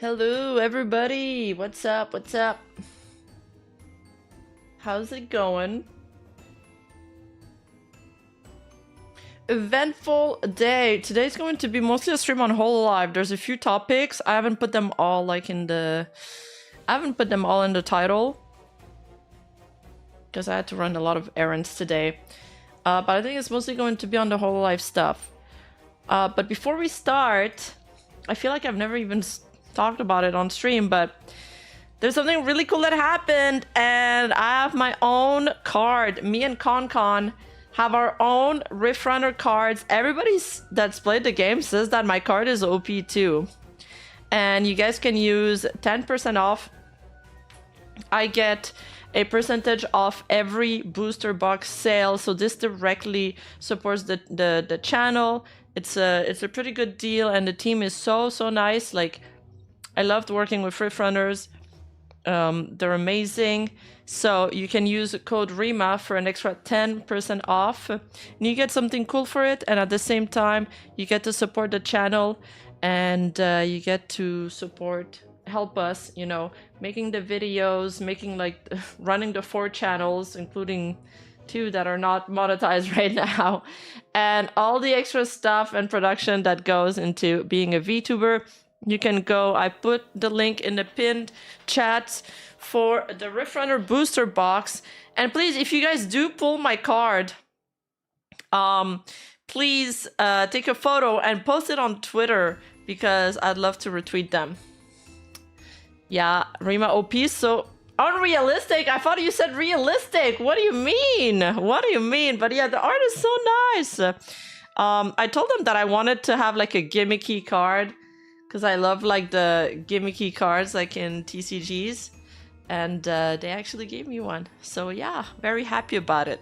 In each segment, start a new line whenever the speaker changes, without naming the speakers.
Hello, everybody. What's up? What's up? How's it going? Eventful day. Today's going to be mostly a stream on Hololive. There's a few topics. I haven't put them all in the title because I had to run a lot of errands today. But I think it's mostly going to be on the Hololive stuff. But before we start, I feel like I've never even talked about it on stream, but there's something really cool that happened, and I have my own card. Me and ConCon have our own Rift Runner cards. Everybody that's played the game says that my card is OP too. And you guys can use 10% off. I get a percentage off every booster box sale, so this directly supports the channel. It's a pretty good deal, and the team is so nice. Like, I loved working with Rift Runners. They're amazing. So you can use code RIMA for an extra 10% off. And you get something cool for it. And at the same time, you get to support the channel. And you get to help us, you know, making the videos, running the 4 channels, including 2 that are not monetized right now. And all the extra stuff and production that goes into being a VTuber. You can go, I put the link in the pinned chat for the Rift Runner booster box. And please, if you guys do pull my card, please take a photo and post it on Twitter, because I'd love to retweet them. Yeah, Rima OP, so unrealistic. I thought you said realistic. What do you mean? What do you mean? But yeah, the art is so nice. I told them that I wanted to have like a gimmicky card, because I love like the gimmicky cards like in TCGs, and they actually gave me one. So yeah, very happy about it.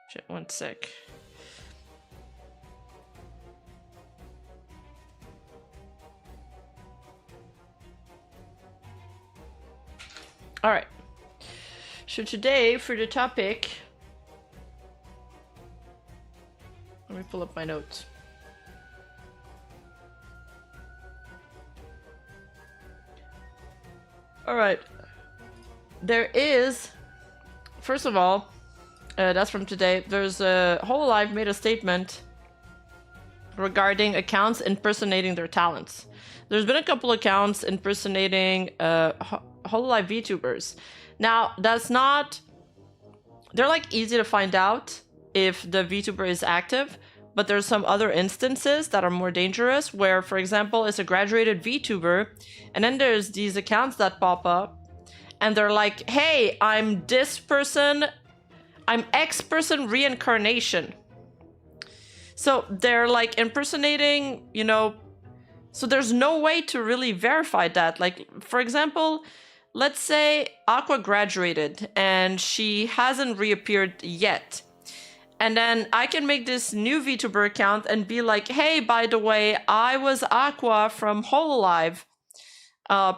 Shit, one sec. All right. So today for the topic, let me pull up my notes. All right. There is, first of all, that's from today. There's Hololive made a statement regarding accounts impersonating their talents. There's been a couple accounts impersonating Hololive VTubers. Now, that's not, they're like easy to find out if the VTuber is active, but there's some other instances that are more dangerous where, for example, it's a graduated VTuber, and then there's these accounts that pop up and they're like, hey, I'm this person, I'm X person reincarnation. So they're like impersonating, you know, so there's no way to really verify that. Like, for example, let's say Aqua graduated and she hasn't reappeared yet. And then I can make this new VTuber account and be like, hey, by the way, I was Aqua from Hololive.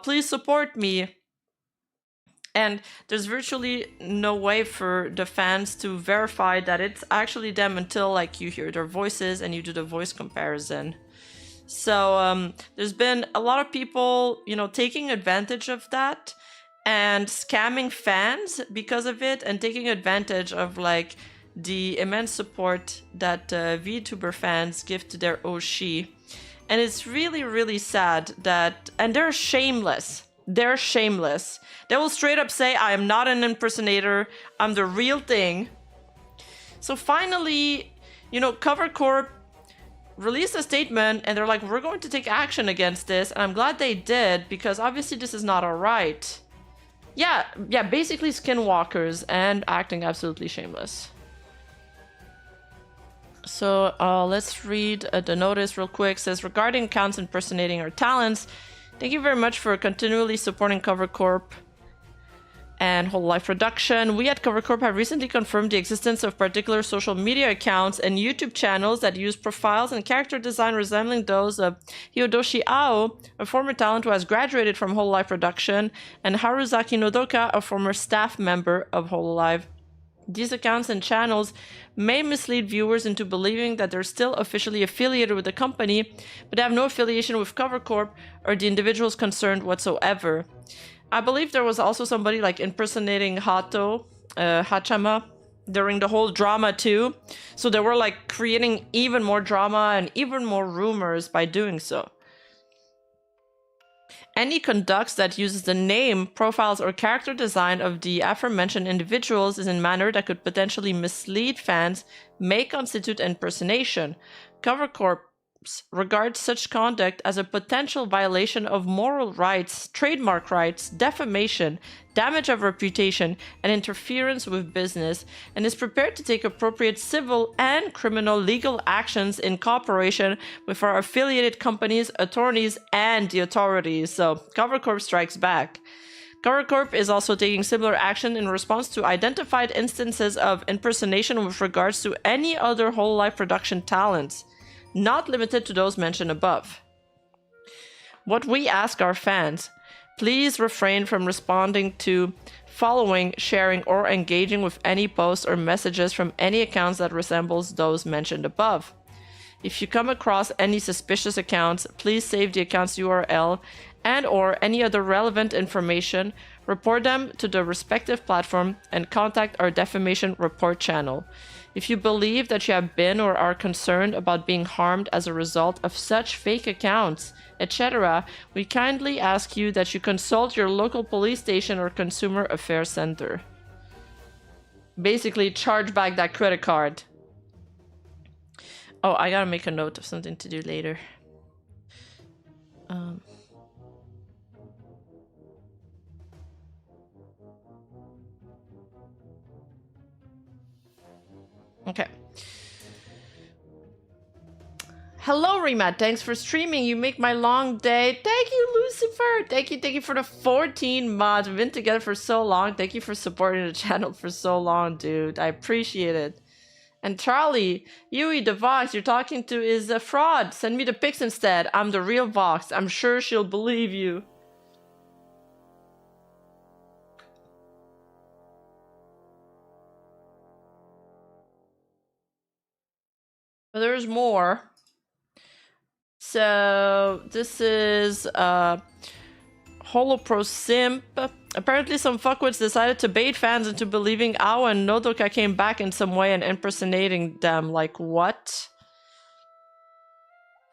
Please support me. And there's virtually no way for the fans to verify that it's actually them until like you hear their voices and you do the voice comparison. So there's been a lot of people, you know, taking advantage of that and scamming fans because of it, and taking advantage of like the immense support that VTuber fans give to their Oshi. And it's really sad that, and they're shameless. They're shameless. They will straight up say, I am not an impersonator, I'm the real thing. So finally, you know, Cover Corp released a statement and they're like, we're going to take action against this. And I'm glad they did, because obviously this is not all right. Yeah, basically skinwalkers and acting absolutely shameless. So let's read the notice real quick. It says, regarding accounts impersonating our talents, thank you very much for continually supporting Cover Corp and Hololive production. We at Cover Corp have recently confirmed the existence of particular social media accounts and YouTube channels that use profiles and character design resembling those of Hyodoshi Ao, a former talent who has graduated from Hololive production, and Haruzaki Nodoka, a former staff member of Hololive. These accounts and channels may mislead viewers into believing that they're still officially affiliated with the company, but have no affiliation with Cover Corp or the individuals concerned whatsoever. I believe there was also somebody like impersonating Hachama, during the whole drama too. So they were like creating even more drama and even more rumors by doing so. Any conduct that uses the name, profiles, or character design of the aforementioned individuals is in manner that could potentially mislead fans may constitute impersonation. Cover Corp regards such conduct as a potential violation of moral rights, trademark rights, defamation, damage of reputation, and interference with business, and is prepared to take appropriate civil and criminal legal actions in cooperation with our affiliated companies, attorneys, and the authorities. So, Cover Corp strikes back. Cover Corp is also taking similar action in response to identified instances of impersonation with regards to any other Hololive production talents, not limited to those mentioned above. What we ask our fans, please refrain from responding to, following, sharing, or engaging with any posts or messages from any accounts that resembles those mentioned above. If you come across any suspicious accounts, please save the account's URL and or any other relevant information, report them to the respective platform, and contact our defamation report channel. If you believe that you have been or are concerned about being harmed as a result of such fake accounts, etc., we kindly ask you that you consult your local police station or consumer affairs center. Basically, charge back that credit card. Oh, I gotta make a note of something to do later. Okay. Hello, Remat. Thanks for streaming. You make my long day. Thank you, Lucifer. Thank you for the 14 mods. We've been together for so long. Thank you for supporting the channel for so long, dude. I appreciate it. And Charlie, Yui, the Vox you're talking to is a fraud. Send me the pics instead. I'm the real Vox. I'm sure she'll believe you. But there's more. So this is Holopro Simp. Apparently some fuckwits decided to bait fans into believing Awa and Nodoka came back in some way and impersonating them. Like, what?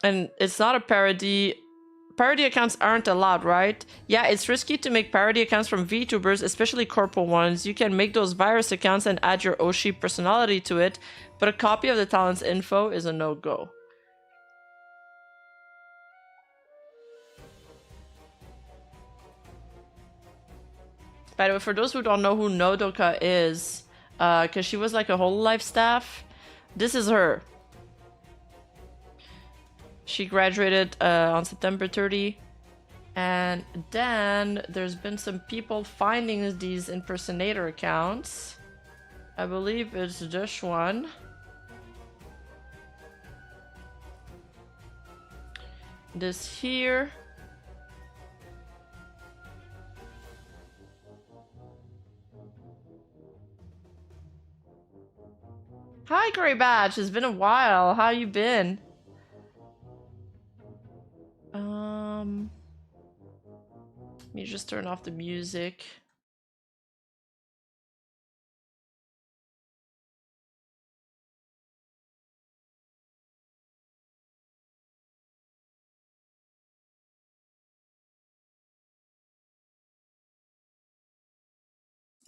And it's not a parody. Parody accounts aren't allowed, right? Yeah, it's risky to make parody accounts from VTubers, especially corpo ones. You can make those virus accounts and add your Oshi personality to it, but a copy of the talent's info is a no-go. By the way, for those who don't know who Nodoka is, because she was like a Hololive staff, this is her. She graduated on September 30. And then there's been some people finding these impersonator accounts. I believe it's this one. This here. Hi, Grey Badge. It's been a while. How you been? Let me just turn off the music.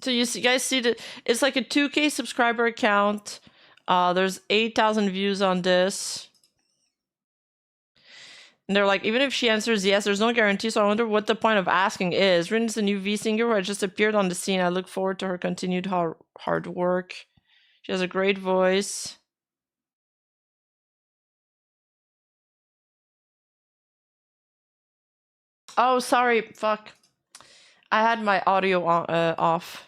So you guys see that it's like a 2K subscriber account. There's 8,000 views on this. And they're like, even if she answers yes, there's no guarantee, so I wonder what the point of asking is. Rin is a new V-singer who had just appeared on the scene. I look forward to her continued hard work. She has a great voice. Oh, sorry. Fuck. I had my audio off.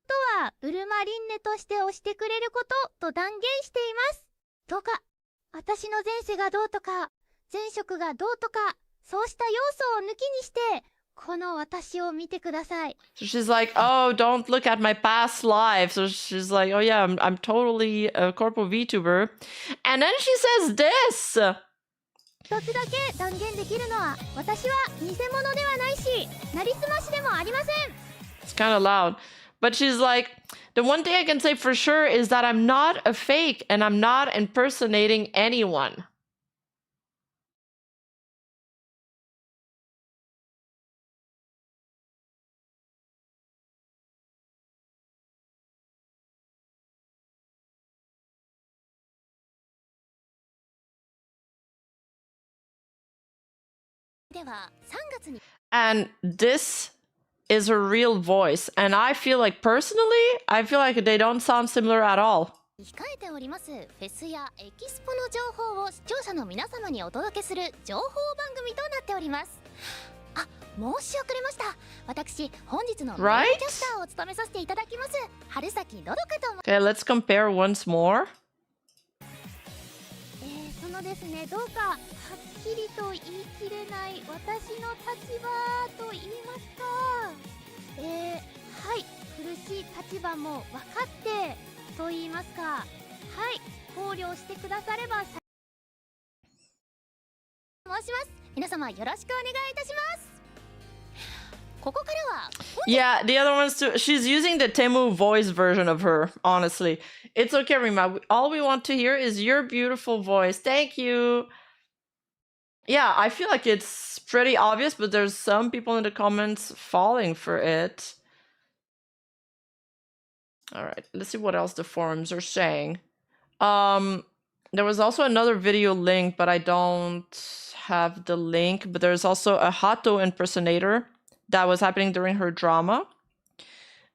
とはウルマリンネとして推してくれることと断言しています。とか、私の前世がどうとか、前職がどうとか、そうした要素を抜きにして、この私を見てください。
So she's like, oh, don't look at my past life. So she's like, oh yeah, I'm totally a corporal VTuber. And then she says this.
一つだけ断言できるのは、私は偽物ではないし、なりすましでもありません。
It's kind of loud. But she's like, the one thing I can say for sure is that I'm not a fake and I'm not impersonating anyone. And this is her real voice. And I feel like, personally, I feel like they don't sound similar at all.
控えておりますフェスやエキスポの情報を視聴者の皆様にお届けする情報番組となっております。あ、申し遅れました。私、本日のメインキャスターを務めさせていただきます。春崎のどかと。
Okay, let's compare once more.
そのですね、どうかはっきりと言い切れない私の立場と言いますか、はい、苦しい立場も分かってと言いますか、はい、考慮してくだされば申します。皆様よろしくお願いいたします。ここからは
Yeah, the other ones too. She's using the Temu voice version of her, honestly. It's okay, Rima. All we want to hear is your beautiful voice. Thank you. Yeah, I feel like it's pretty obvious, but there's some people in the comments falling for it. All right, let's see what else the forums are saying. There was also another video link, but I don't have the link. But there's also a Hato impersonator that was happening during her drama.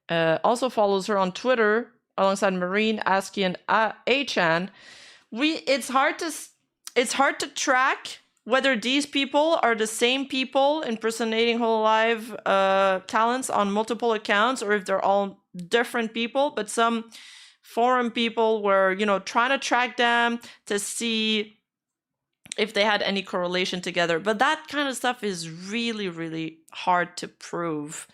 Also follows her on Twitter alongside Marine, ASCII, and Achan. It's hard to track whether these people are the same people impersonating Hololive talents on multiple accounts, or if they're all different people. But some forum people were, you know, trying to track them to see if they had any correlation together. But that kind of stuff is really, really hard to prove,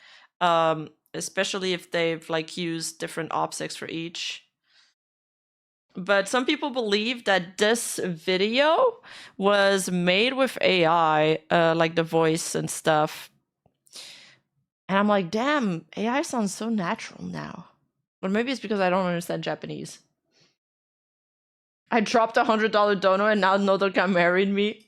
especially if they've like used different optics for each. But some people believe that this video was made with AI, like the voice and stuff. And I'm like, damn, AI sounds so natural now. Or maybe it's because I don't understand Japanese. I dropped $100 dono and now Nodoka married me.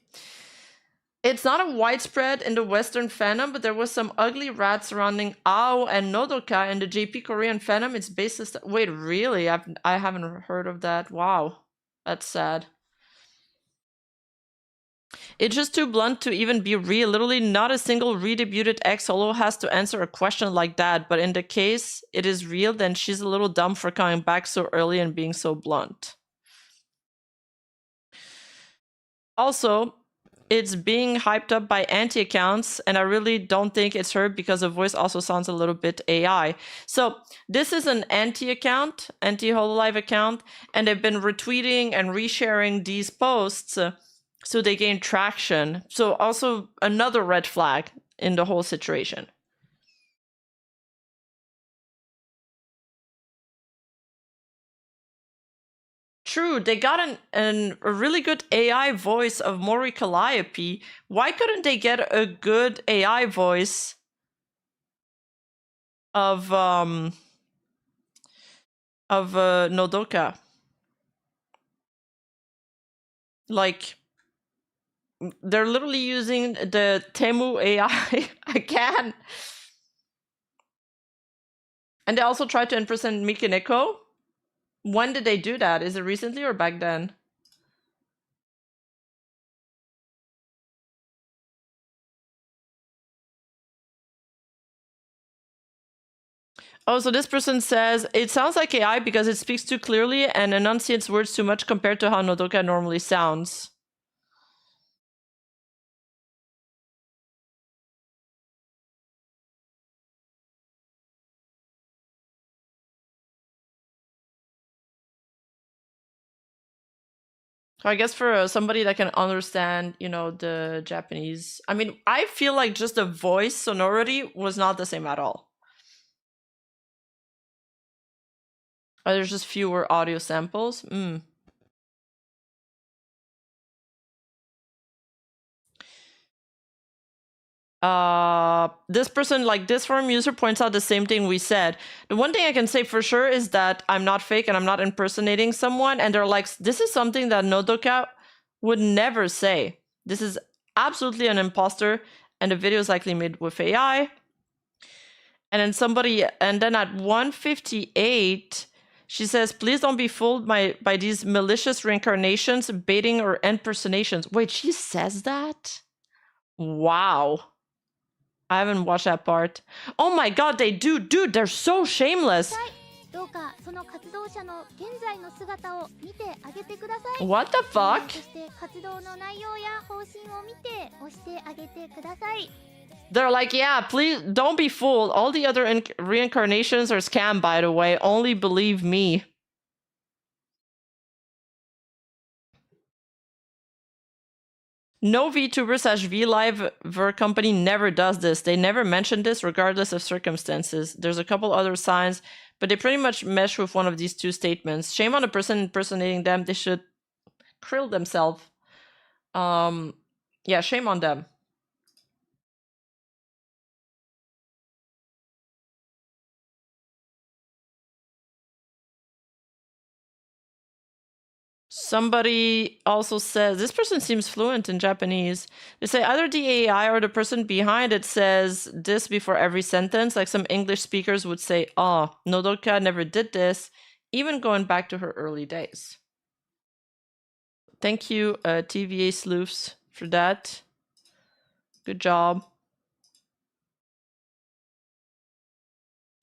It's not a widespread in the Western fandom, but there was some ugly rats surrounding Ao and Nodoka in the JP Korean fandom. It's based. Wait, really? I haven't heard of that. Wow, that's sad. It's just too blunt to even be real. Literally, not a single redebuted ex-Holo has to answer a question like that. But in the case it is real, then she's a little dumb for coming back so early and being so blunt. Also, it's being hyped up by anti-accounts, and I really don't think it's her because the voice also sounds a little bit AI. So this is an anti-account, anti-Hololive account, and they've been retweeting and resharing these posts so they gain traction. So also another red flag in the whole situation. True, they got a really good AI voice of Mori Calliope. Why couldn't they get a good AI voice of Nodoka? Like, they're literally using the Temu AI again. And they also tried to impersonate Mikineko. When did they do that? Is it recently or back then? Oh, so this person says, it sounds like AI because it speaks too clearly and enunciates words too much compared to how Nodoka normally sounds. So I guess for somebody that can understand, you know, the Japanese, I mean, I feel like just the voice sonority was not the same at all. There's just fewer audio samples. This person, like this forum user, points out the same thing we said. The one thing I can say for sure is that I'm not fake and I'm not impersonating someone, and they're like, this is something that Nodoka would never say. This is absolutely an imposter, and the video is likely made with AI. And then and then at 1:58, she says, please don't be fooled by these malicious reincarnations, baiting, or impersonations. Wait, she says that? Wow. I haven't watched that part. Oh my god, they do. Dude, they're so shameless. What the fuck? They're like, yeah, please don't be fooled. All the other reincarnations are scam, by the way. Only believe me. No VTuber / VLive company never does this. They never mention this regardless of circumstances. There's a couple other signs, but they pretty much mesh with one of these two statements. Shame on the person impersonating them. They should krill themselves. Yeah, shame on them. Somebody also says, this person seems fluent in Japanese. They say either the AI or the person behind it says this before every sentence. Like some English speakers would say, oh, Nodoka never did this, even going back to her early days. Thank you, TVA Sleuths, for that. Good job.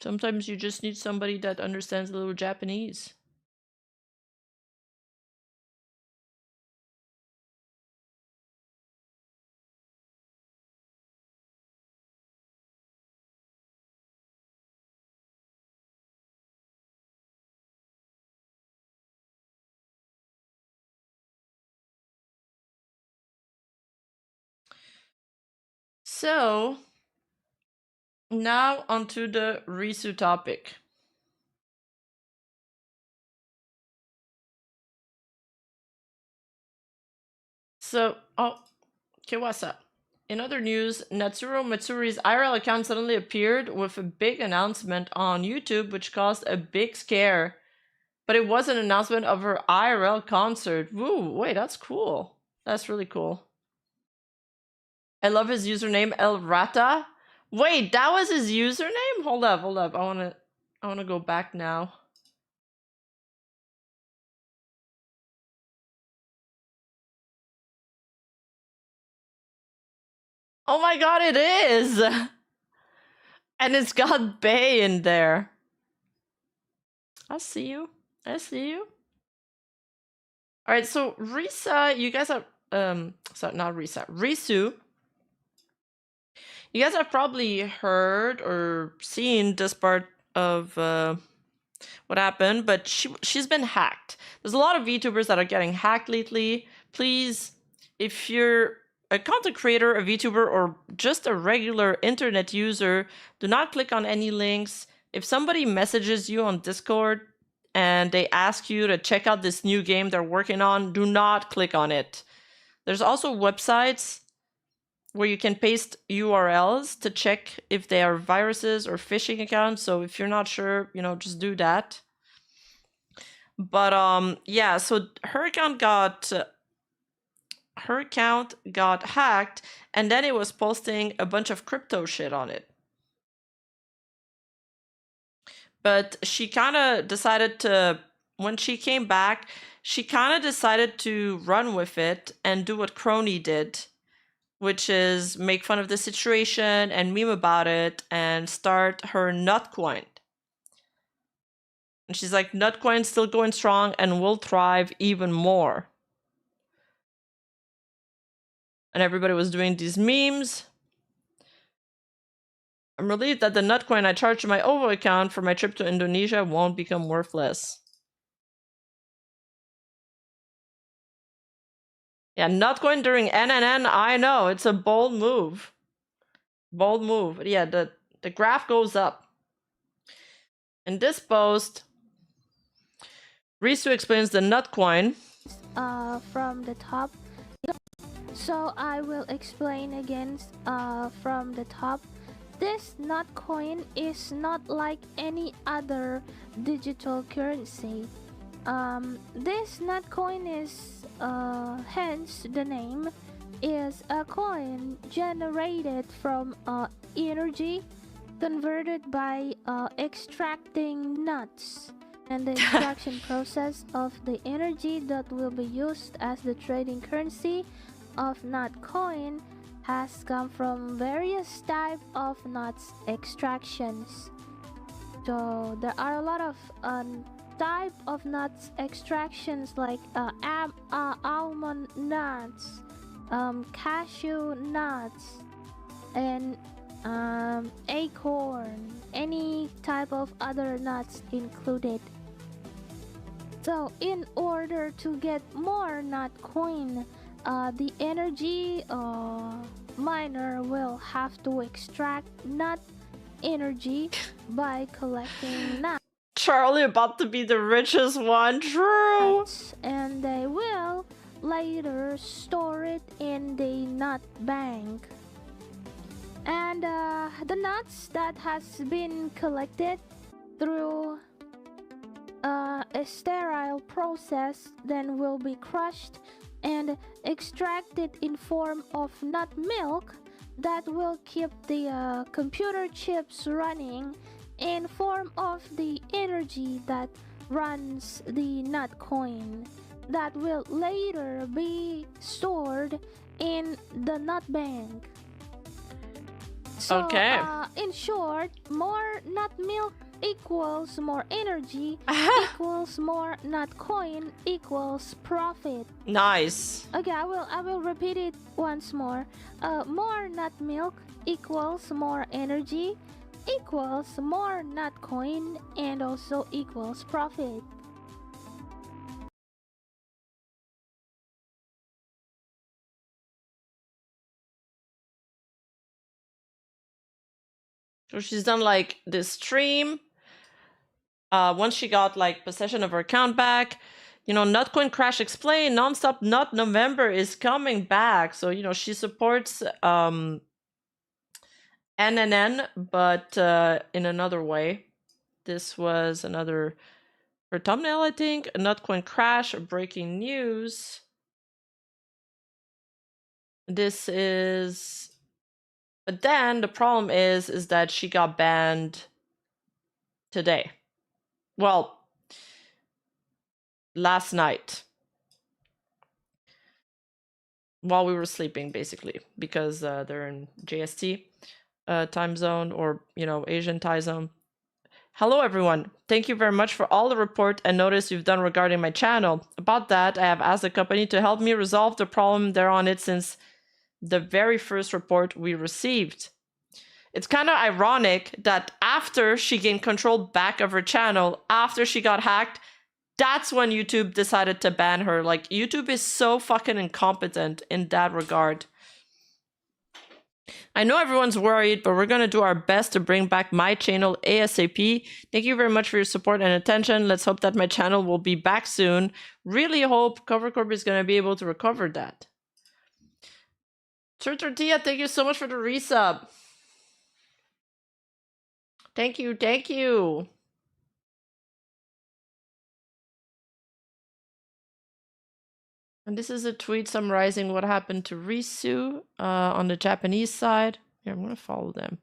Sometimes you just need somebody that understands a little Japanese. So, now onto the Risu topic. So, Kiwasa. In other news, Natsuro Matsuri's IRL account suddenly appeared with a big announcement on YouTube, which caused a big scare. But it was an announcement of her IRL concert. Woo, wait, that's cool. That's really cool. I love his username, El Rata. Wait, that was his username? Hold up. I wanna go back now. Oh my god, it is! And it's got Bay in there. I see you. Alright, so Risa, you guys have sorry, not Risa, Risu. You guys have probably heard or seen this part of what happened, but she's been hacked. There's a lot of VTubers that are getting hacked lately. Please, if you're a content creator, a VTuber, or just a regular internet user, do not click on any links. If somebody messages you on Discord and they ask you to check out this new game they're working on, do not click on it. There's also websites where you can paste URLs to check if they are viruses or phishing accounts. So if you're not sure, you know, just do that. But yeah, so her account got hacked, and then it was posting a bunch of crypto shit on it. But she kind of decided to, when she came back, she kind of decided to run with it and do what Crony did, which is make fun of the situation and meme about it and start her Nutcoin. And she's like, Nutcoin's still going strong and will thrive even more. And everybody was doing these memes. I'm relieved that the Nutcoin I charged to my OVO account for my trip to Indonesia won't become worthless. Yeah, not going during NNN. I know, it's a bold move. Bold move. Yeah, the graph goes up. In this post, Risu explains the nut coin.
From the top. So I will explain again from the top. This nut coin is not like any other digital currency. This nut coin is, hence the name, is a coin generated from energy converted by extracting nuts, and the extraction process of the energy that will be used as the trading currency of nut coin has come from various type of nuts extractions. So there are a lot of type of nuts extractions, like almond nuts, cashew nuts, and acorn, any type of other nuts included. So in order to get more nut coin, the energy miner will have to extract nut energy by collecting nuts.
Charlie about to be the richest one, true.
And they will later store it in the nut bank. And the nuts that has been collected through a sterile process then will be crushed and extracted in form of nut milk that will keep the computer chips running, in form of the energy that runs the nut coin, that will later be stored in the nut bank. So,
okay.
In short, more nut milk equals more energy equals more nut coin equals profit.
Nice.
Okay, I will repeat it once more. More nut milk equals more energy equals more nut coin and also equals profit.
So she's done like this stream. Once she got like possession of her account back, you know, Nutcoin Crash explained nonstop Nut November is coming back. So, you know, she supports NNN, but in another way. This was another her thumbnail, I think. Nutcoin Crash, breaking news. This is, but then the problem is that she got banned today. Well, last night. While we were sleeping, basically, because they're in JST time zone, or, you know, Asian time zone. Hello, everyone. Thank you very much for all the report and notice you've done regarding my channel. About that, I have asked the company to help me resolve the problem there on it since the very first report we received. It's kind of ironic that after she gained control back of her channel, after she got hacked, that's when YouTube decided to ban her. Like, YouTube is so fucking incompetent in that regard. I know everyone's worried, but we're going to do our best to bring back my channel ASAP. Thank you very much for your support and attention. Let's hope that my channel will be back soon. Really hope CoverCorp is going to be able to recover that. Sir Tortilla, thank you so much for the resub. Thank you, thank you. And this is a tweet summarizing what happened to Risu on the Japanese side. Here, I'm going to follow them.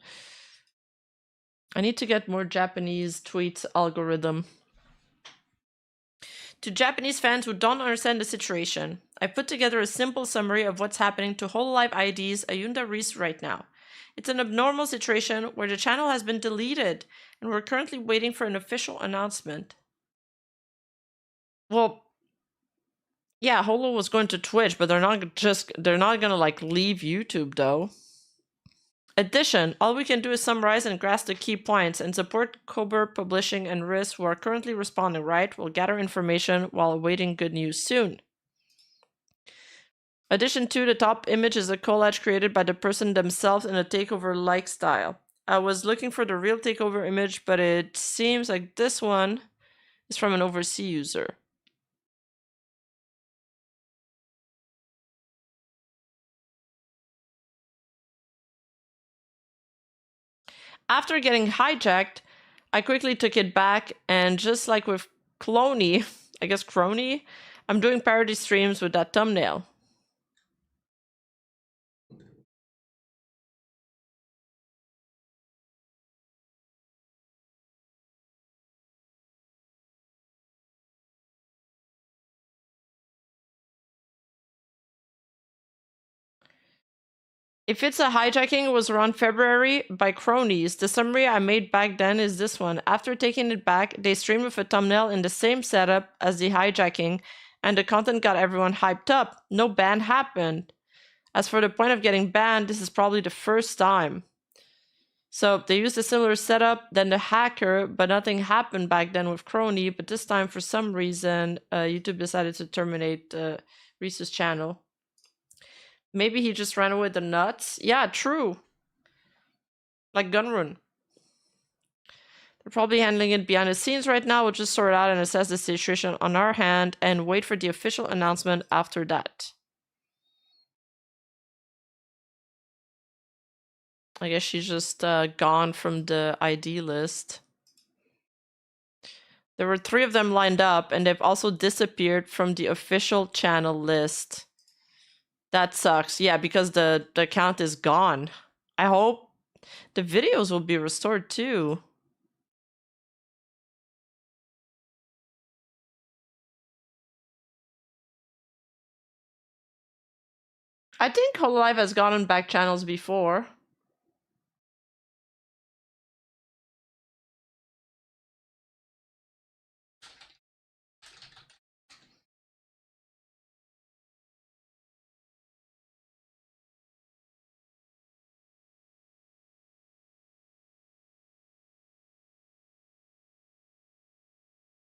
I need to get more Japanese tweets algorithm. To Japanese fans who don't understand the situation, I put together a simple summary of what's happening to Hololive IDs Ayunda Risu right now. It's an abnormal situation where the channel has been deleted, and we're currently waiting for an official announcement. Well, yeah, Holo was going to Twitch, but they're not gonna like leave YouTube though. Addition, all we can do is summarize and grasp the key points and support Kober Publishing and Riz, who are currently responding, right? We'll gather information while awaiting good news soon. Addition 2, the top image is a collage created by the person themselves in a takeover-like style. I was looking for the real takeover image, but it seems like this one is from an overseas user. After getting hijacked, I quickly took it back, and just like with Cloney, I guess Crony, I'm doing parody streams with that thumbnail. If it's a hijacking, it was around February by Cronies. The summary I made back then is this one. After taking it back, they streamed with a thumbnail in the same setup as the hijacking, and the content got everyone hyped up. No ban happened. As for the point of getting banned, this is probably the first time. So they used a similar setup than the hacker, but nothing happened back then with Crony. But this time, for some reason, YouTube decided to terminate Reese's channel. Maybe he just ran away with the nuts. Yeah, true. Like Gunrun. They're probably handling it behind the scenes right now. We'll just sort out and assess the situation on our hand and wait for the official announcement after that. I guess she's just gone from the ID list. There were 3 of them lined up, and they've also disappeared from the official channel list. That sucks. Yeah, because the account is gone. I hope the videos will be restored too. I think Hololive has gotten back channels before.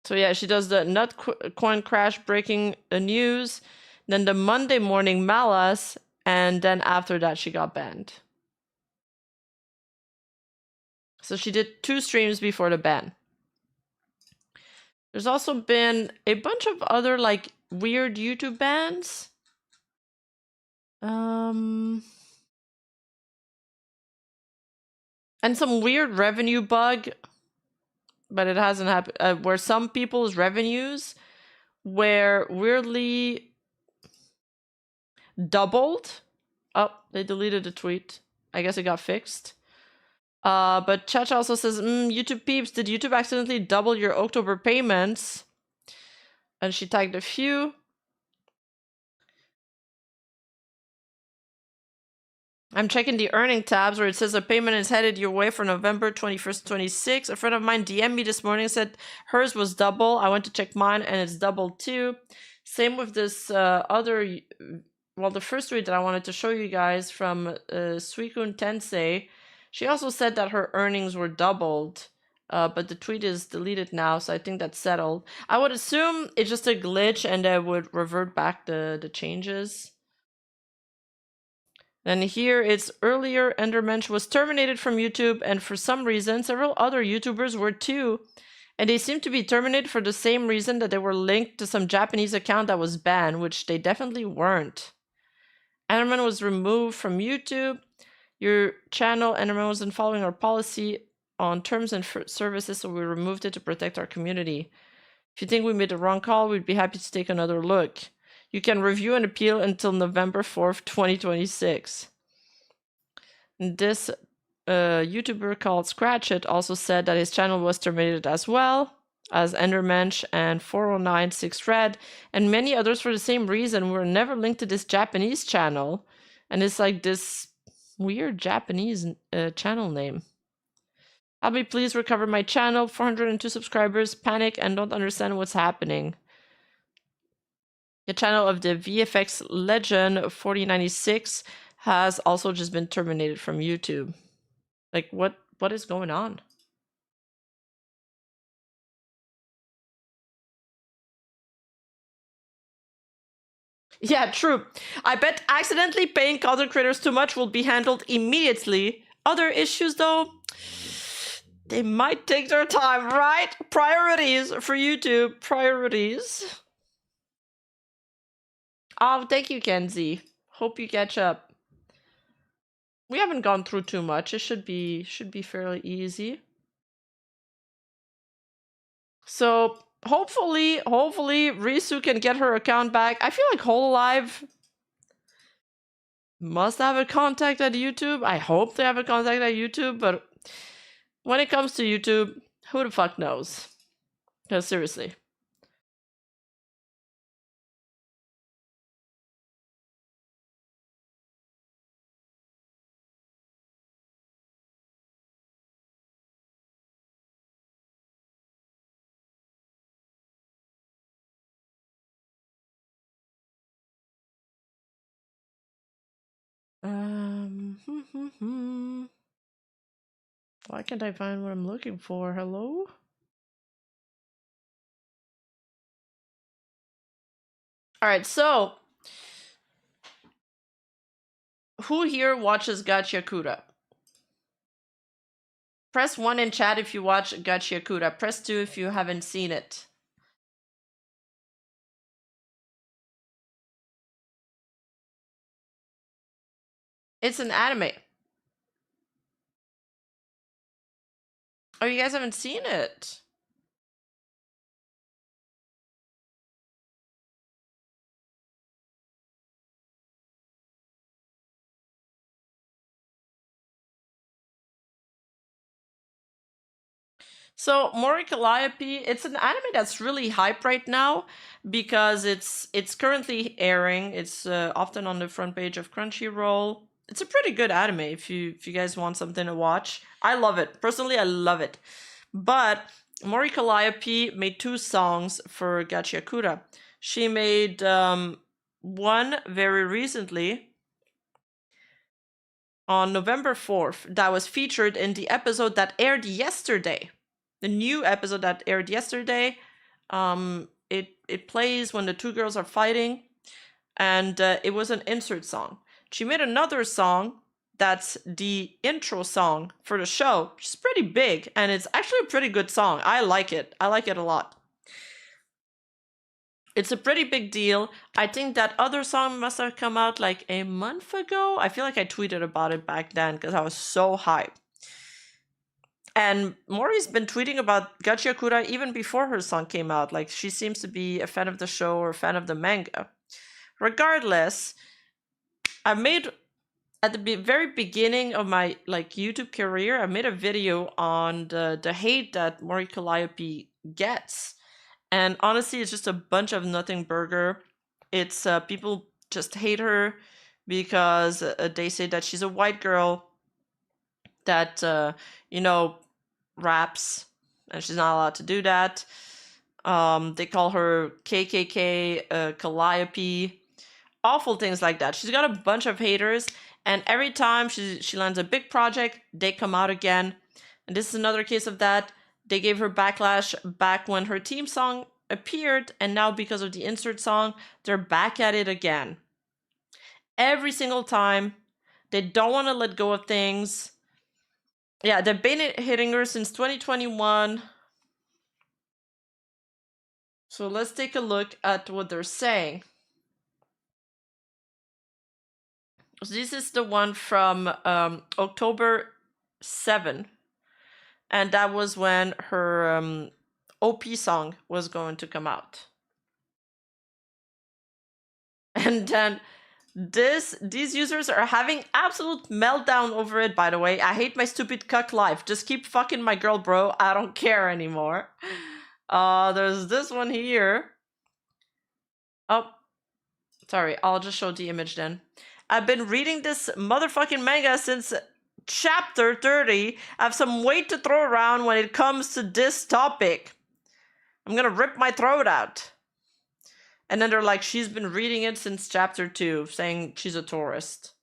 So yeah, she does the Nutcoin crash breaking news, then the Monday morning Malas, and then after that she got banned. So she did 2 streams before the ban. There's also been a bunch of other like weird YouTube bans. And some weird revenue bug, but it hasn't happened, where some people's revenues were weirdly doubled. Oh, they deleted the tweet. I guess it got fixed. But Chacha also says, YouTube peeps, did YouTube accidentally double your October payments? And she tagged a few. I'm checking the earning tabs where it says a payment is headed your way for November 21st, 26. A friend of mine DM'd me this morning, said hers was double. I went to check mine and it's double too. Same with this other, well, the first tweet that I wanted to show you guys from Suikun Tensei. She also said that her earnings were doubled, but the tweet is deleted now, so I think that's settled. I would assume it's just a glitch and it would revert back the changes. And here it's earlier Endermensch was terminated from YouTube, and for some reason several other YouTubers were too. And they seem to be terminated for the same reason that they were linked to some Japanese account that was banned, which they definitely weren't. Enderman was removed from YouTube. Your channel, Enderman, wasn't following our policy on terms and services, so we removed it to protect our community. If you think we made the wrong call, we'd be happy to take another look. You can review and appeal until November 4th, 2026. And this YouTuber called Scratch It also said that his channel was terminated as well as Endermensch and 4096 Red and many others for the same reason. We were never linked to this Japanese channel, and it's like this weird Japanese channel name. I'll be please recover my channel. 402 subscribers panic and don't understand what's happening. The channel of the VFX legend 4096 has also just been terminated from YouTube. Like, what is going on? Yeah, true. I bet accidentally paying content creators too much will be handled immediately. Other issues, though, they might take their time, right? Priorities for YouTube. Priorities. Oh, thank you, Kenzie. Hope you catch up. We haven't gone through too much. It should be fairly easy. So hopefully Risu can get her account back. I feel like Hololive must have a contact at YouTube. I hope they have a contact at YouTube, but when it comes to YouTube, who the fuck knows? No, seriously. Why can't I find what I'm looking for? Hello? Alright, so who here watches Gachiakuda? Press 1 in chat if you watch Gachiakuda. Press 2 if you haven't seen it. It's an anime. Oh, you guys haven't seen it? So Mori Calliope, it's an anime that's really hype right now because it's currently airing. It's often on the front page of Crunchyroll. It's a pretty good anime if you guys want something to watch. I love it. Personally, I love it. But Mori Calliope made 2 songs for Gachiakuda. She made one very recently on November 4th that was featured in the episode that aired yesterday. The new episode that aired yesterday. It plays when the 2 girls are fighting, and it was an insert song. She made another song that's the intro song for the show, which is pretty big, and it's actually a pretty good song. I like it. I like it a lot. It's a pretty big deal. I think that other song must have come out like a month ago. I feel like I tweeted about it back then because I was so hyped. And Mori's been tweeting about Gachiakuda even before her song came out. Like, she seems to be a fan of the show or a fan of the manga. Regardless, I made, at the very beginning of my YouTube career, I made a video on the hate that Mori Calliope gets. And honestly, it's just a bunch of nothing burger. It's people just hate her because they say that she's a white girl that, raps, and she's not allowed to do that. They call her KKK, Calliope, awful things like that. She's got a bunch of haters, and every time she lands a big project, they come out again. And this is another case of that. They gave her backlash back when her theme song appeared, and now because of the insert song, they're back at it again. Every single time. They don't want to let go of things. Yeah, they've been hitting her since 2021. So let's take a look at what they're saying. So this is the one from October 7. And that was when her OP song was going to come out. And then these users are having absolute meltdown over it, by the way. I hate my stupid cuck life. Just keep fucking my girl, bro. I don't care anymore. There's this one here. Oh, sorry. I'll just show the image then. I've been reading this motherfucking manga since chapter 30. I have some weight to throw around when it comes to this topic. I'm gonna rip my throat out. And then they're like, she's been reading it since chapter 2, saying she's a tourist.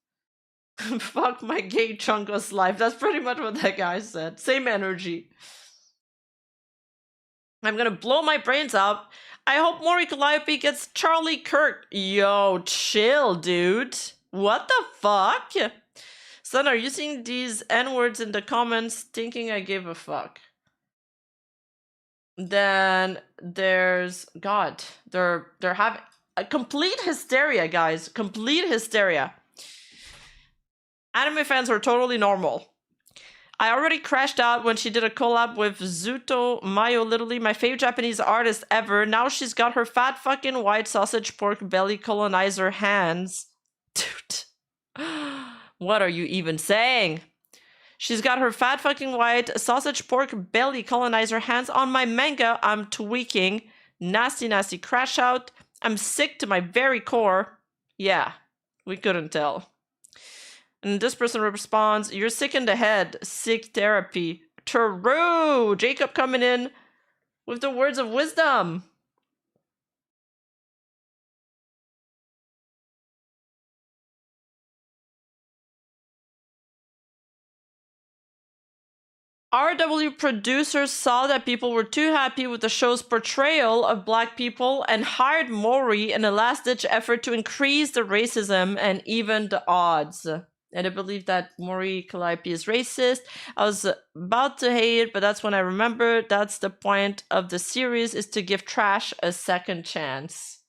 Fuck my gay chunkus life. That's pretty much what that guy said. Same energy. I'm gonna blow my brains out. I hope Mori Calliope gets Charlie Kirk. Yo, chill, dude. What the fuck? Son, are you seeing these N-words in the comments thinking I give a fuck? Then there's God. They're having a complete hysteria, guys. Complete hysteria. Anime fans are totally normal. I already crashed out when she did a collab with Zuto Mayo, literally my favorite Japanese artist ever. Now she's got her fat fucking white sausage pork belly colonizer hands. Dude. What are you even saying? She's got her fat fucking white sausage pork belly colonizer hands on my manga. I'm tweaking. Nasty, nasty crash out. I'm sick to my very core. Yeah, we couldn't tell. And this person responds, you're sick in the head. Sick therapy. True. Jacob coming in with the words of wisdom. RW producers saw that people were too happy with the show's portrayal of black people and hired Mori in a last-ditch effort to increase the racism and even the odds. And I believe that Mori Calliope is racist. I was about to hate it, but that's when I remembered that's the point of the series, is to give trash a second chance.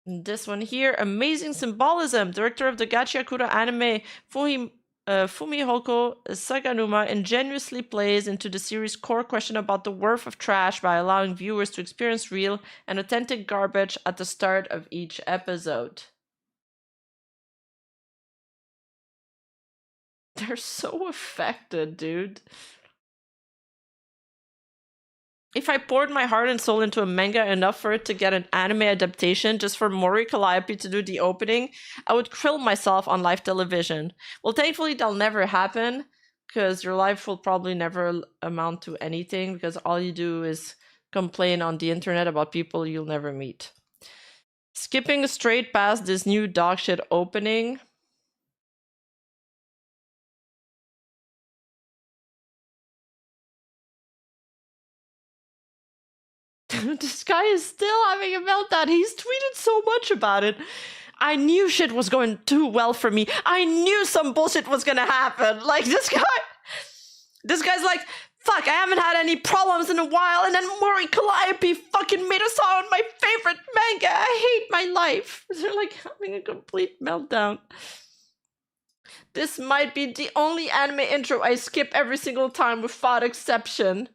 And this one here, amazing symbolism. Director of the Gachiakura anime, Fumihoko Saganuma ingenuously plays into the series' core question about the worth of trash by allowing viewers to experience real and authentic garbage at the start of each episode. They're so affected, dude. If I poured my heart and soul into a manga enough for it to get an anime adaptation just for Mori Calliope to do the opening, I would krill myself on live television. Well, thankfully that'll never happen, because your life will probably never amount to anything, because all you do is complain on the internet about people you'll never meet. Skipping straight past this new dogshit opening. This guy is still having a meltdown. He's tweeted so much about it. I knew shit was going too well for me. I knew some bullshit was gonna happen. Like, this guy's like, fuck, I haven't had any problems in a while, and then Mori Calliope fucking made a song on my favorite manga. I hate my life. They're like having a complete meltdown. This might be the only anime intro I skip every single time without exception.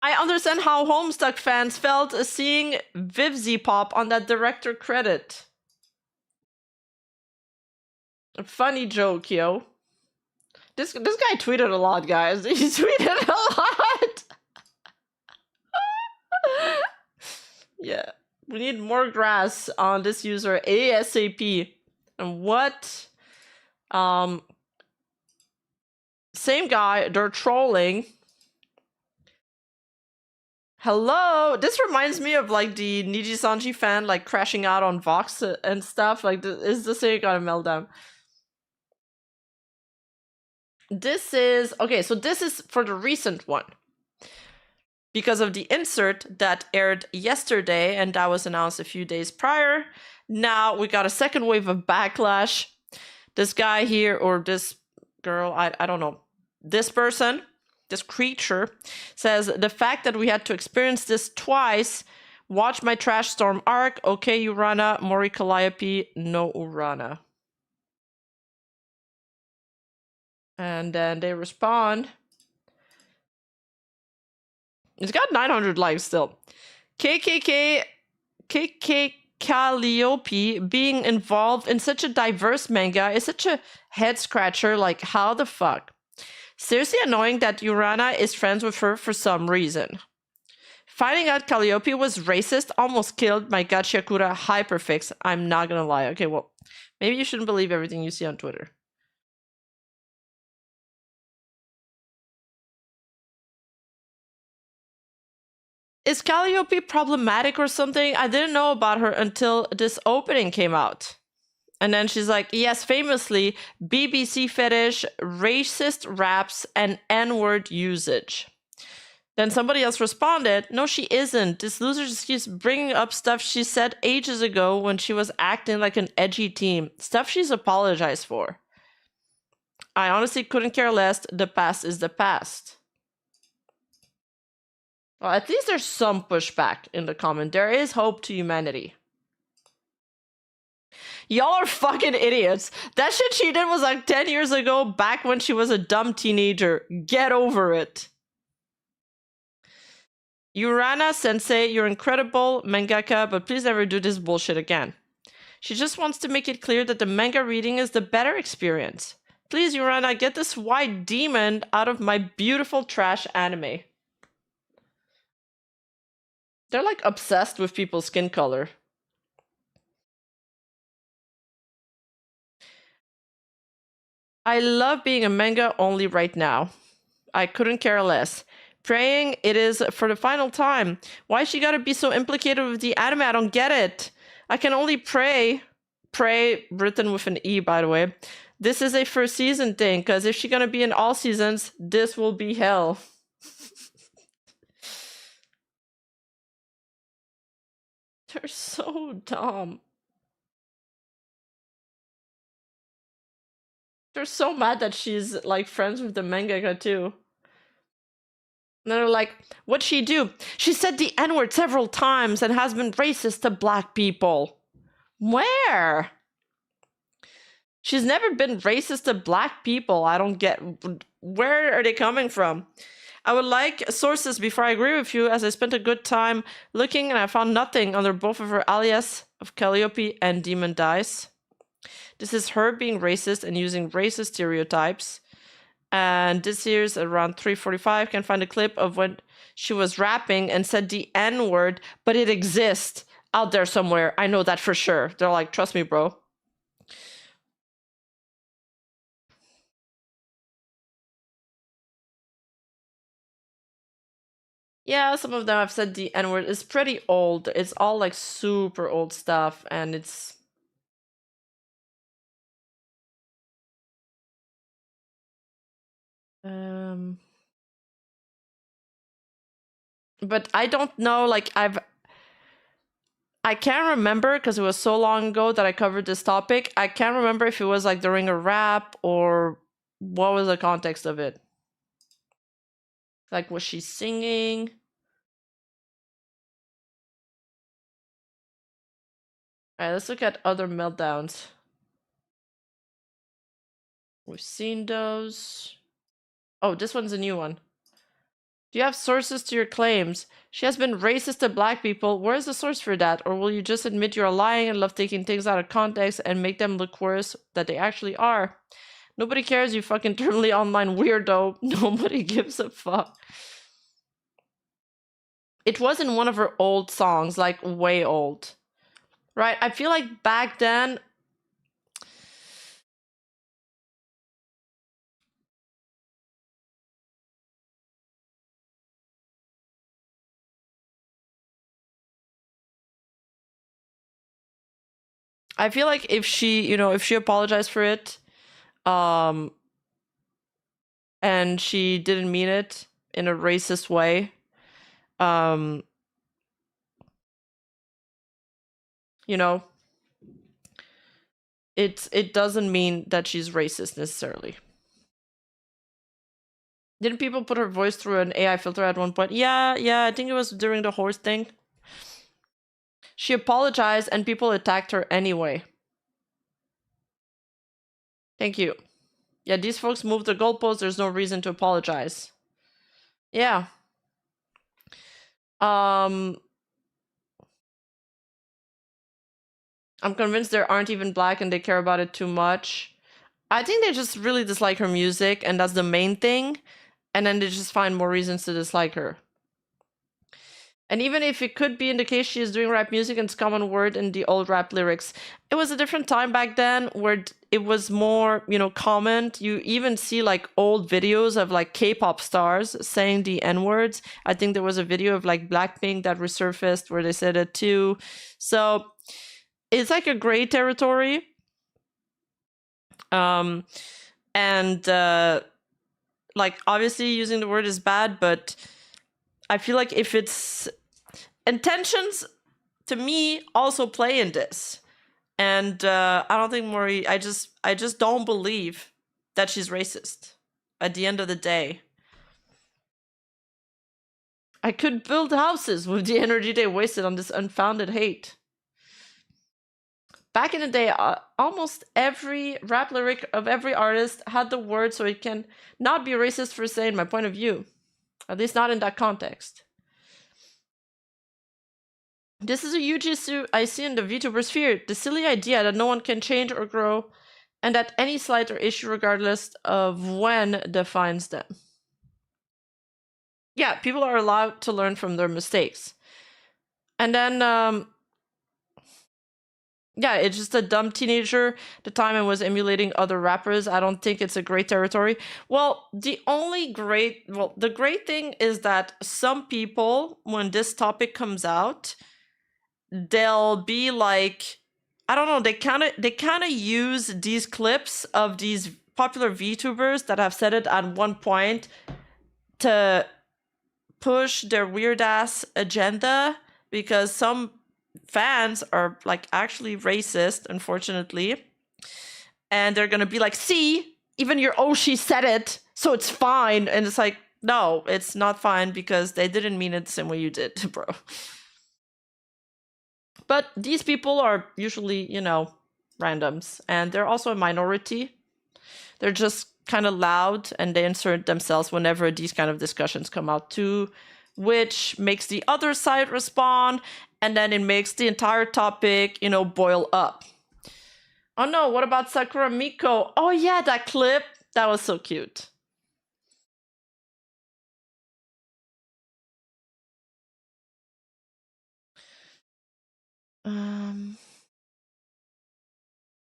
I understand how Homestuck fans felt seeing Vivzy pop on that director credit. A funny joke, yo. This guy tweeted a lot, guys. He tweeted a lot. Yeah, we need more grass on this user ASAP. And what? Same guy. They're trolling. Hello, this reminds me of like the Niji Sanji fan like crashing out on Vox and stuff. Like, is the same kind of meltdown. This is okay, so this is for the recent one, because of the insert that aired yesterday and that was announced a few days prior. Now we got a second wave of backlash. This guy here, or this girl, I don't know, this person, this creature, says the fact that we had to experience this twice. Watch my Trash Storm arc. Okay, Urana, Mori Calliope, no Urana. And then they respond. It's got 900 likes still. KK Calliope being involved in such a diverse manga is such a head scratcher. Like, how the fuck? Seriously annoying that Urana is friends with her for some reason. Finding out Calliope was racist almost killed my Gachiakura hyperfix. I'm not gonna lie. Okay, well, maybe you shouldn't believe everything you see on Twitter. Is Calliope problematic or something? I didn't know about her until this opening came out. And then she's like, yes, famously, BBC fetish, racist raps, and N-word usage. Then somebody else responded, no, she isn't. This loser just keeps bringing up stuff she said ages ago when she was acting like an edgy teen. Stuff she's apologized for. I honestly couldn't care less. The past is the past. Well, at least there's some pushback in the comment. There is hope to humanity. Y'all are fucking idiots. That shit she did was like 10 years ago, back when she was a dumb teenager. Get over it. Urana Sensei, you're incredible mangaka, but please never do this bullshit again. She just wants to make it clear that the manga reading is the better experience. Please, Urana, get this white demon out of my beautiful trash anime. They're like obsessed with people's skin color. I love being a manga only right now. I couldn't care less. Praying it is for the final time. Why she gotta be so implicated with the anime? I don't get it. I can only pray. Pray, written with an E, by the way. This is a first season thing, because if she's gonna be in all seasons, this will be hell. They're so dumb. They're so mad that she's like friends with the mangaka too. And they're like, what'd she do? She said the N-word several times and has been racist to black people. Where? She's never been racist to black people. I don't get... Where are they coming from? I would like sources before I agree with you, as I spent a good time looking and I found nothing under both of her alias of Calliope and Demon Dice. This is her being racist and using racist stereotypes. And this year's around 3:45 can find a clip of when she was rapping and said the N-word, but it exists out there somewhere. I know that for sure. They're like, trust me, bro. Yeah, some of them have said the N-word. It's pretty old. It's all like super old stuff, and it's... But I don't know, like, I can't remember, because it was so long ago that I covered this topic. I can't remember if it was like during a rap or what was the context of it. Like, was she singing? Alright, let's look at other meltdowns. We've seen those. Oh, this one's a new one. Do you have sources to your claims? She has been racist to black people. Where is the source for that? Or will you just admit you are lying and love taking things out of context and make them look worse than they actually are? Nobody cares, you fucking terminally online weirdo. Nobody gives a fuck. It was in one of her old songs, like way old. Right? I feel like back then... I feel like if she, you know, if she apologized for it, and she didn't mean it in a racist way, you know, it doesn't mean that she's racist necessarily. Didn't people put her voice through an AI filter at one point? Yeah, I think it was during the horse thing. She apologized and people attacked her anyway. Thank you. Yeah, these folks moved the goalposts. There's no reason to apologize. Yeah. I'm convinced they aren't even black and they care about it too much. I think they just really dislike her music, and that's the main thing. And then they just find more reasons to dislike her. And even if it could be in the case she is doing rap music and it's common word in the old rap lyrics, it was a different time back then where it was more, you know, common. You even see like old videos of like K-pop stars saying the N-words. I think there was a video of like Blackpink that resurfaced where they said it too. So it's like a gray territory. Like obviously using the word is bad, but I feel like if it's intentions, to me, also play in this. And I don't think Mori, I just don't believe that she's racist at the end of the day. I could build houses with the energy they wasted on this unfounded hate. Back in the day, almost every rap lyric of every artist had the word, so it can not be racist for saying my point of view. At least not in that context. This is a huge issue I see in the VTuber sphere. The silly idea that no one can change or grow, and that any slight or issue, regardless of when, defines them. Yeah, people are allowed to learn from their mistakes. And then, yeah, it's just a dumb teenager at the time and was emulating other rappers. I don't think it's a great territory. Well, the great thing is that some people, when this topic comes out, they'll be like, I don't know, they kind of use these clips of these popular VTubers that have said it at one point to push their weird ass agenda, because some fans are like actually racist, unfortunately, and they're gonna be like, see, even your Oshi said it, so it's fine. And it's like, no, it's not fine, because they didn't mean it the same way you did, bro. But these people are usually, you know, randoms, and they're also a minority. They're just kind of loud, and they insert themselves whenever these kind of discussions come out too, which makes the other side respond, and then it makes the entire topic, you know, boil up. Oh no, what about Sakura Miko? Oh yeah, that clip. That was so cute.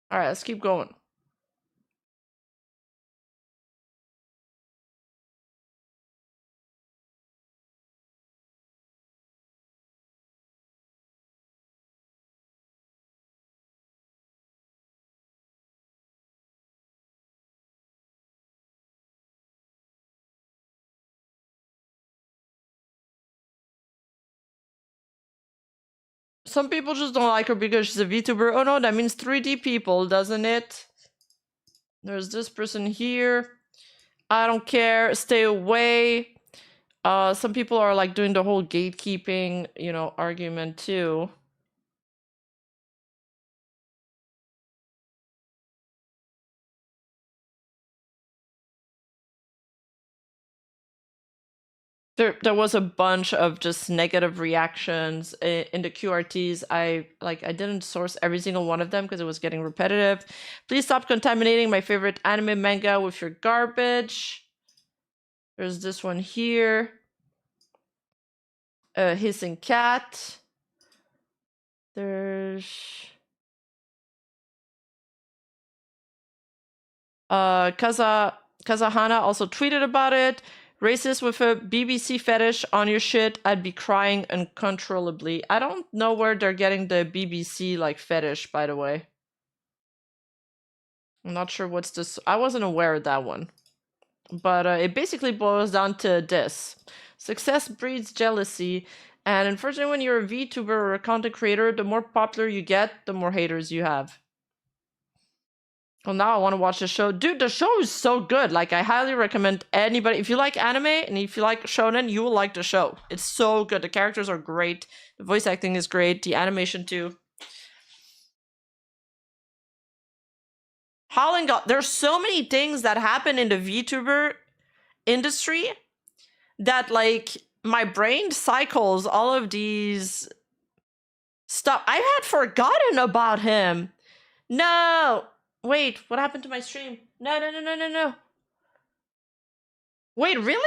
All right, let's keep going. Some people just don't like her because she's a VTuber. Oh no, that means 3D people, doesn't it? There's this person here. I don't care. Stay away. Some people are like doing the whole gatekeeping, you know, argument too. There was a bunch of just negative reactions in the QRTs. I didn't source every single one of them because it was getting repetitive. Please stop contaminating my favorite anime manga with your garbage. There's this one here. Hissing cat. There's Kazahana also tweeted about it. Racist with a BBC fetish on your shit, I'd be crying uncontrollably. I don't know where they're getting the BBC like fetish, by the way. I'm not sure what's this. I wasn't aware of that one. But it basically boils down to this. Success breeds jealousy, and unfortunately when you're a VTuber or a content creator, the more popular you get, the more haters you have. Well, now I want to watch the show. Dude, the show is so good. Like, I highly recommend anybody. If you like anime and if you like shonen, you will like the show. It's so good. The characters are great. The voice acting is great. The animation, too. Howling God. There's so many things that happen in the VTuber industry that, like, my brain cycles all of these stuff. I had forgotten about him. No. Wait, what happened to my stream? No. Wait, really?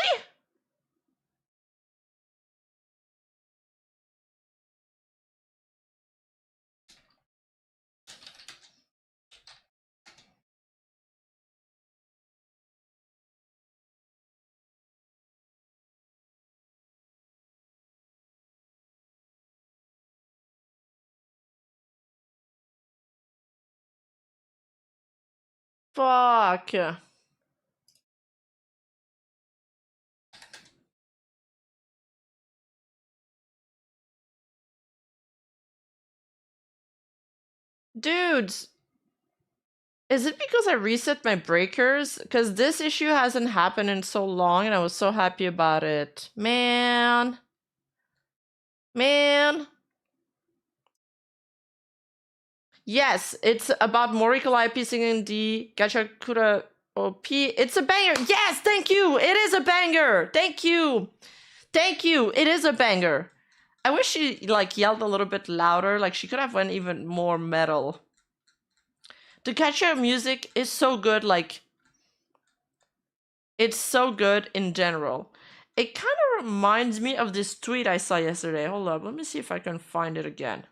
Fuck. Dudes, is it because I reset my breakers? Because this issue hasn't happened in so long and I was so happy about it. Man. Man. Yes, it's about Mori Calliope singing the Gachakura OP. It's a banger. Yes, thank you. It is a banger. Thank you. Thank you. It is a banger. I wish she like yelled a little bit louder. Like she could have went even more metal. The gacha music is so good. Like it's so good in general. It kind of reminds me of this tweet I saw yesterday. Hold up. Let me see if I can find it again.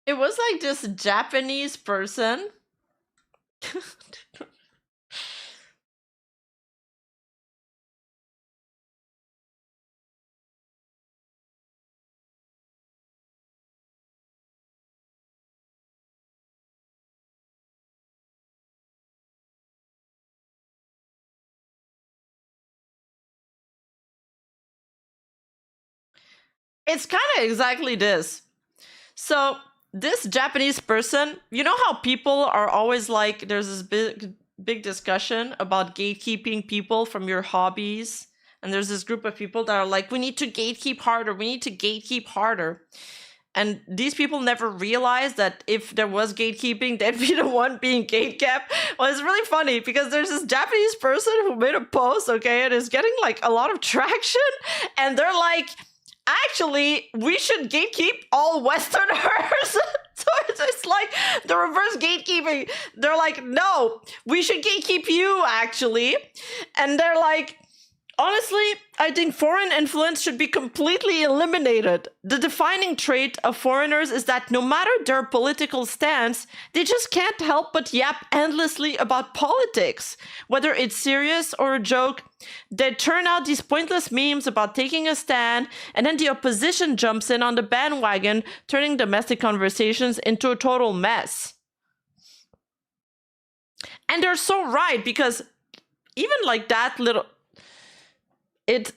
It was like this Japanese person. It's kind of exactly this. So this Japanese person, you know how people are always like, there's this big discussion about gatekeeping people from your hobbies. And there's this group of people that are like, we need to gatekeep harder. We need to gatekeep harder. And these people never realized that if there was gatekeeping, they'd be the one being gatekept. Well, it's really funny because there's this Japanese person who made a post, okay, and is getting like a lot of traction. And they're like, actually, we should gatekeep all Westerners. So it's like the reverse gatekeeping. They're like, no, we should gatekeep you, actually. And they're like, honestly, I think foreign influence should be completely eliminated. The defining trait of foreigners is that no matter their political stance, they just can't help but yap endlessly about politics. Whether it's serious or a joke, they turn out these pointless memes about taking a stand, and then the opposition jumps in on the bandwagon, turning domestic conversations into a total mess. And they're so right, because even like that little...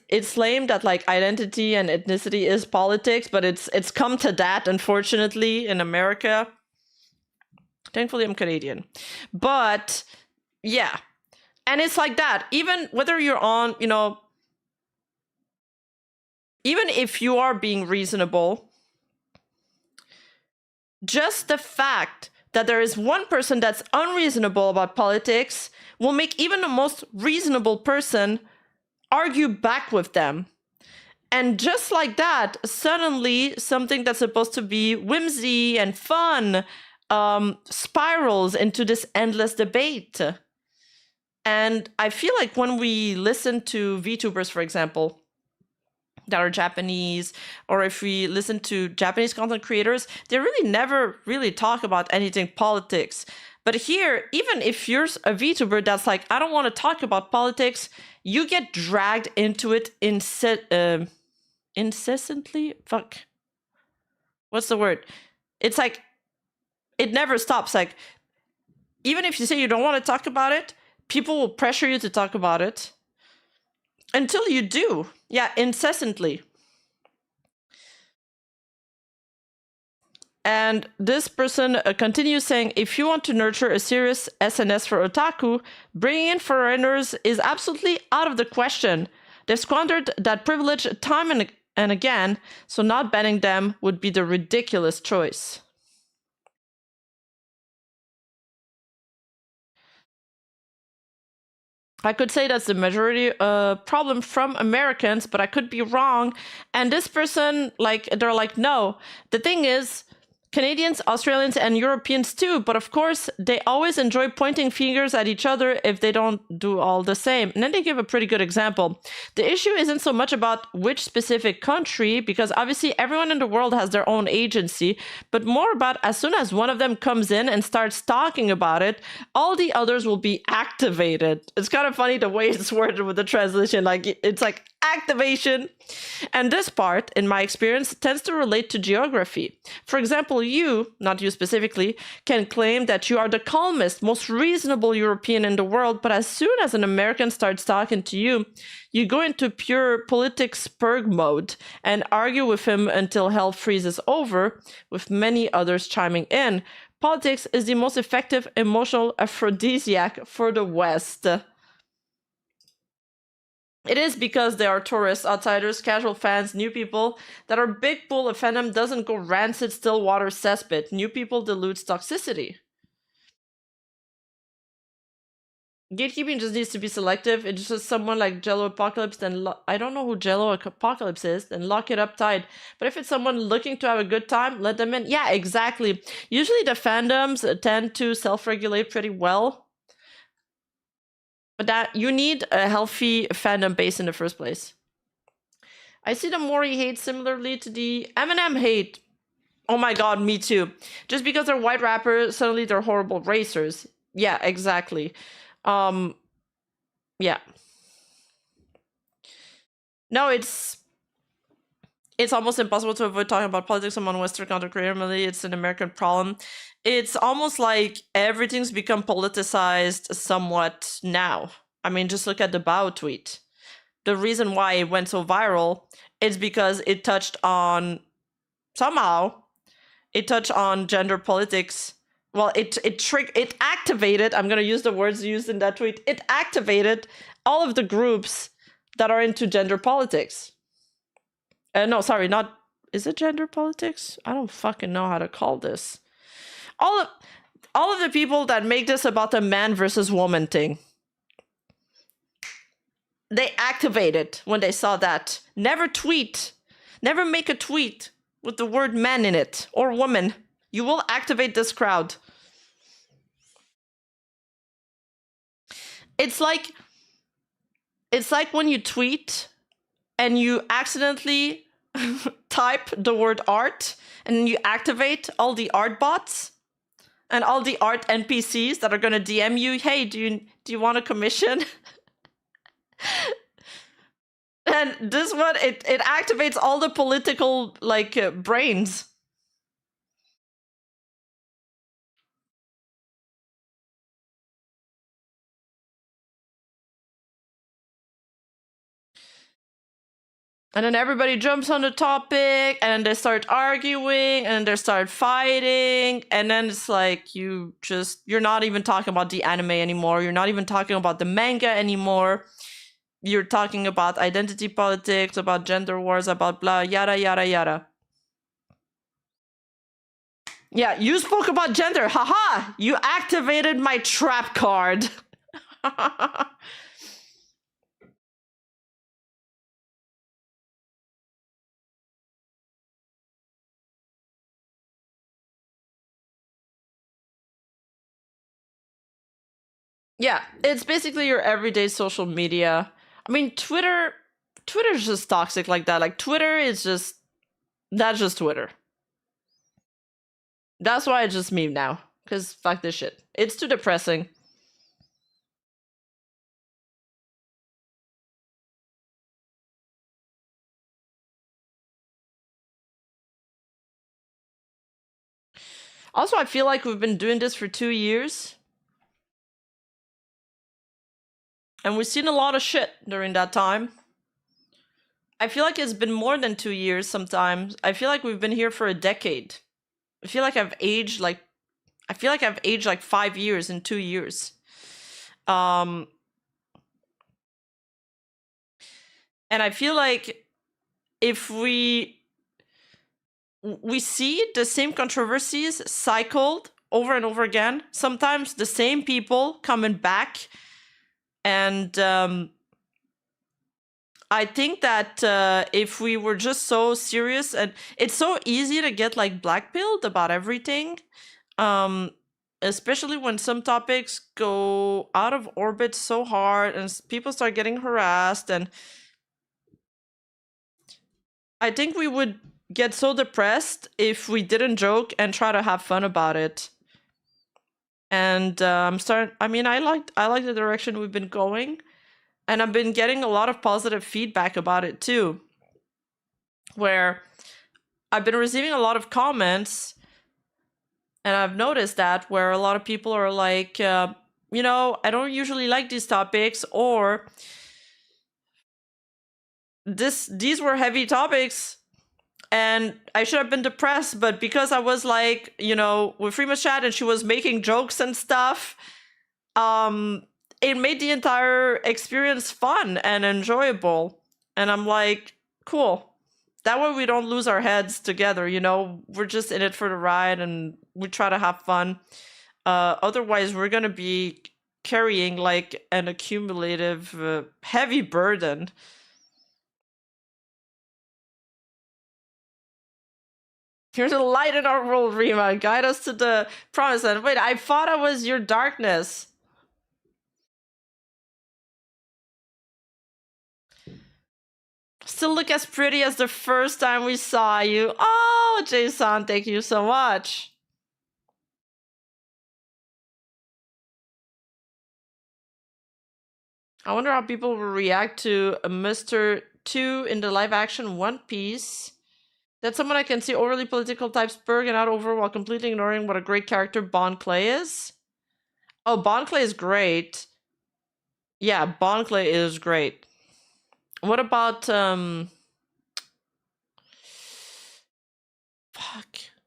It's lame that like identity and ethnicity is politics, but it's come to that, unfortunately, in America. Thankfully, I'm Canadian. But yeah. And it's like that. Even whether you're on, you know, even if you are being reasonable, just the fact that there is one person that's unreasonable about politics will make even the most reasonable person argue back with them. And just like that, suddenly something that's supposed to be whimsy and fun spirals into this endless debate. And I feel like when we listen to VTubers, for example, that are Japanese, or if we listen to Japanese content creators, they really never really talk about anything politics. But here, even if you're a VTuber that's like, I don't want to talk about politics, you get dragged into it incessantly. Fuck. What's the word? It's like, it never stops. Like, even if you say you don't want to talk about it, people will pressure you to talk about it until you do. Yeah, incessantly. And this person continues saying, if you want to nurture a serious SNS for otaku, bringing in foreigners is absolutely out of the question. They've squandered that privilege time and again, so not banning them would be the ridiculous choice. I could say that's the majority problem from Americans, but I could be wrong. And this person, like, they're like, no. The thing is, Canadians, Australians, and Europeans too, but of course, they always enjoy pointing fingers at each other if they don't do all the same. And then they give a pretty good example. The issue isn't so much about which specific country, because obviously everyone in the world has their own agency, but more about as soon as one of them comes in and starts talking about it, all the others will be activated. It's kind of funny the way it's worded with the translation. Like, it's like activation. And this part, in my experience, tends to relate to geography. For example, you, not you specifically, can claim that you are the calmest, most reasonable European in the world, but as soon as an American starts talking to you, you go into pure politics spurg mode and argue with him until hell freezes over, with many others chiming in. Politics is the most effective emotional aphrodisiac for the West. It is because there are tourists, outsiders, casual fans, new people that our big pool of fandom doesn't go rancid Stillwater cesspit. New people dilutes toxicity. Gatekeeping just needs to be selective. It's just someone like Jello Apocalypse, then I don't know who Jello Apocalypse is, then lock it up tight. But if it's someone looking to have a good time, let them in. Yeah, exactly. Usually the fandoms tend to self-regulate pretty well. But that you need a healthy fandom base in the first place. I see the Mori hate similarly to the Eminem hate. Oh my god, me too. Just because they're white rappers, suddenly they're horrible racers. Yeah, exactly. Yeah. No, it's almost impossible to avoid talking about politics among Western content creators. It's an American problem. It's almost like everything's become politicized somewhat now. I mean, just look at the Bao tweet. The reason why it went so viral is because it touched on, somehow, it touched on gender politics. Well, it activated, I'm going to use the words used in that tweet, it activated all of the groups that are into gender politics. No, sorry, not, is it gender politics? I don't fucking know how to call this. All of the people that make this about the man versus woman thing, they activated when they saw that. Never make a tweet with the word man in it or woman. You will activate this crowd. It's like when you tweet and you accidentally type the word art and then you activate all the art bots and all the art NPCs that are going to DM you, hey, do you want a commission? And this one, it activates all the political brains. And then everybody jumps on the topic, and then they start arguing, and then they start fighting, and then it's like you're not even talking about the anime anymore. You're not even talking about the manga anymore. You're talking about identity politics, about gender wars, about blah, yada, yada, yada. Yeah, you spoke about gender. Haha! You activated my trap card. Yeah, it's basically your everyday social media. I mean, Twitter's just toxic like that. Like, that's just Twitter. That's why I just meme now. Because fuck this shit. It's too depressing. Also, I feel like we've been doing this for 2 years. And we've seen a lot of shit during that time. I feel like it's been more than 2 years sometimes. I feel like we've been here for a decade. I feel like I've aged like 5 years in 2 years. And I feel like if we see the same controversies cycled over and over again, sometimes the same people coming back. And I think that if we were just so serious, and it's so easy to get blackpilled about everything, especially when some topics go out of orbit so hard and people start getting harassed, and I think we would get so depressed if we didn't joke and try to have fun about it. And I like the direction we've been going, and I've been getting a lot of positive feedback about it too, where I've been receiving a lot of comments And I've noticed that where a lot of people are like, you know, I don't usually like these topics, or these were heavy topics and I should have been depressed, but because I was like, you know, with Freema's chat and she was making jokes and stuff, it made the entire experience fun and enjoyable. And I'm like, cool. That way we don't lose our heads together, you know? We're just in it for the ride and we try to have fun. Otherwise, we're gonna be carrying like an accumulative heavy burden. Here's a light in our world, Rima. Guide us to the promised land. Wait, I thought I was your darkness. Still look as pretty as the first time we saw you. Oh, Jason, thank you so much. I wonder how people will react to Mr. 2 in the live-action One Piece. That's someone I can see overly political types berg and out over while completely ignoring what a great character Bon Clay is. Oh, Bon Clay is great. Yeah, Bon Clay is great. What about, fuck.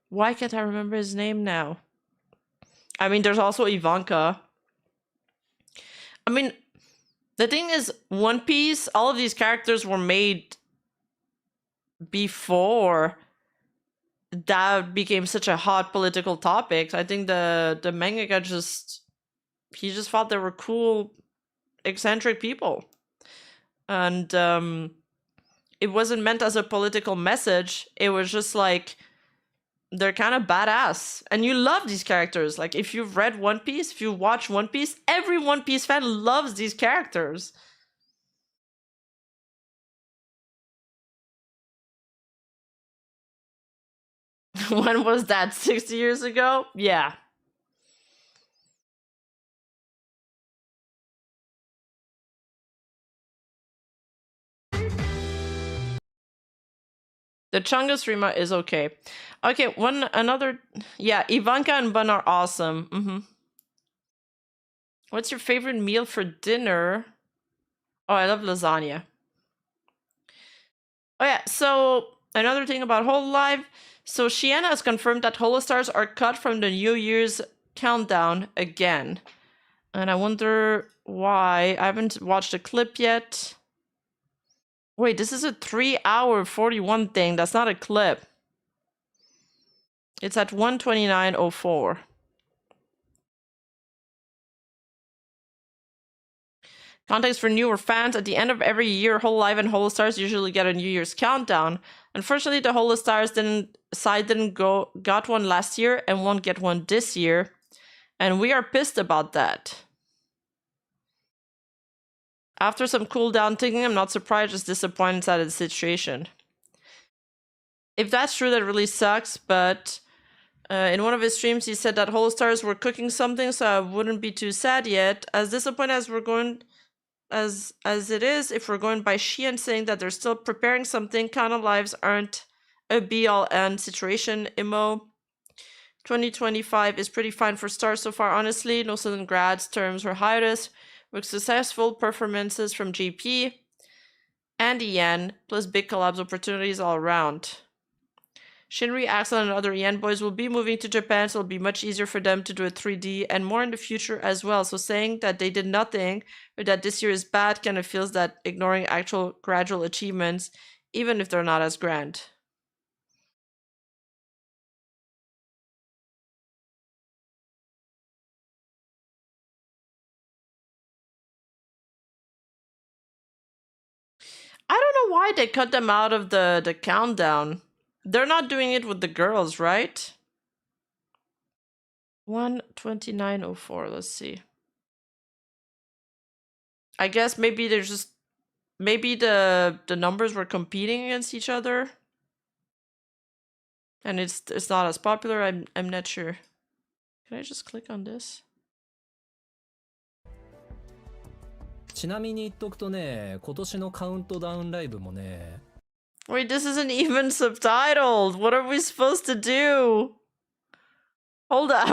Why can't I remember his name now? I mean, there's also Ivanka. I mean, the thing is, One Piece, all of these characters were made before that became such a hot political topic. I think the mangaka just thought they were cool, eccentric people. And it wasn't meant as a political message. It was just like, they're kind of badass. And you love these characters. Like, if you've read One Piece, if you watch One Piece, every One Piece fan loves these characters. When was that? 60 years ago? Yeah. The Chungus Rima is okay. Okay, yeah, Ivanka and Bun are awesome. What's your favorite meal for dinner? Oh, I love lasagna. Oh yeah, so another thing about Hololive. So Shiana has confirmed that Holostars are cut from the New Year's countdown again. And I wonder why. I haven't watched a clip yet. Wait, this is a 3-hour 41 thing. That's not a clip. It's at 1:29:04. Context for newer fans: at the end of every year, Hololive and Holostars usually get a New Year's countdown. Unfortunately, the Holostars got one last year and won't get one this year. And we are pissed about that. After some cool down thinking, I'm not surprised, just disappointed at the situation. If that's true, that really sucks, but in one of his streams, he said that Holostars were cooking something, so I wouldn't be too sad yet. As disappointed as we're going, as it is, if we're going by Sheehan saying that they're still preparing something, kind of lives aren't a be-all-end situation, Imo. 2025 is pretty fine for stars so far, honestly. No sudden grads, terms, or hiatus, with successful performances from JP and Ian, plus big collabs opportunities all around. Shinri, Axel, and other Ian boys will be moving to Japan, so it'll be much easier for them to do it 3D and more in the future as well. So saying that they did nothing or that this year is bad kind of feels that ignoring actual gradual achievements, even if they're not as grand. I don't know why they cut them out of the countdown. They're not doing it with the girls, right? 1:29:04, let's see. I guess maybe there's just maybe the numbers were competing against each other. And it's not as popular. I'm not sure. Can I just click on this?
ちなみに言っとくとね、今年のカウントダウンライブもね。
Wait, this isn't even subtitled. What are we supposed to do? Hold up,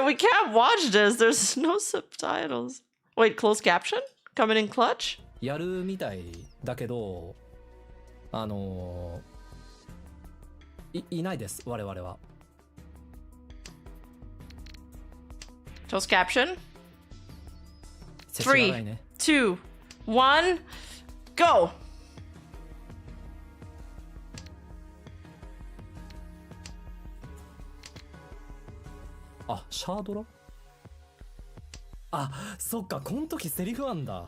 we can't watch this. There's no subtitles. Wait, closed caption? Coming in clutch?
やるみたいだけど、いないです、我々は。
Closed caption?
世知辛いね。
3, 2, 1, go!
あ、シャードラ？あ、そっか、この時セリフあんだ。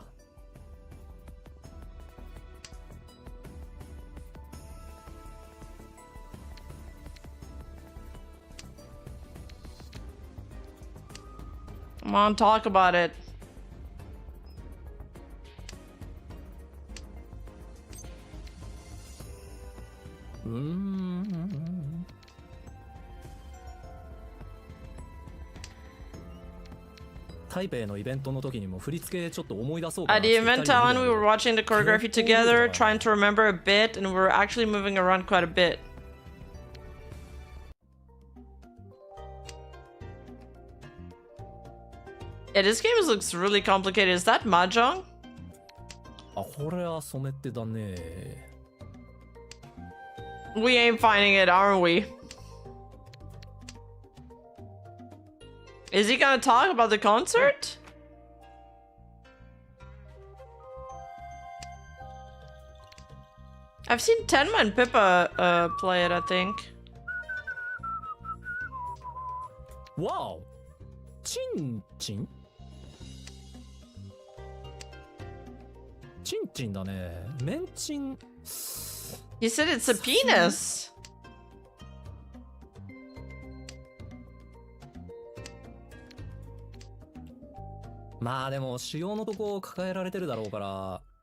Come on, talk about it.
At the
event, Talon, we were watching the choreography together, trying to remember a bit, and we were actually moving around quite a bit. Yeah, this game looks really complicated. Is that Mahjong? We ain't finding it, aren't we? Is he gonna talk about the concert? I've seen Tenma and Pippa play it, I think.
Wow! Chin Chin? Chin Chin だね。メンチン。
He said it's a penis.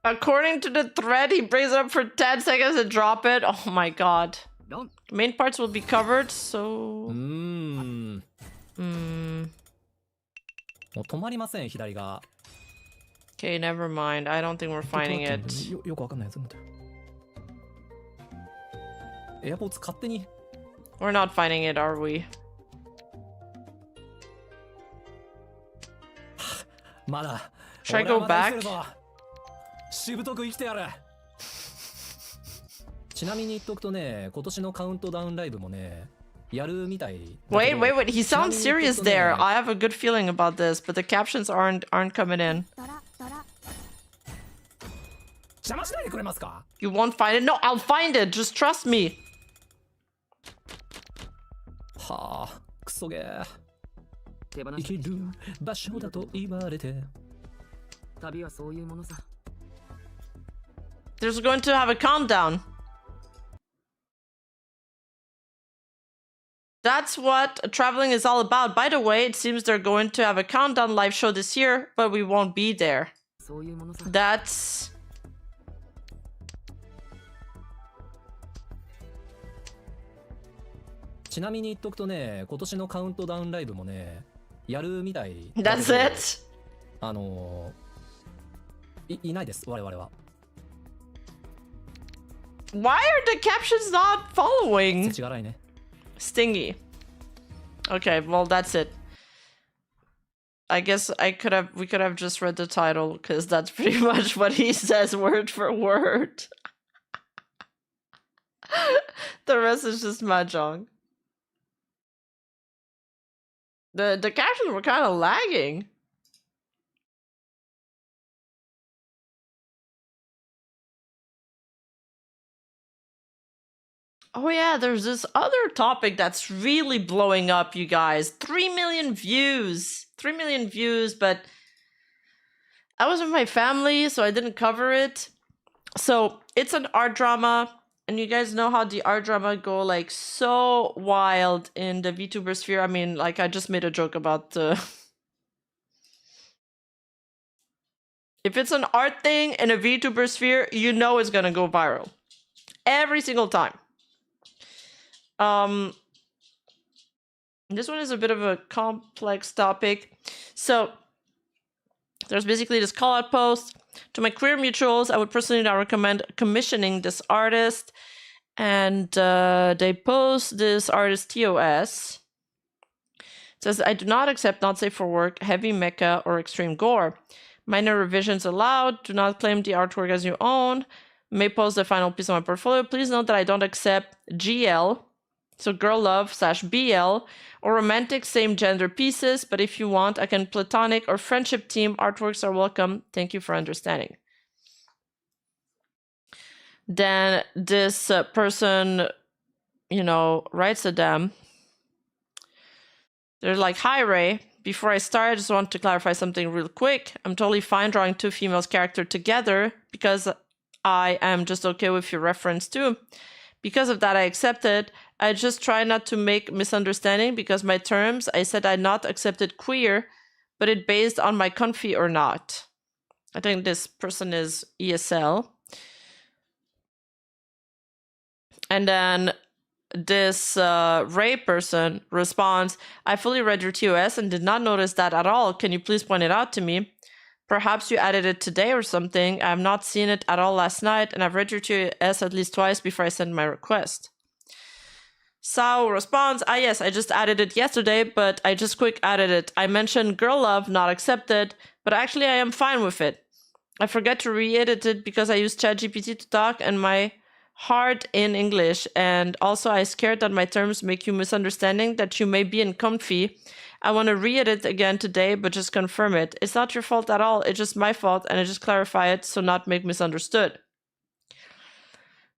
According to the thread, he brings it up for 10 seconds and drop it. Oh my god. Main parts will be covered, so... Okay, never mind. I don't think we're finding it. We're not finding it, are we? Should I go back?
しぶとく生きてやる。ちなみに言っとくとね、今年のカウントダウンライブもね、やるみたい。
Wait, he sounds serious there. I have a good feeling about this, but the captions aren't coming in.
邪魔しないでくれますか?
You won't find it? No, I'll find it. Just trust me.
はあ、クソゲー。生きる場所だと言われて。旅はそういうものさ。
There's going to have a countdown. That's what traveling is all about. By the way, it seems they're going to have a countdown live show this year, but we won't be there. That's... That's it?
いないです、我々は。
Why are the captions not following? Stingy. Okay, well that's it. I guess we could have just read the title, because that's pretty much what he says word for word. The rest is just mahjong. The captions were kind of lagging. Oh yeah, there's this other topic that's really blowing up, you guys. 3 million views. 3 million views, but I was with my family, so I didn't cover it. So it's an art drama, and you guys know how the art drama go like so wild in the VTuber sphere. I mean, like I just made a joke about the... If it's an art thing in a VTuber sphere, you know it's gonna go viral. Every single time. This one is a bit of a complex topic. So there's basically this call out post to my queer mutuals. I would personally not recommend commissioning this artist, and they post this artist TOS. says, I do not accept not safe for work, heavy mecha, or extreme gore. Minor revisions allowed. Do not claim the artwork as your own. May post the final piece of my portfolio. Please note that I don't accept GL, so girl love / BL, or romantic same gender pieces, but if you want, I can platonic or friendship team. Artworks are welcome. Thank you for understanding. Then this person, you know, writes to them. They're like, hi, Ray. Before I start, I just want to clarify something real quick. I'm totally fine drawing two females character together because I am just okay with your reference too. Because of that, I accept it. I just try not to make misunderstanding because my terms, I said I not accepted queer, but it based on my comfy or not. I think this person is ESL. And then this Ray person responds, I fully read your TOS and did not notice that at all. Can you please point it out to me? Perhaps you added it today or something. I have not seen it at all last night, and I've read your TOS at least twice before I sent my request. Sao responds, yes, I just added it yesterday, but I just quick added it. I mentioned girl love, not accepted, but actually I am fine with it. I forget to re-edit it because I use ChatGPT to talk and my hard in English, and also I scared that my terms make you misunderstanding that you may be in comfy. I want to re-edit again today, but just confirm it. It's not your fault at all. It's just my fault, and I just clarify it so not make misunderstood.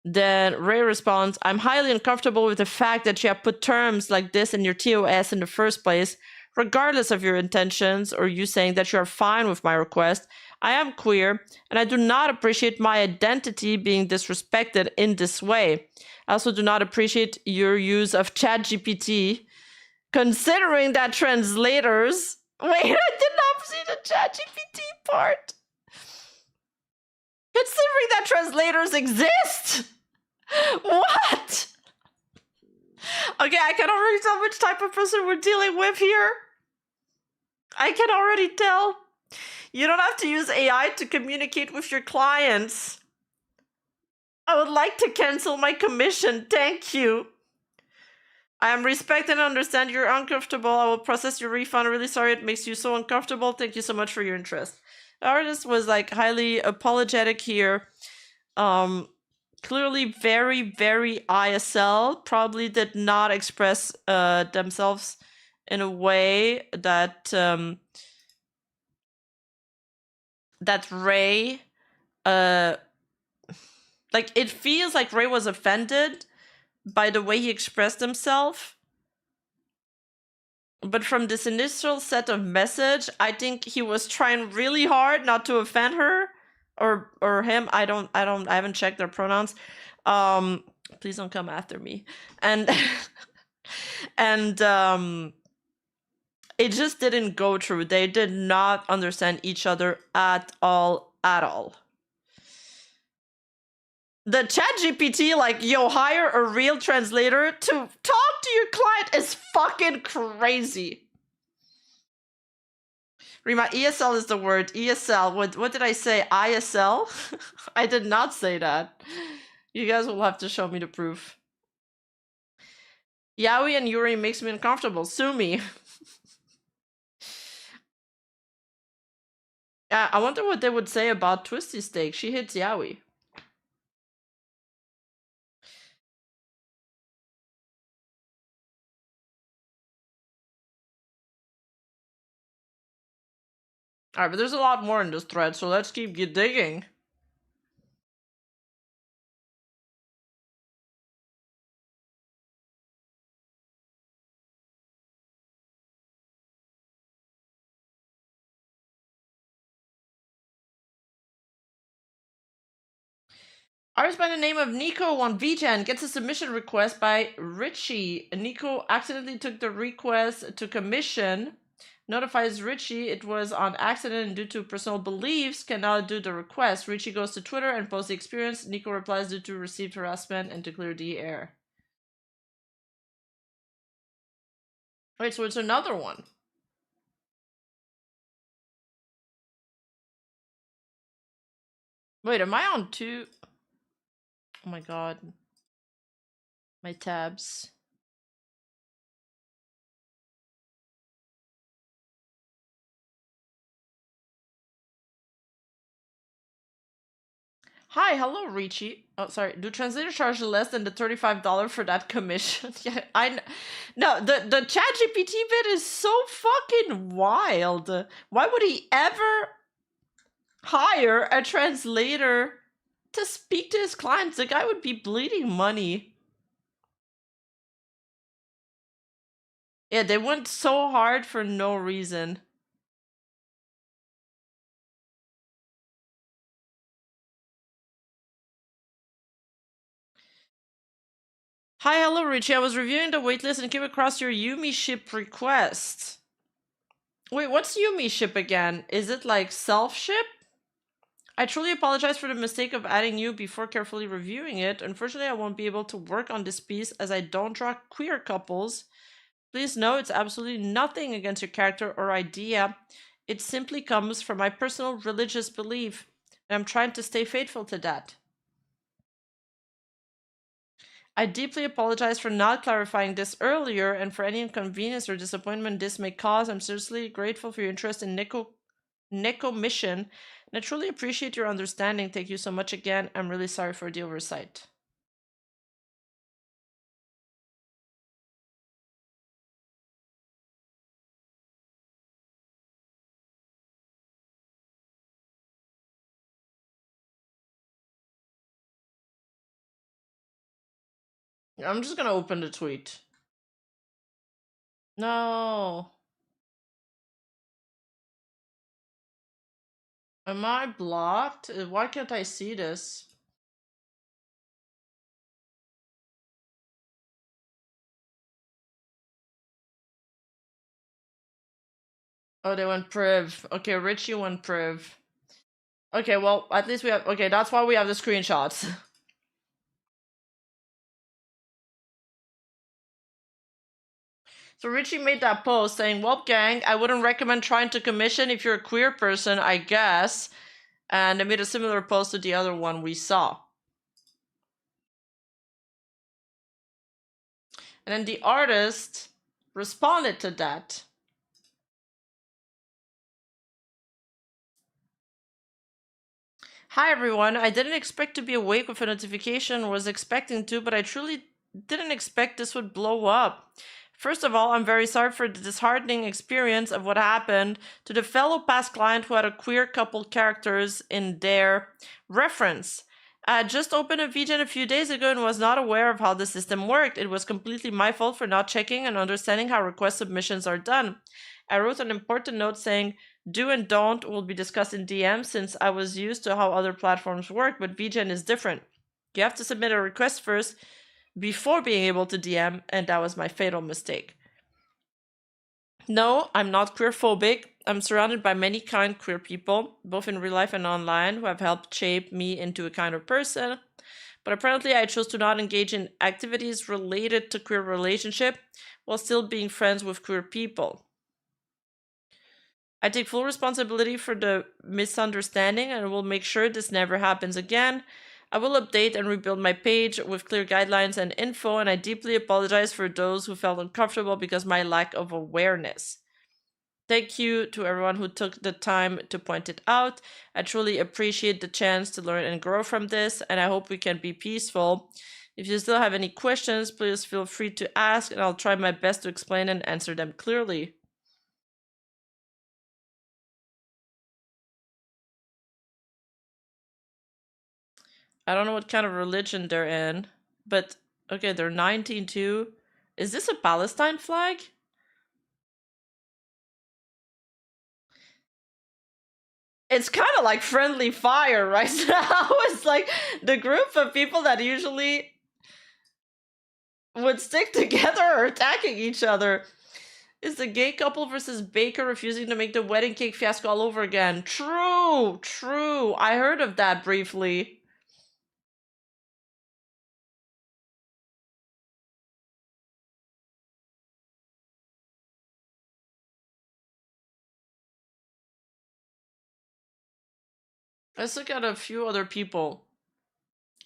Then Ray responds, I'm highly uncomfortable with the fact that you have put terms like this in your TOS in the first place, regardless of your intentions or you saying that you are fine with my request. I am queer, and I do not appreciate my identity being disrespected in this way. I also do not appreciate your use of ChatGPT, considering that translators... Wait, I did not see the ChatGPT part. Considering that translators exist! What? Okay, I can already tell which type of person we're dealing with here. I can already tell. You don't have to use AI to communicate with your clients. I would like to cancel my commission. Thank you. I am respect and understand you're uncomfortable. I will process your refund. Really sorry it makes you so uncomfortable. Thank you so much for your interest. The artist was like highly apologetic here. Clearly very, very ISL. Probably did not express themselves in a way that that Ray like it feels like Ray was offended by the way he expressed himself. But from this initial set of message, I think he was trying really hard not to offend her or him. I haven't checked their pronouns. Please don't come after me. And and it just didn't go through. They did not understand each other at all. The ChatGPT, like, yo, hire a real translator to talk to your client is fucking crazy. Rima, ESL is the word. ESL. What did I say? ISL? I did not say that. You guys will have to show me the proof. Yaoi and Yuri makes me uncomfortable. Sue me. I wonder what they would say about Twisty Steak. She hits Yaoi. Alright, but there's a lot more in this thread, so let's keep digging. Artist by the name of Nico on VGen gets a submission request by Richie. Nico accidentally took the request to commission, notifies Richie it was on accident and due to personal beliefs cannot do the request. Richie goes to Twitter and posts the experience. Nico replies due to received harassment and to clear the air. Wait, so it's another one. Wait, am I on two? Oh my god. My tabs. Hi, hello, Richie. Oh, sorry. Do translators charge less than the $35 for that commission? Yeah, no. The ChatGPT bit is so fucking wild. Why would he ever hire a translator to speak to his clients? The guy would be bleeding money. Yeah, they went so hard for no reason. Hi, hello, Richie. I was reviewing the waitlist and came across your Yumi ship request. Wait, what's Yumi ship again? Is it like self-ship? I truly apologize for the mistake of adding you before carefully reviewing it. Unfortunately, I won't be able to work on this piece as I don't draw queer couples. Please know it's absolutely nothing against your character or idea. It simply comes from my personal religious belief, and I'm trying to stay faithful to that. I deeply apologize for not clarifying this earlier and for any inconvenience or disappointment this may cause. I'm seriously grateful for your interest in Neko mission, and I truly appreciate your understanding. Thank you so much again. I'm really sorry for the oversight. I'm just gonna open the tweet. No. Am I blocked? Why can't I see this? Oh, they went priv. Okay, Richie went priv. Okay, well, at least we have... Okay, that's why we have the screenshots. So Richie made that post saying, well, gang, I wouldn't recommend trying to commission if you're a queer person, I guess. And they made a similar post to the other one we saw. And then the artist responded to that. Hi everyone, I didn't expect to be awake with a notification, was expecting to, but I truly didn't expect this would blow up. First of all, I'm very sorry for the disheartening experience of what happened to the fellow past client who had a queer couple characters in their reference. I had just opened a VGen a few days ago and was not aware of how the system worked. It was completely my fault for not checking and understanding how request submissions are done. I wrote an important note saying, do and don't will be discussed in DM since I was used to how other platforms work, but VGen is different. You have to submit a request first before being able to DM, and that was my fatal mistake. No, I'm not queerphobic. I'm surrounded by many kind queer people, both in real life and online, who have helped shape me into a kinder person. But apparently I chose to not engage in activities related to queer relationship while still being friends with queer people. I take full responsibility for the misunderstanding and will make sure this never happens again. I will update and rebuild my page with clear guidelines and info, and I deeply apologize for those who felt uncomfortable because of my lack of awareness. Thank you to everyone who took the time to point it out. I truly appreciate the chance to learn and grow from this, and I hope we can be peaceful. If you still have any questions, please feel free to ask, and I'll try my best to explain and answer them clearly. I don't know what kind of religion they're in, but okay, they're 19 too. Is this a Palestine flag? It's kind of like friendly fire right now. It's like the group of people that usually would stick together are attacking each other. Is the gay couple versus baker refusing to make the wedding cake fiasco all over again? True, true. I heard of that briefly. Let's look at a few other people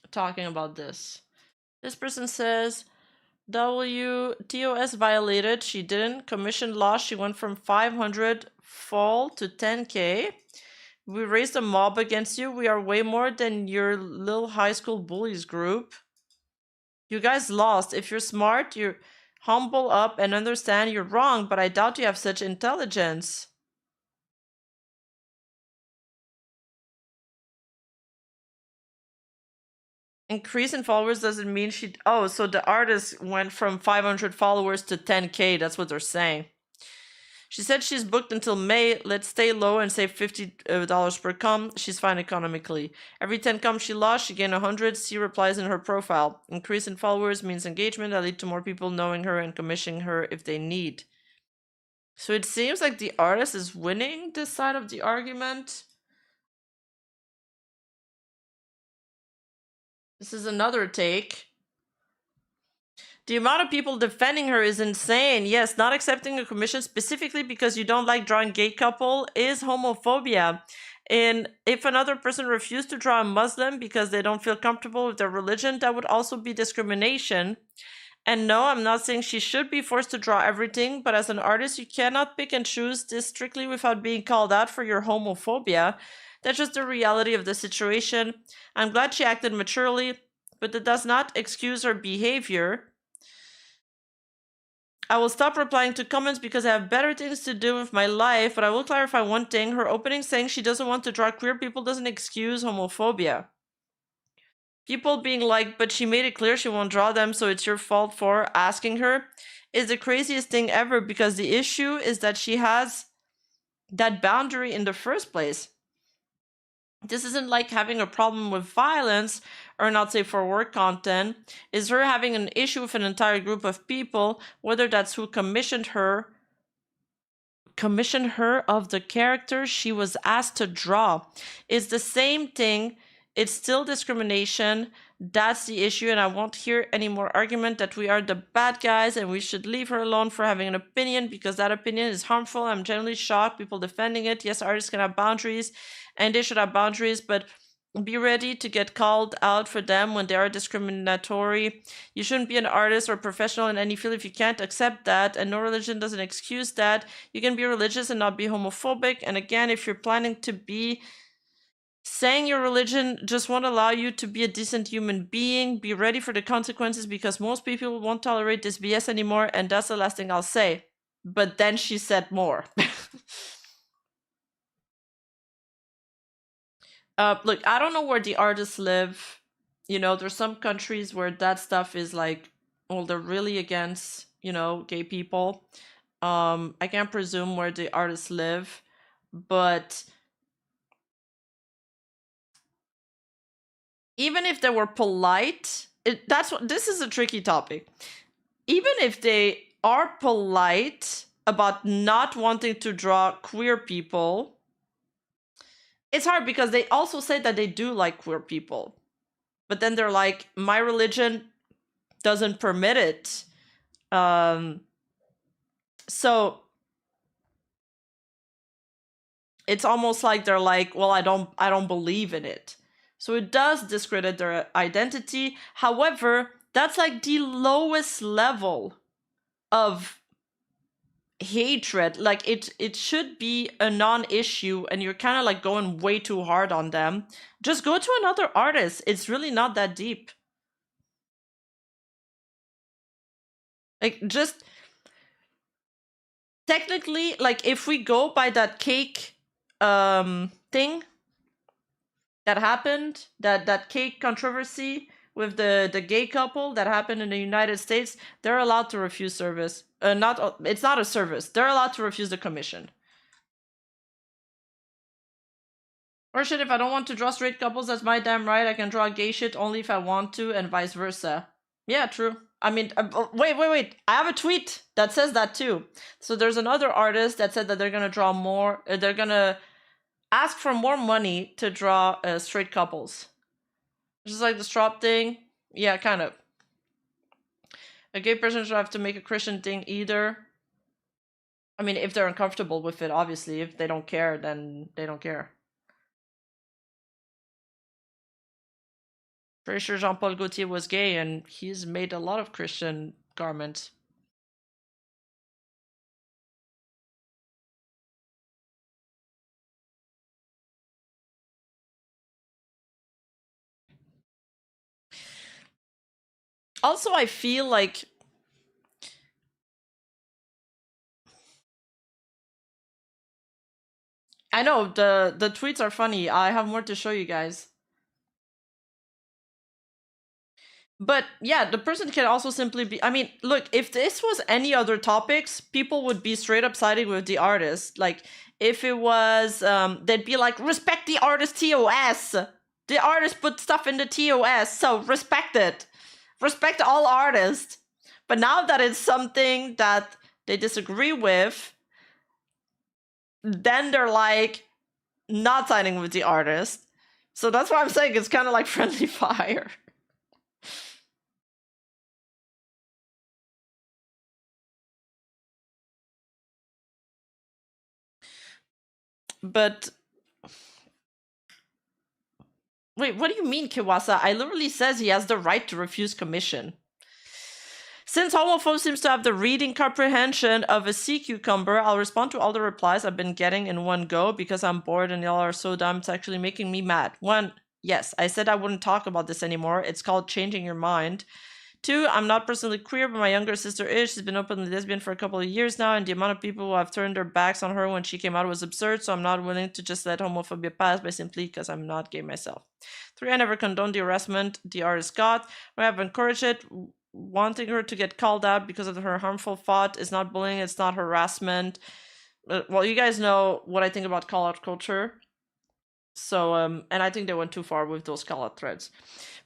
talking about this. This person says, WTOS violated. She didn't. Commission loss. She went from 500 fall to 10K. We raised a mob against you. We are way more than your little high school bullies group. You guys lost. If you're smart, you humble up and understand you're wrong, but I doubt you have such intelligence. Increase in followers doesn't mean she... Oh, so the artist went from 500 followers to 10K. That's what they're saying. She said she's booked until May. Let's stay low and save $50 per com. She's fine economically. Every 10 com she lost, she gained 100. See replies in her profile. Increase in followers means engagement that lead to more people knowing her and commissioning her if they need. So it seems like the artist is winning this side of the argument. This is another take. The amount of people defending her is insane. Yes, not accepting a commission specifically because you don't like drawing gay couple is homophobia. And if another person refused to draw a Muslim because they don't feel comfortable with their religion, that would also be discrimination. And no, I'm not saying she should be forced to draw everything, but as an artist, you cannot pick and choose this strictly without being called out for your homophobia. That's just the reality of the situation. I'm glad she acted maturely, but that does not excuse her behavior. I will stop replying to comments because I have better things to do with my life, but I will clarify one thing. Her opening saying she doesn't want to draw queer people doesn't excuse homophobia. People being like, but she made it clear she won't draw them, so it's your fault for asking her, is the craziest thing ever, because the issue is that she has that boundary in the first place. This isn't like having a problem with violence or not safe for work content. Is her having an issue with an entire group of people, whether that's who commissioned her of the character she was asked to draw. It's the same thing. It's still discrimination. That's the issue, and I won't hear any more argument that we are the bad guys and we should leave her alone for having an opinion because that opinion is harmful. I'm generally shocked people defending it. Yes, artists can have boundaries and they should have boundaries, but be ready to get called out for them when they are discriminatory. You shouldn't be an artist or professional in any field if you can't accept that, and no religion doesn't excuse that. You can be religious and not be homophobic, and again, if you're planning to be saying your religion just won't allow you to be a decent human being, be ready for the consequences because most people won't tolerate this BS anymore, and that's the last thing I'll say. But then she said more. Look, I don't know where the artists live. You know, there's some countries where that stuff is like, well, they're really against, you know, gay people. I can't presume where the artists live, but even if they were polite, this is a tricky topic. Even if they are polite about not wanting to draw queer people, it's hard because they also say that they do like queer people. But then they're like, my religion doesn't permit it. So it's almost like they're like, well, I don't believe in it. So it does discredit their identity. However, that's like the lowest level of hatred. Like it should be a non-issue, and you're kind of like going way too hard on them. Just go to another artist. It's really not that deep. Like, just technically, like, if we go by that cake thing that happened, that cake controversy with the gay couple that happened in the United States, they're allowed to refuse service. It's not a service. They're allowed to refuse the commission. Or shit, if I don't want to draw straight couples, that's my damn right. I can draw gay shit only if I want to, and vice versa. Yeah, true. I mean, wait. I have a tweet that says that too. So there's another artist that said that they're gonna draw more. They're gonna ask for more money to draw straight couples. Just like the strop thing. Yeah, kind of. A gay person should have to make a Christian thing either. I mean, if they're uncomfortable with it, obviously. If they don't care, then they don't care. Pretty sure Jean-Paul Gaultier was gay, and he's made a lot of Christian garments. Also, I feel like I know the tweets are funny. I have more to show you guys. But yeah, the person can also simply be, I mean, look, if this was any other topics, people would be straight up siding with the artist. Like, if it was, they'd be like, respect the artist TOS. The artist put stuff in the TOS, so respect it. Respect all artists. But now that it's something that they disagree with, then they're like, not siding with the artist. So that's why I'm saying it's kind of like friendly fire. But wait, what do you mean, Kiwasa? I literally says he has the right to refuse commission. Since homophobe seems to have the reading comprehension of a sea cucumber, I'll respond to all the replies I've been getting in one go because I'm bored and y'all are so dumb. It's actually making me mad. 1, yes, I said I wouldn't talk about this anymore. It's called changing your mind. 2, I'm not personally queer, but my younger sister is. She's been openly lesbian for a couple of years now, and the amount of people who have turned their backs on her when she came out was absurd, so I'm not willing to just let homophobia pass by simply because I'm not gay myself. 3, I never condoned the harassment the artist got. I have encouraged it. Wanting her to get called out because of her harmful thought is not bullying, it's not harassment. Well, you guys know what I think about call-out culture. So, and I think they went too far with those call-out threads.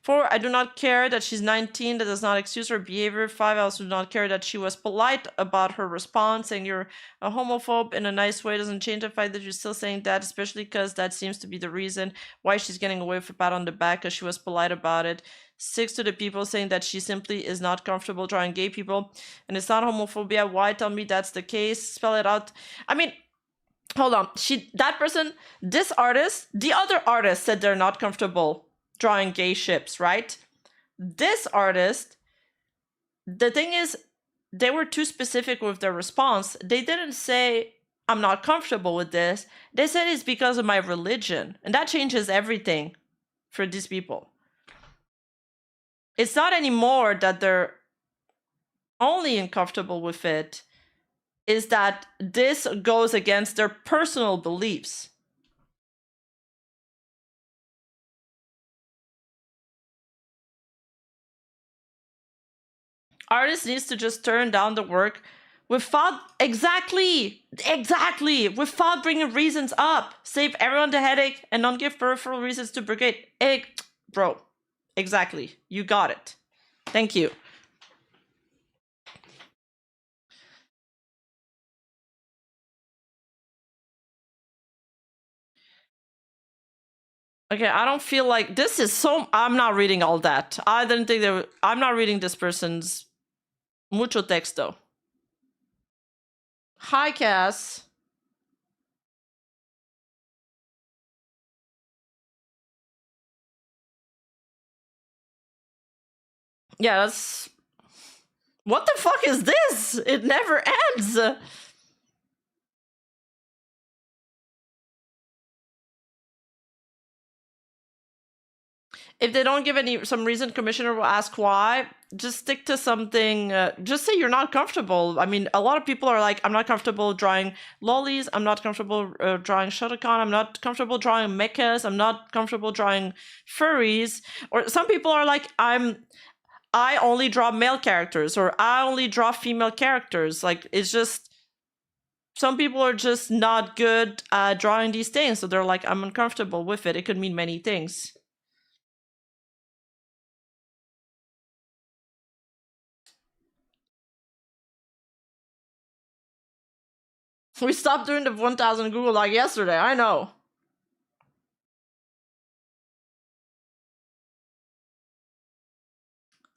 4, I do not care that she's 19. That does not excuse her behavior. 5, I also do not care that she was polite about her response. Saying you're a homophobe in a nice way doesn't change the fact that you're still saying that, especially because that seems to be the reason why she's getting away with a pat on the back, because she was polite about it. 6, to the people saying that she simply is not comfortable drawing gay people. And it's not homophobia. Why tell me that's the case? Spell it out. I mean, hold on. That person, this artist, the other artist said they're not comfortable drawing gay ships, right? This artist, the thing is, they were too specific with their response. They didn't say, I'm not comfortable with this. They said it's because of my religion. And that changes everything for these people. It's not anymore that they're only uncomfortable with it. Is that this goes against their personal beliefs. Artist needs to just turn down the work without exactly without bringing reasons up. Save everyone the headache and don't give peripheral reasons to brigade. Bro, exactly. You got it. Thank you. Okay, I don't feel like this is so. I'm not reading all that. I didn't think there. I'm not reading this person's mucho texto. Hi, Cass. Yeah, that's. What the fuck is this? It never ends. If they don't give some reason, commissioner will ask why. Just stick to something. Just say you're not comfortable. I mean, a lot of people are like, I'm not comfortable drawing lollies. I'm not comfortable drawing Shotokan. I'm not comfortable drawing mechas. I'm not comfortable drawing furries. Or some people are like, I only draw male characters, or I only draw female characters. Like, it's just, some people are just not good at drawing these things. So they're like, I'm uncomfortable with it. It could mean many things. We stopped doing the 1000 Google like yesterday, I know.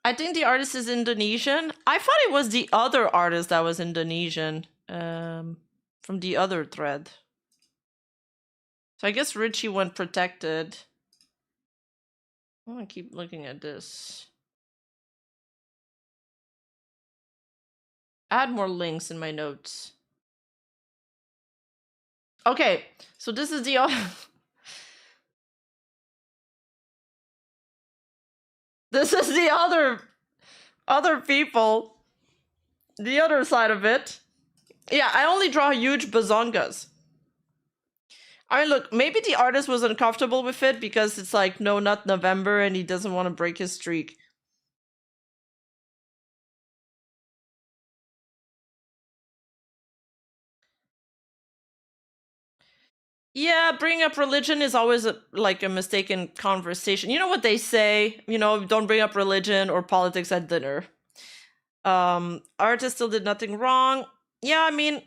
I think the artist is Indonesian. I thought it was the other artist that was Indonesian. From the other thread. So I guess Richie went protected. I want to keep looking at this. Add more links in my notes. Okay, so this is the this is the other other people, the other side of it. Yeah, I only draw huge bazongas. I mean, look, maybe the artist was uncomfortable with it because it's like, no, not November, and he doesn't want to break his streak. Yeah, bringing up religion is always like a mistaken conversation. You know what they say? You know, don't bring up religion or politics at dinner. Artist still did nothing wrong. Yeah, I mean,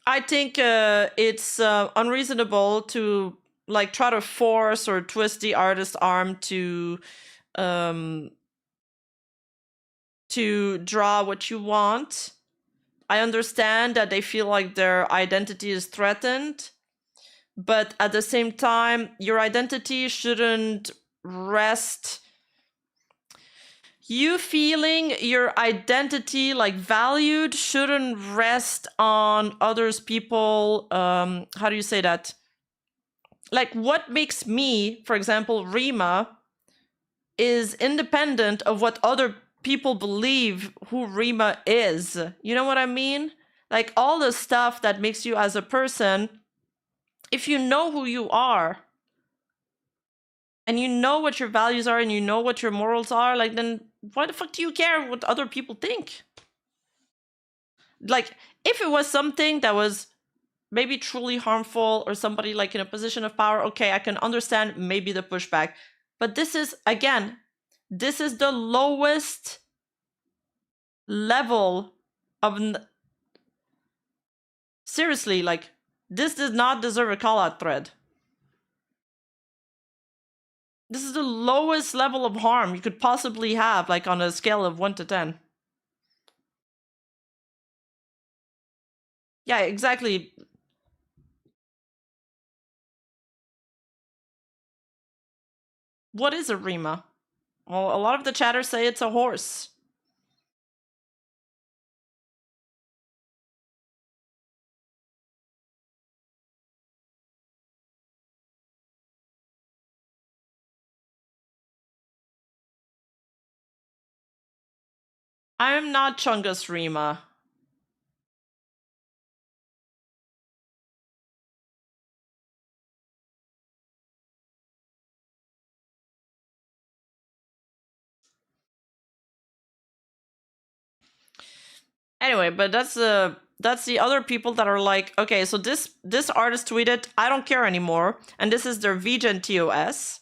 I think it's unreasonable to like try to force or twist the artist's arm to draw what you want. I understand that they feel like their identity is threatened, but at the same time, your identity shouldn't rest. You feeling your identity like valued shouldn't rest on others people. How do you say that? Like what makes me, for example, Rima, is independent of what other people believe who Rima is. You know what I mean? Like all the stuff that makes you as a person, if you know who you are and you know what your values are and you know what your morals are, like then why the fuck do you care what other people think? Like if it was something that was maybe truly harmful or somebody like in a position of power, okay, I can understand maybe the pushback. But this is, again, this is the lowest level of seriously, like this does not deserve a call out thread. This is the lowest level of harm you could possibly have, like on a scale of 1 to 10. Yeah, exactly. What is a Rima? Well, a lot of the chatters say it's a horse. I'm not Chungus Rima. Anyway, but that's the other people that are like, okay, so this artist tweeted, I don't care anymore, and this is their VGen TOS.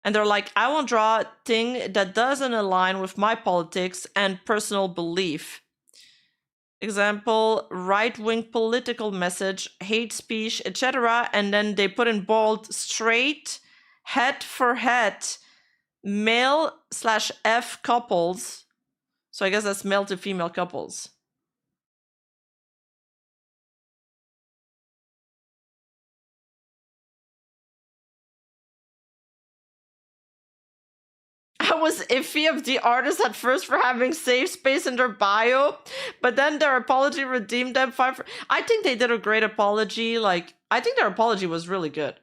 And they're like, I won't draw a thing that doesn't align with my politics and personal belief. Example, right-wing political message, hate speech, etc. And then they put in bold, straight, head for head, male/F couples. So I guess that's male to female couples. I was iffy of the artists at first for having safe space in their bio, but then their apology redeemed them. I think they did a great apology. Like, I think their apology was really good.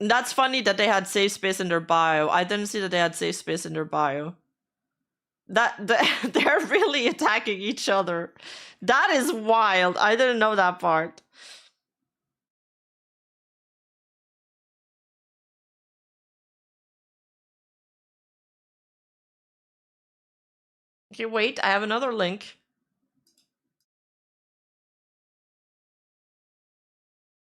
That's funny that they had safe space in their bio. I didn't see that they had safe space in their bio. They're really attacking each other. That is wild. I didn't know that part. Okay, wait, I have another link.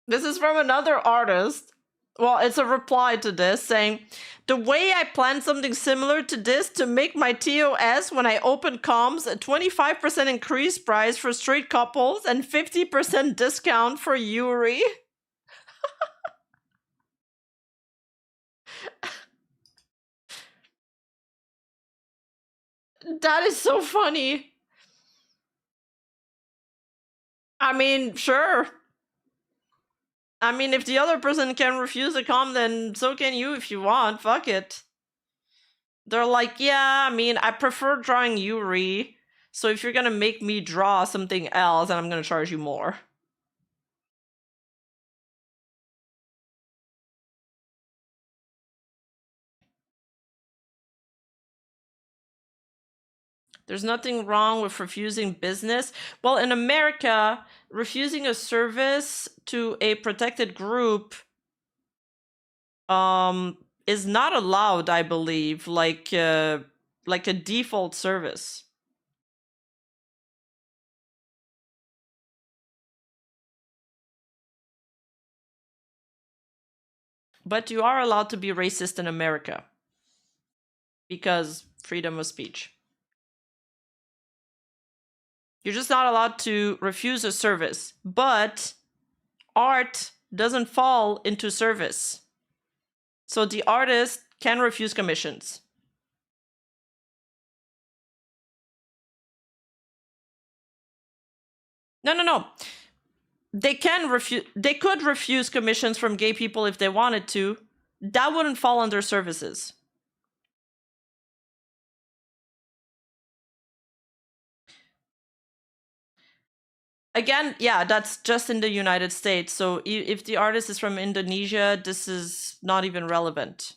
This is from another artist. Well, it's a reply to this saying, the way I planned something similar to this to make my TOS when I open comms, a 25% increased price for straight couples and 50% discount for Yuri. That is so funny. I mean, sure. I mean, if the other person can refuse a comm, then so can you if you want. Fuck it. They're like, yeah, I mean, I prefer drawing Yuri. So if you're gonna make me draw something else, then I'm gonna charge you more. There's nothing wrong with refusing business. Well, in America, refusing a service to a protected group is not allowed, I believe, like a default service. But you are allowed to be racist in America because freedom of speech. You're just not allowed to refuse a service, but art doesn't fall into service. So the artist can refuse commissions. No. They could refuse commissions from gay people if they wanted to. That wouldn't fall under services. Again, yeah, that's just in the United States. So if the artist is from Indonesia, this is not even relevant.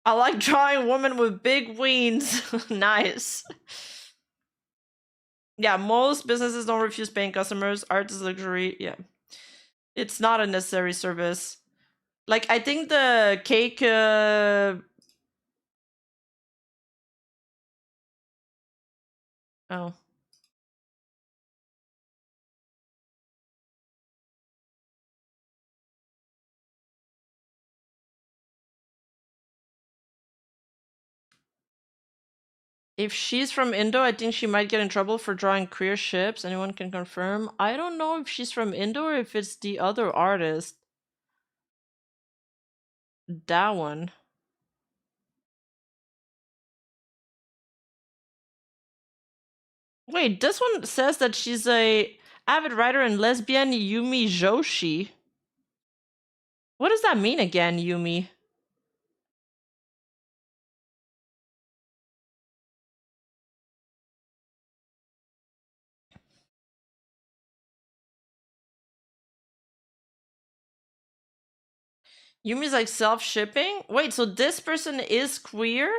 I like drawing women with big weens. Nice. Yeah, most businesses don't refuse paying customers. Art is luxury. Yeah. It's not a necessary service. Like, I think the cake... Oh. If she's from Indo, I think she might get in trouble for drawing queer ships. Anyone can confirm. I don't know if she's from Indo or if it's the other artist. That one. Wait, this one says that she's a avid writer and lesbian Yumi Joshi. What does that mean again, Yumi? Yumi's like self-shipping? Wait, so this person is queer?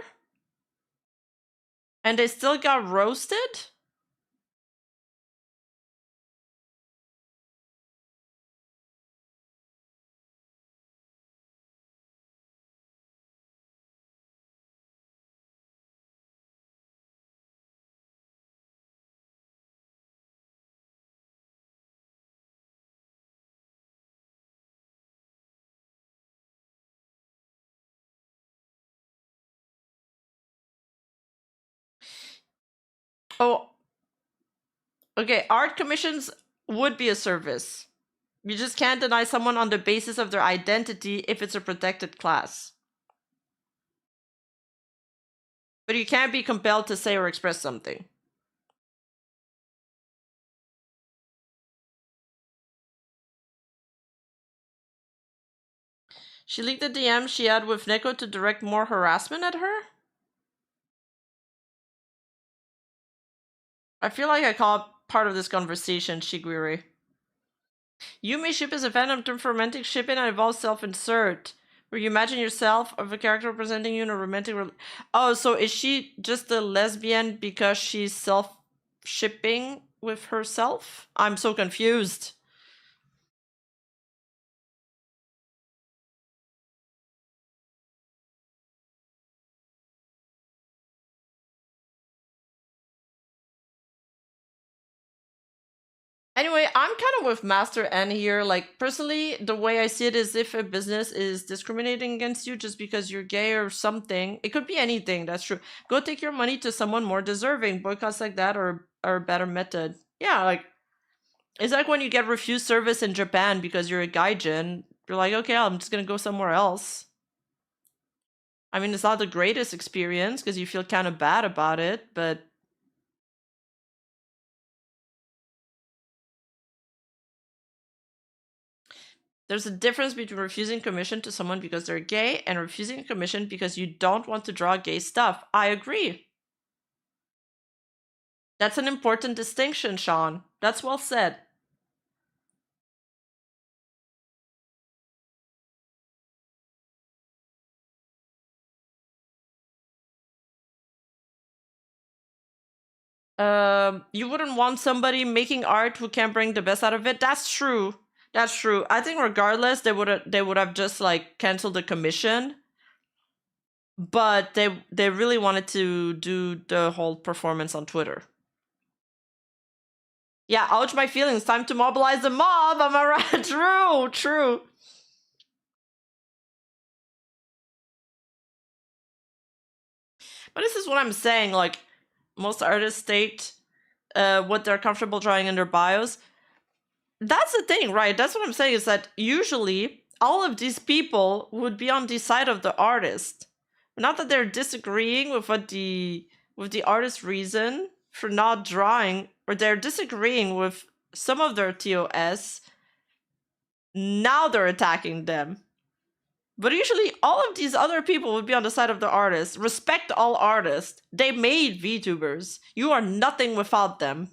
And they still got roasted? Oh, okay, art commissions would be a service. You just can't deny someone on the basis of their identity if it's a protected class. But you can't be compelled to say or express something. She leaked the DM she had with Neko to direct more harassment at her? I feel like I caught part of this conversation, Shigiri. Yumi ship is a fandom term for romantic shipping and involves self-insert, where you imagine yourself of a character representing you in a romantic... Oh, so is she just a lesbian because she's self-shipping with herself? I'm so confused. Anyway, I'm kind of with Master N here. Like, personally, the way I see it is if a business is discriminating against you just because you're gay or something, it could be anything, that's true. Go take your money to someone more deserving. Boycotts like that are a better method. Yeah, like, it's like when you get refused service in Japan because you're a gaijin. You're like, okay, I'm just gonna go somewhere else. I mean, it's not the greatest experience because you feel kind of bad about it, but... There's a difference between refusing commission to someone because they're gay and refusing commission because you don't want to draw gay stuff. I agree. That's an important distinction, Sean. That's well said. You wouldn't want somebody making art who can't bring the best out of it. That's true. That's true. I think regardless, they would have just like canceled the commission. But they really wanted to do the whole performance on Twitter. Yeah, ouch my feelings. Time to mobilize the mob. Am I right? True, true. But this is what I'm saying. Like, most artists state what they're comfortable drawing in their bios. That's the thing, right? That's what I'm saying, is that usually all of these people would be on the side of the artist. Not that they're disagreeing with what the artist's reason for not drawing, or they're disagreeing with some of their TOS. Now they're attacking them. But usually all of these other people would be on the side of the artist. Respect all artists. They made VTubers. You are nothing without them.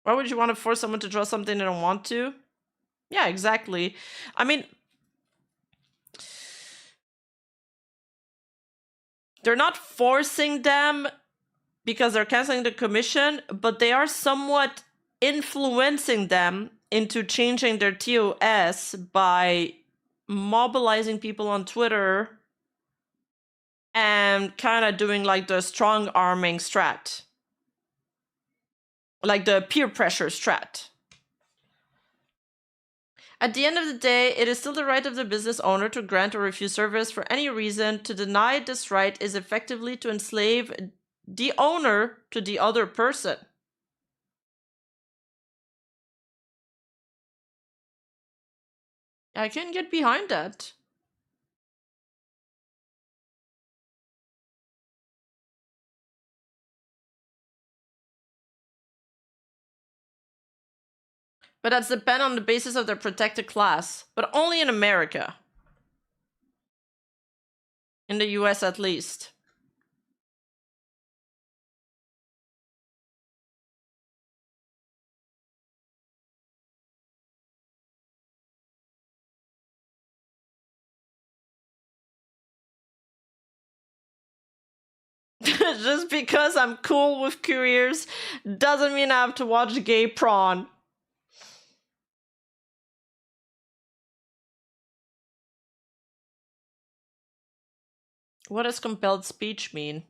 Why would you want to force someone to draw something they don't want to? Yeah, exactly. I mean, they're not forcing them because they're canceling the commission, but they are somewhat influencing them into changing their TOS by mobilizing people on Twitter and kind of doing like the strong arming strat. Like the peer pressure strat. At the end of the day, it is still the right of the business owner to grant or refuse service for any reason. To deny this right is effectively to enslave the owner to the other person. I can get behind that. But that's depend on the basis of their protected class, but only in America. In the US at least. Just because I'm cool with couriers doesn't mean I have to watch Gay Prawn. What does compelled speech mean?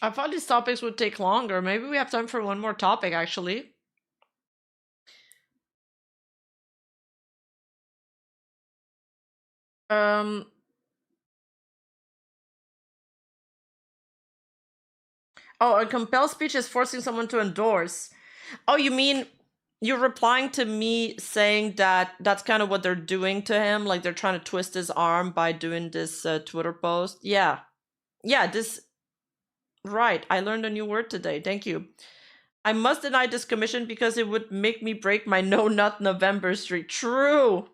I thought these topics would take longer. Maybe we have time for one more topic, actually. Oh, a compelled speech is forcing someone to endorse. Oh, you mean you're replying to me saying that that's kind of what they're doing to him? Like they're trying to twist his arm by doing this Twitter post? Yeah. Yeah, this... Right, I learned a new word today. Thank you. I must deny this commission because it would make me break my No Nut November streak. True.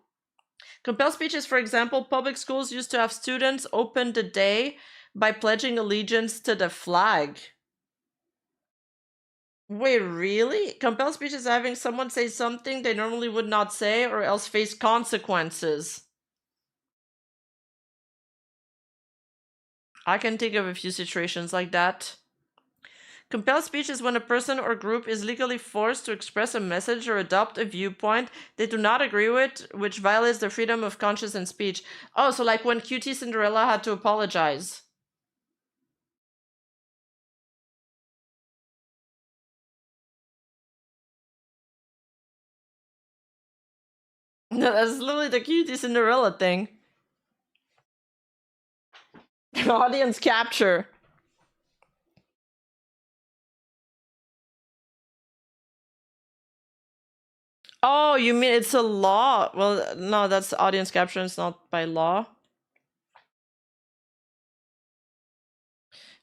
Compelled speeches, for example, public schools used to have students open the day by pledging allegiance to the flag. Wait, really? Compelled speech is having someone say something they normally would not say or else face consequences. I can think of a few situations like that. Compelled speech is when a person or group is legally forced to express a message or adopt a viewpoint they do not agree with, which violates their freedom of conscience and speech. Oh, so like when QT Cinderella had to apologize. No, that's literally the QT Cinderella thing. Audience capture. Oh, you mean it's a law? Well, no, that's audience capture. It's not by law.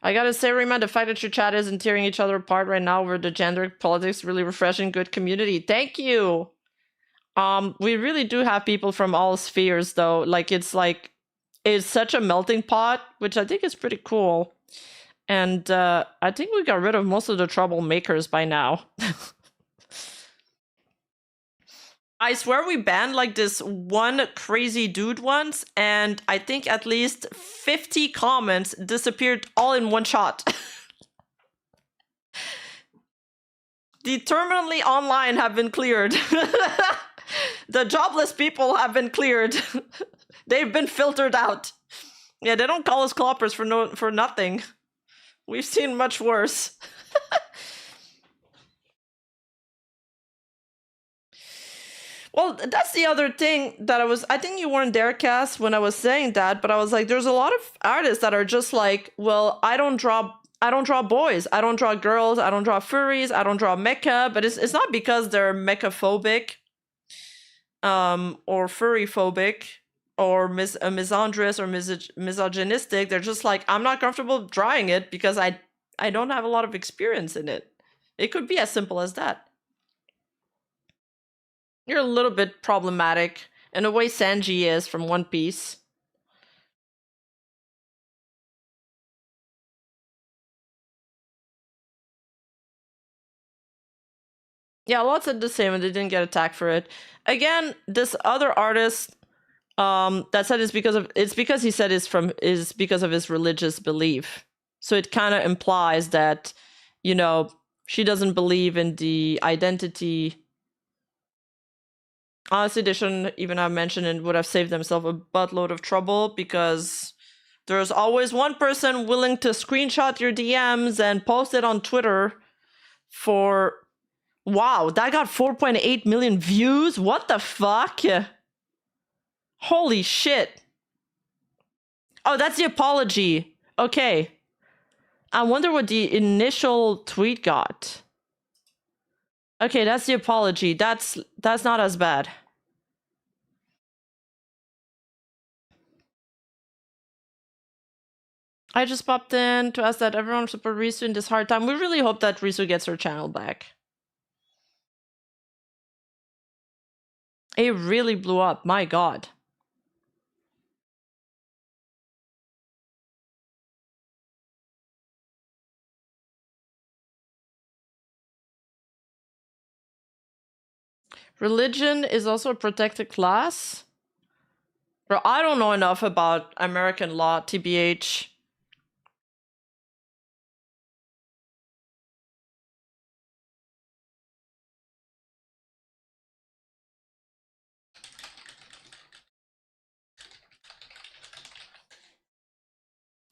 I gotta say, Rima, the fact that your chat isn't tearing each other apart right now over the gender politics, really refreshing, good community. Thank you. We really do have people from all spheres, though. Like, it's such a melting pot, which I think is pretty cool. And I think we got rid of most of the troublemakers by now. I swear we banned like this one crazy dude once, and I think at least 50 comments disappeared all in one shot. The terminally online have been cleared. The jobless people have been cleared. They've been filtered out. Yeah, they don't call us cloppers for nothing. We've seen much worse. Well, that's the other thing that I think you weren't there, Cass, when I was saying that, but I was like, there's a lot of artists that are just like, well, I don't draw boys, I don't draw girls, I don't draw furries, I don't draw mecha, but it's not because they're mecha-phobic, or furry-phobic, or misandrous or misogynistic. They're just like, I'm not comfortable drawing it because I don't have a lot of experience in it. It could be as simple as that. You're a little bit problematic, in the way Sanji is from One Piece. Yeah, lots said the same and they didn't get attacked for it. Again, this other artist that said it's because he said is because of his religious belief. So it kind of implies that, you know, she doesn't believe in the identity. Honestly, they shouldn't even have mentioned it, would have saved themselves a buttload of trouble, because there's always one person willing to screenshot your DMs and post it on Twitter for... Wow, that got 4.8 million views? What the fuck? Holy shit. Oh, that's the apology. Okay. I wonder what the initial tweet got. Okay, that's the apology. That's not as bad. I just popped in to ask that everyone support Risu in this hard time. We really hope that Risu gets her channel back. It really blew up. My god. Religion is also a protected class? Bro, I don't know enough about American law, TBH.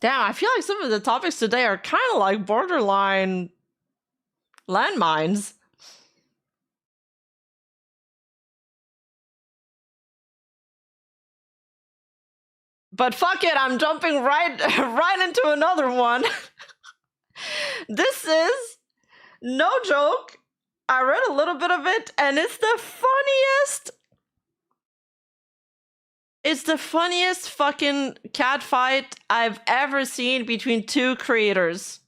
Damn, I feel like some of the topics today are kind of like borderline landmines. But fuck it, I'm jumping right into another one. This is no joke. I read a little bit of it, and it's the funniest. It's the funniest fucking catfight I've ever seen between two creators.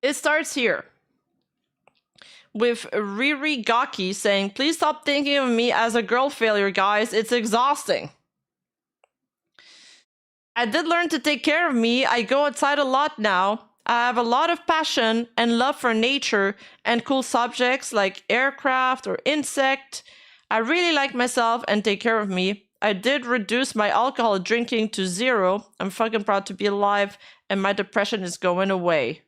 It starts here with Riri Gaki saying, "Please stop thinking of me as a girl failure, guys. It's exhausting. I did learn to take care of me. I go outside a lot now. I have a lot of passion and love for nature and cool subjects like aircraft or insect. I really like myself and take care of me. I did reduce my alcohol drinking to 0. I'm fucking proud to be alive, and my depression is going away.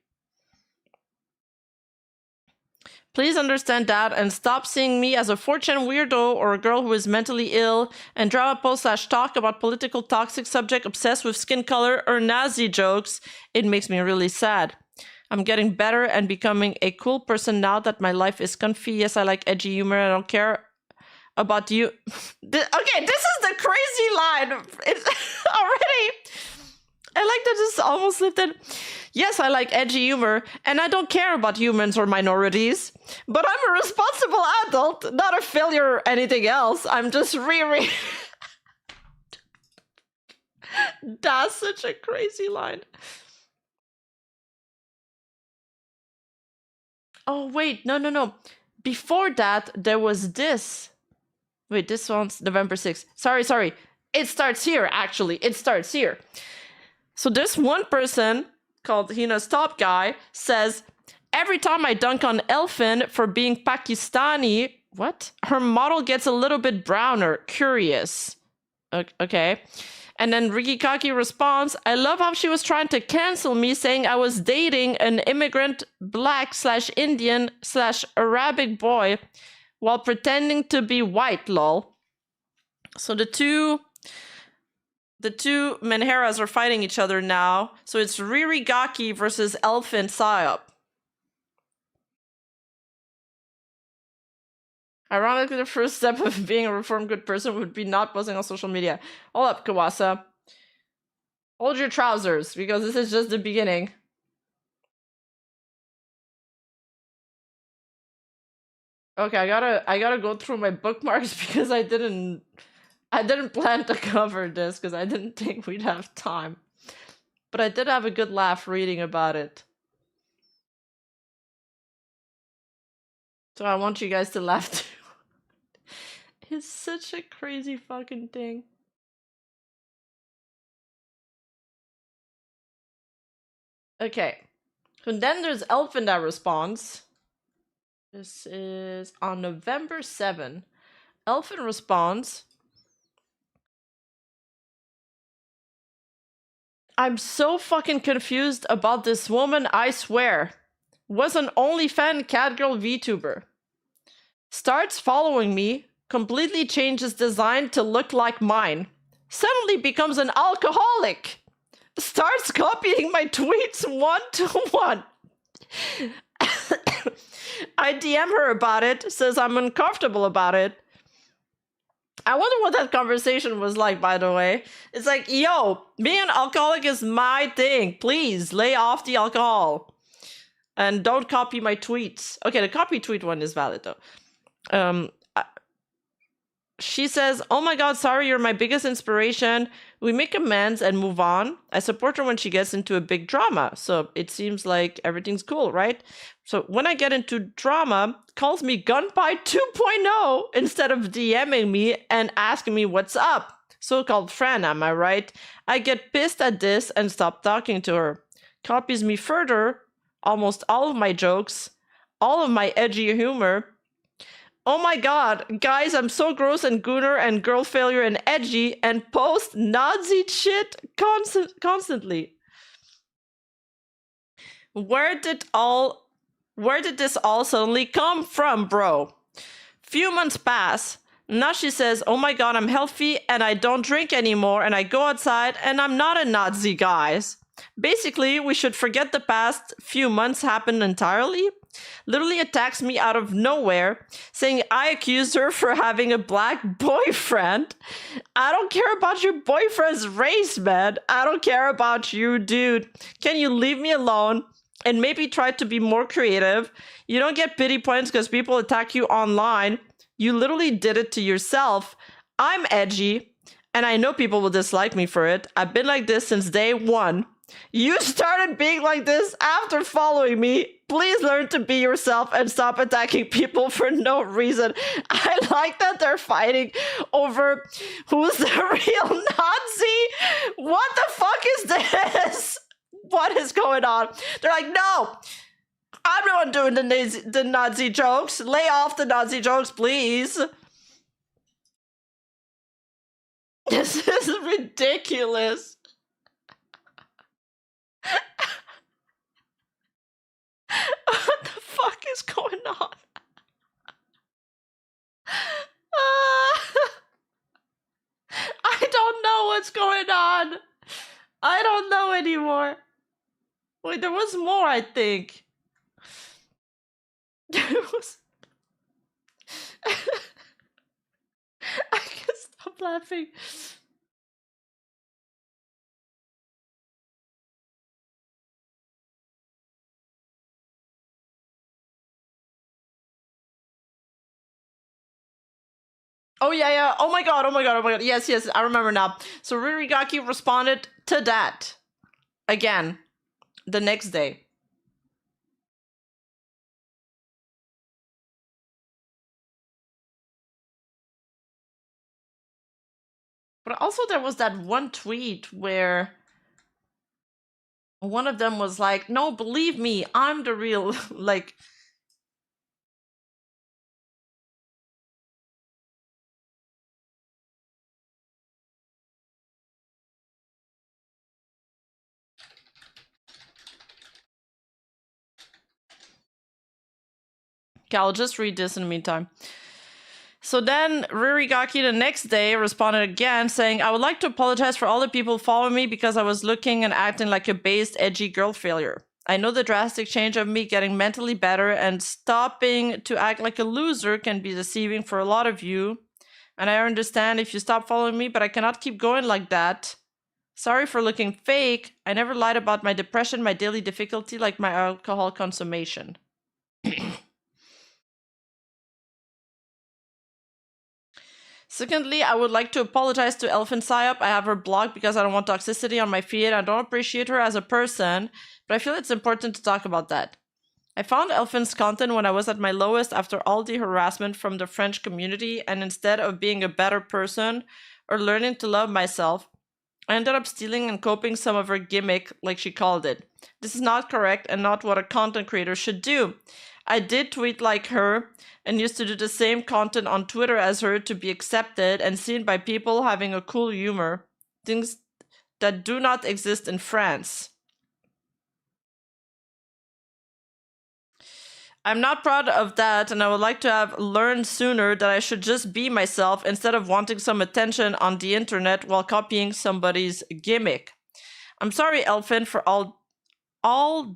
Please understand that and stop seeing me as a 4chan weirdo or a girl who is mentally ill and drama post / talk about political toxic subject obsessed with skin color or Nazi jokes. It makes me really sad. I'm getting better and becoming a cool person now that my life is comfy. Yes, I like edgy humor. I don't care about you. Okay, this is the crazy line. It's already. I like that it's almost slipped in. Yes, I like edgy humor, and I don't care about humans or minorities. But I'm a responsible adult, not a failure or anything else. I'm just That's such a crazy line. Oh, wait, no. Before that, there was this. Wait, this one's November 6th. Sorry. It starts here, actually. It starts here. So this one person called Hina's Top Guy says, every time I dunk on Elfin for being Pakistani, what? Her model gets a little bit browner. Curious. Okay. And then Ricky Kaki responds, I love how she was trying to cancel me, saying I was dating an immigrant black / Indian / Arabic boy while pretending to be white, lol. So the two Menheras are fighting each other now. So it's Riri Gaki versus Elfin Psyop. Ironically, the first step of being a reformed good person would be not posting on social media. Hold up, Kawasa. Hold your trousers, because this is just the beginning. Okay, I gotta go through my bookmarks because I didn't plan to cover this because I didn't think we'd have time. But I did have a good laugh reading about it. So I want you guys to laugh too. It's such a crazy fucking thing. Okay. So then there's Elfin that responds. This is on November 7. Elfin responds, I'm so fucking confused about this woman, I swear. Was an OnlyFans catgirl VTuber. Starts following me, completely changes design to look like mine. Suddenly becomes an alcoholic. Starts copying my tweets 1-to-1. I DM her about it, says I'm uncomfortable about it. I wonder what that conversation was like, by the way. It's like, yo, being an alcoholic is my thing. Please, lay off the alcohol. And don't copy my tweets. Okay, the copy tweet one is valid, though. She says, oh my god, sorry, you're my biggest inspiration. We make amends and move on. I support her when she gets into a big drama. So it seems like everything's cool, right? So when I get into drama, calls me Gunpie 2.0 instead of DMing me and asking me what's up. So-called friend, am I right? I get pissed at this and stop talking to her. Copies me further, almost all of my jokes, all of my edgy humor. Oh my god, guys, I'm so gross and gooner and girl failure and edgy and post Nazi shit constantly. Where did this all suddenly come from, bro? Few months pass. Now she says, oh my god, I'm healthy and I don't drink anymore and I go outside and I'm not a Nazi, guys. Basically, we should forget the past few months happened entirely. Literally attacks me out of nowhere, saying I accused her for having a black boyfriend. I don't care about your boyfriend's race, man. I don't care about you, dude. Can you leave me alone and maybe try to be more creative? You don't get pity points because people attack you online. You literally did it to yourself. I'm edgy, and I know people will dislike me for it. I've been like this since day one. You started being like this after following me. Please learn to be yourself and stop attacking people for no reason. I like that they're fighting over who's the real Nazi. What the fuck is this? What is going on? They're like, no, I'm the one doing the Nazi jokes. Lay off the Nazi jokes, please. This is ridiculous. What the fuck is going on? I don't know what's going on. I don't know anymore. Wait, there was more, I think. There was... I can't stop laughing. Oh yeah. Oh my god. Yes, I remember now. So Ririgaki responded to that again the next day. But also there was that one tweet where one of them was like, no, believe me, I'm the real, like... Okay, I'll just read this in the meantime. So then Ririgaki the next day responded again saying, I would like to apologize for all the people following me because I was looking and acting like a based, edgy girl failure. I know the drastic change of me getting mentally better and stopping to act like a loser can be deceiving for a lot of you. And I understand if you stop following me, but I cannot keep going like that. Sorry for looking fake. I never lied about my depression, my daily difficulty, like my alcohol consummation. Secondly, I would like to apologize to Elephant Psyop. I have her blocked because I don't want toxicity on my feed. I don't appreciate her as a person, but I feel it's important to talk about that. I found Elephant's content when I was at my lowest after all the harassment from the French community, and instead of being a better person or learning to love myself, I ended up stealing and copying some of her gimmick, like she called it. This is not correct and not what a content creator should do. I did tweet like her and used to do the same content on Twitter as her to be accepted and seen by people having a cool humor. Things that do not exist in France. I'm not proud of that, and I would like to have learned sooner that I should just be myself instead of wanting some attention on the internet while copying somebody's gimmick. I'm sorry, Elephant, for all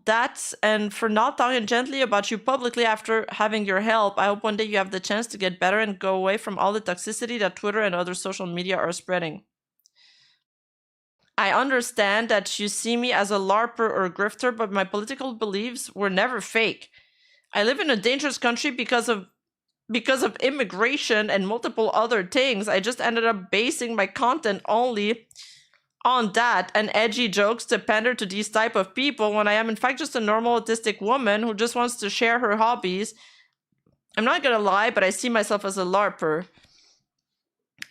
that and for not talking gently about you publicly after having your help. I hope one day you have the chance to get better and go away from all the toxicity that Twitter and other social media are spreading. I understand that you see me as a LARPer or a grifter, but my political beliefs were never fake. I live in a dangerous country because of immigration and multiple other things. I just ended up basing my content only on that and edgy jokes to pander to these type of people when I am in fact just a normal autistic woman who just wants to share her hobbies. I'm not gonna lie, but I see myself as a LARPer.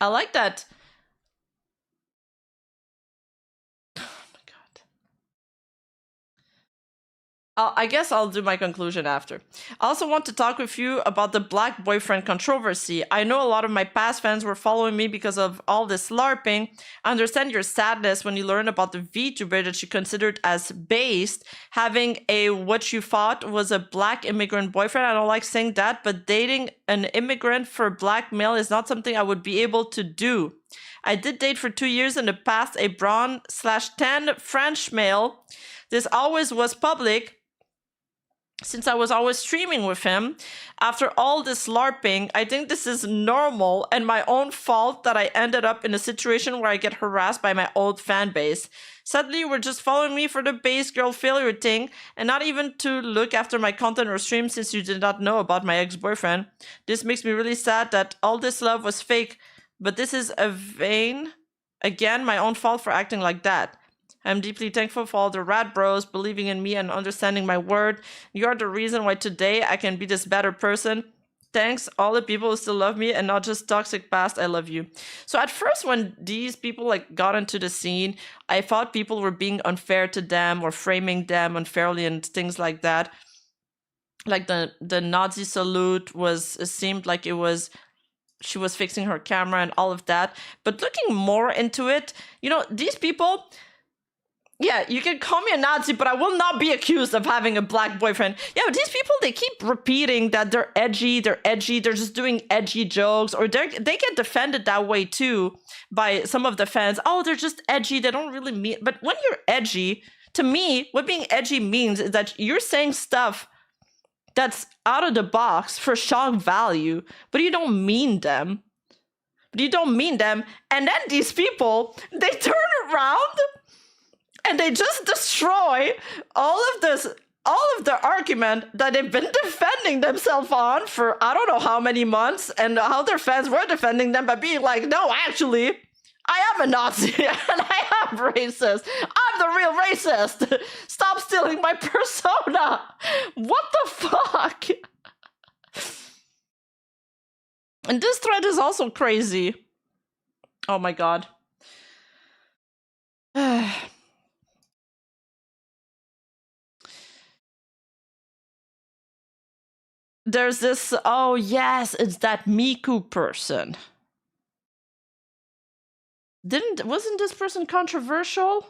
I like that. I guess I'll do my conclusion after. I also want to talk with you about the black boyfriend controversy. I know a lot of my past fans were following me because of all this LARPing. I understand your sadness when you learn about the VTuber that you considered as based, having a what you thought was a black immigrant boyfriend. I don't like saying that, but dating an immigrant for black male is not something I would be able to do. I did date for 2 years in the past a brown/tan French male. This always was public, since I was always streaming with him. After all this LARPing, I think this is normal and my own fault that I ended up in a situation where I get harassed by my old fan base. Sadly, you were just following me for the base girl failure thing and not even to look after my content or stream since you did not know about my ex-boyfriend. This makes me really sad that all this love was fake, but this is a vain, again, my own fault for acting like that. I'm deeply thankful for all the rad bros believing in me and understanding my word. You're the reason why today I can be this better person. Thanks, all the people who still love me and not just toxic past. I love you. So at first, when these people got into the scene, I thought people were being unfair to them or framing them unfairly and things like that. Like the Nazi salute seemed like it was she was fixing her camera and all of that. But looking more into it, you know, these people, yeah, you can call me a Nazi, but I will not be accused of having a black boyfriend. Yeah, but these people, they keep repeating that they're edgy, they're just doing edgy jokes, or they get defended that way too by some of the fans. Oh, they're just edgy, they don't really mean. But when you're edgy, to me, what being edgy means is that you're saying stuff that's out of the box for shock value, but you don't mean them. And then these people, they turn around and they just destroy all of the argument that they've been defending themselves on for I don't know how many months, and how their fans were defending them by being like, no, actually, I am a Nazi and I am racist. I'm the real racist. Stop stealing my persona. What the fuck? And this thread is also crazy. Oh my god. There's this, oh yes, it's that Miku person. Wasn't this person controversial?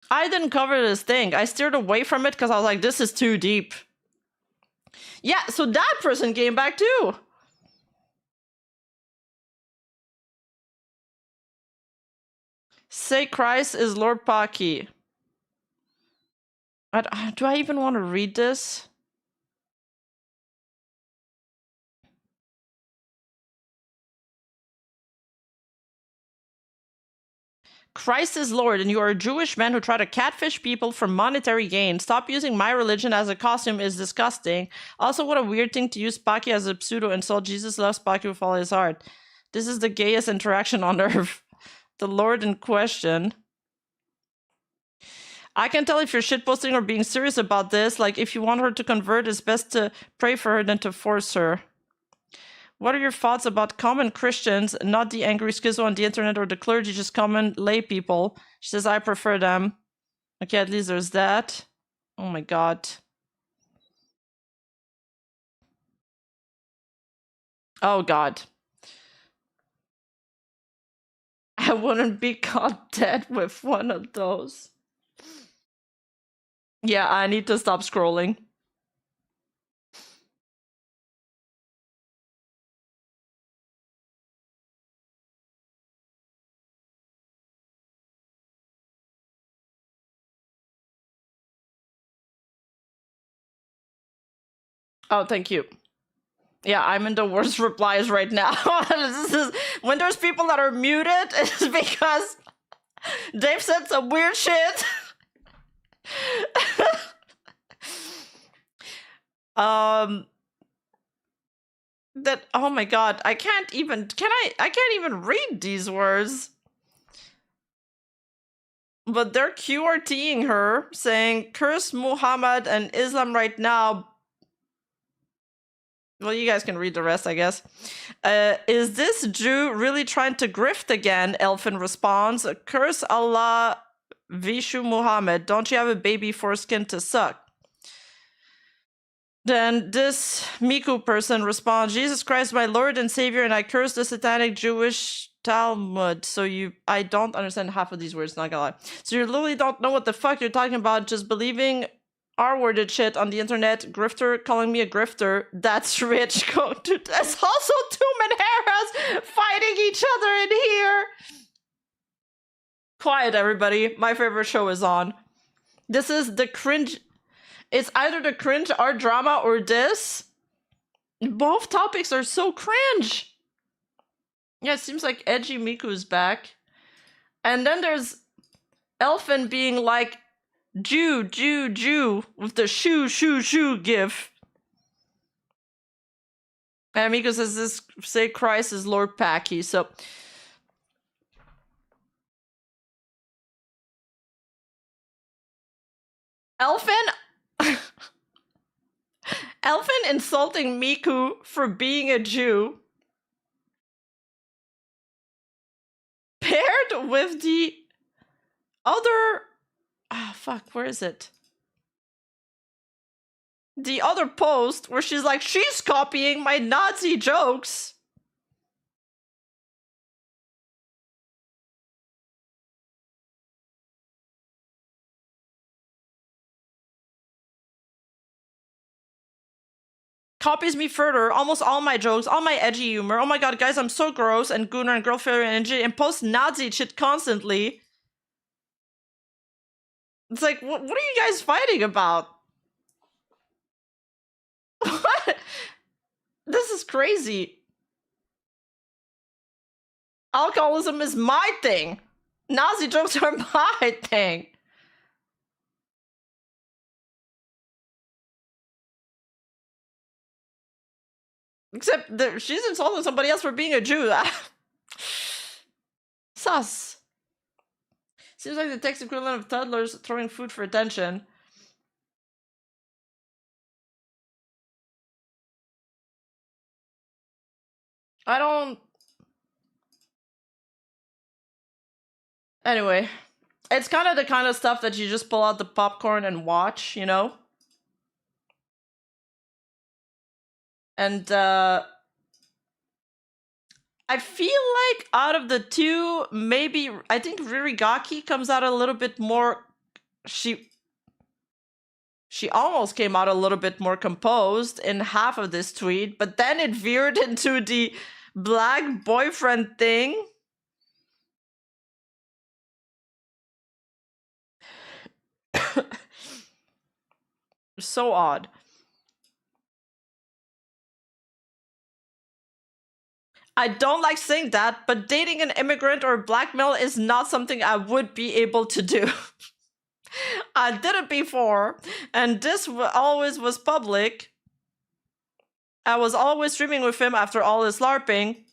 I didn't cover this thing. I steered away from it because I was like, this is too deep. Yeah, so that person came back too. Say Christ is Lord Paki. Do I even want to read this? Christ is Lord, and you are a Jewish man who try to catfish people for monetary gain. Stop using my religion as a costume is disgusting. Also, what a weird thing to use Paki as a pseudo insult. Jesus loves Paki with all his heart. This is the gayest interaction on earth. The Lord in question. I can tell if you're shitposting or being serious about this. Like, if you want her to convert, it's best to pray for her than to force her. What are your thoughts about common Christians, not the angry schizo on the internet or the clergy, just common lay people? She says, I prefer them. Okay, at least there's that. Oh my god. Oh god. I wouldn't be caught dead with one of those. Yeah, I need to stop scrolling. Oh, thank you. Yeah, I'm in the worst replies right now. This is, when there's people that are muted, it's because they've said some weird shit. That, oh my god, I can't even, I can't even read these words. But they're QRTing her, saying, curse Muhammad and Islam right now. Well, you guys can read the rest, I guess. Is this Jew really trying to grift again? Elfin responds, curse Allah, Vishu Muhammad. Don't you have a baby foreskin to suck? Then this Miku person responds, Jesus Christ, my Lord and Savior, and I curse the satanic Jewish Talmud. So I don't understand half of these words, not gonna lie. So you literally don't know what the fuck you're talking about, just believing R-worded shit on the internet. Grifter calling me a grifter. That's rich. There's also two Menheras fighting each other in here. Quiet, everybody. My favorite show is on. This is the cringe. It's either the cringe art drama or this. Both topics are so cringe. Yeah, it seems like edgy Miku is back. And then there's Elfin being like, Jew, Jew, Jew, with the shoo, shoo, shoo gif. And Miku says this, say Christ is Lord Paki, so. Elfin insulting Miku for being a Jew, paired with the other, fuck, where is it? the other post where she's like, she's copying my Nazi jokes. Copies me further, almost all my jokes, all my edgy humor. Oh my god, guys, I'm so gross and gooner and girl failure energy and post Nazi shit constantly. It's like, what are you guys fighting about? What? This is crazy. Alcoholism is my thing. Nazi jokes are my thing. Except that she's insulting somebody else for being a Jew. Sus. Seems like the text equivalent of toddlers throwing food for attention. I don't... Anyway. It's kind of the kind of stuff that you just pull out the popcorn and watch, you know? And, I feel like out of the two, maybe, I think Ririgaki comes out a little bit more... She almost came out a little bit more composed in half of this tweet, but then it veered into the black boyfriend thing. So odd. I don't like saying that, but dating an immigrant or black male is not something I would be able to do. I did it before, and this always was public. I was always streaming with him after all this LARPing.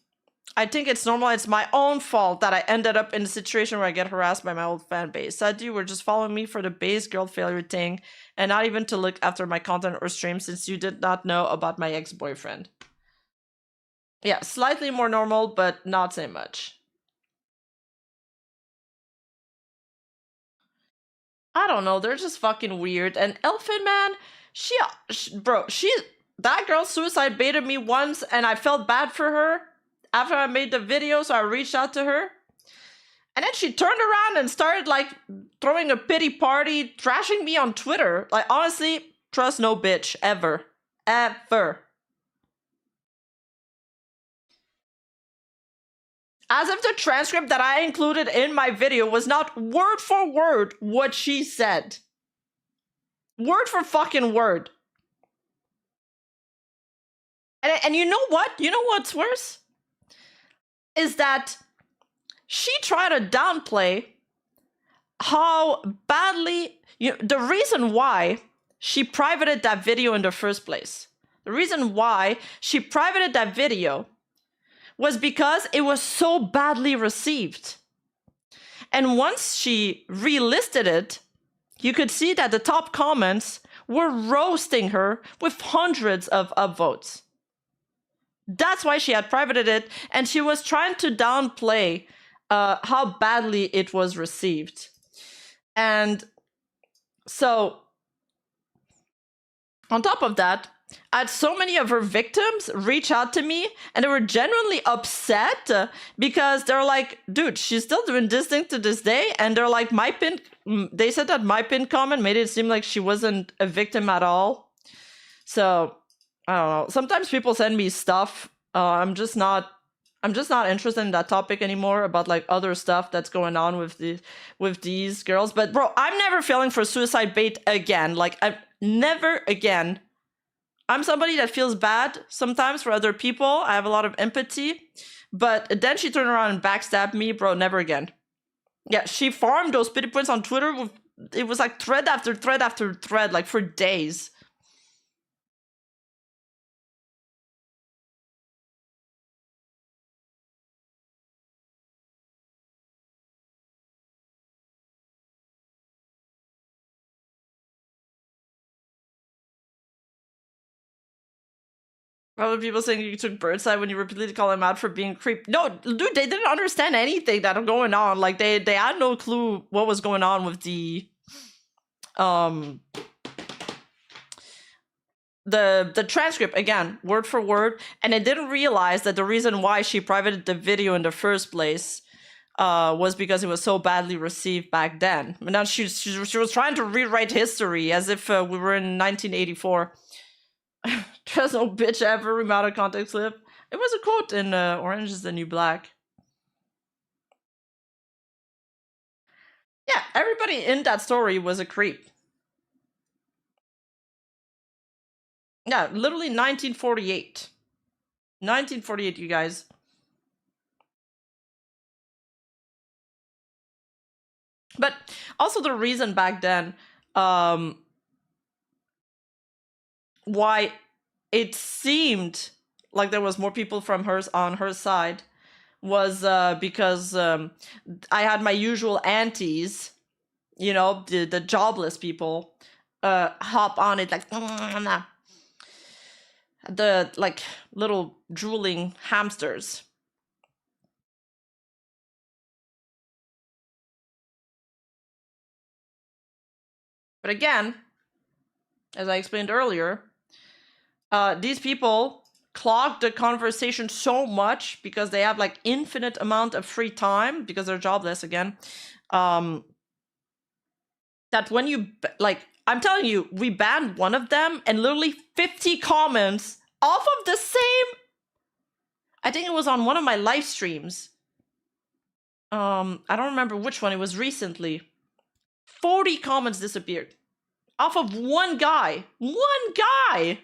I think it's normal. It's my own fault that I ended up in a situation where I get harassed by my old fan base. Said you were just following me for the base girl failure thing, and not even to look after my content or stream since you did not know about my ex-boyfriend. Yeah, slightly more normal, but not so much. I don't know, they're just fucking weird. And Elfin, man, that girl suicide baited me once, and I felt bad for her after I made the video, so I reached out to her. And then she turned around and started, like, throwing a pity party, trashing me on Twitter. Like, honestly, trust no bitch, ever. Ever. As if the transcript that I included in my video was not word for word what she said. Word for fucking word. And you know what? You know what's worse? Is that she tried to downplay how badly... the reason why she privated that video in the first place. The reason why she privated that video was because it was so badly received. And once she relisted it, you could see that the top comments were roasting her with hundreds of upvotes. That's why she had privated it, and she was trying to downplay how badly it was received. And so, on top of that, I had so many of her victims reach out to me, and they were genuinely upset because they're like, dude, she's still doing this thing to this day. And they're like, they said that my pinned comment made it seem like she wasn't a victim at all. So, I don't know. Sometimes people send me stuff. I'm just not interested in that topic anymore about like other stuff that's going on with these girls. But bro, I'm never falling for suicide bait again. Like, I'm never again. I'm somebody that feels bad sometimes for other people. I have a lot of empathy. But then she turned around and backstabbed me. Bro, never again. Yeah, she farmed those pity points on Twitter. It was like thread after thread after thread, like for days. Other people saying you took Birdside when you repeatedly call them out for being creep. No, dude, they didn't understand anything that was going on. Like they had no clue what was going on with the the transcript again, word for word, and I didn't realize that the reason why she privated the video in the first place was because it was so badly received back then. But now she was trying to rewrite history as if we were in 1984. There's no bitch ever, I'm out of context clip. It was a quote in Orange is the New Black. Yeah, everybody in that story was a creep. Yeah, literally 1948. 1948, you guys. But also the reason back then why it seemed like there was more people from hers on her side was because I had my usual aunties, you know, the jobless people, hop on it like the like little drooling hamsters. But again, as I explained earlier, these people clog the conversation so much because they have like infinite amount of free time because they're jobless again. That when you like, I'm telling you, we banned one of them and literally 50 comments off of the same. I think it was on one of my live streams. I don't remember which one. It was recently. 40 comments disappeared off of one guy. One guy.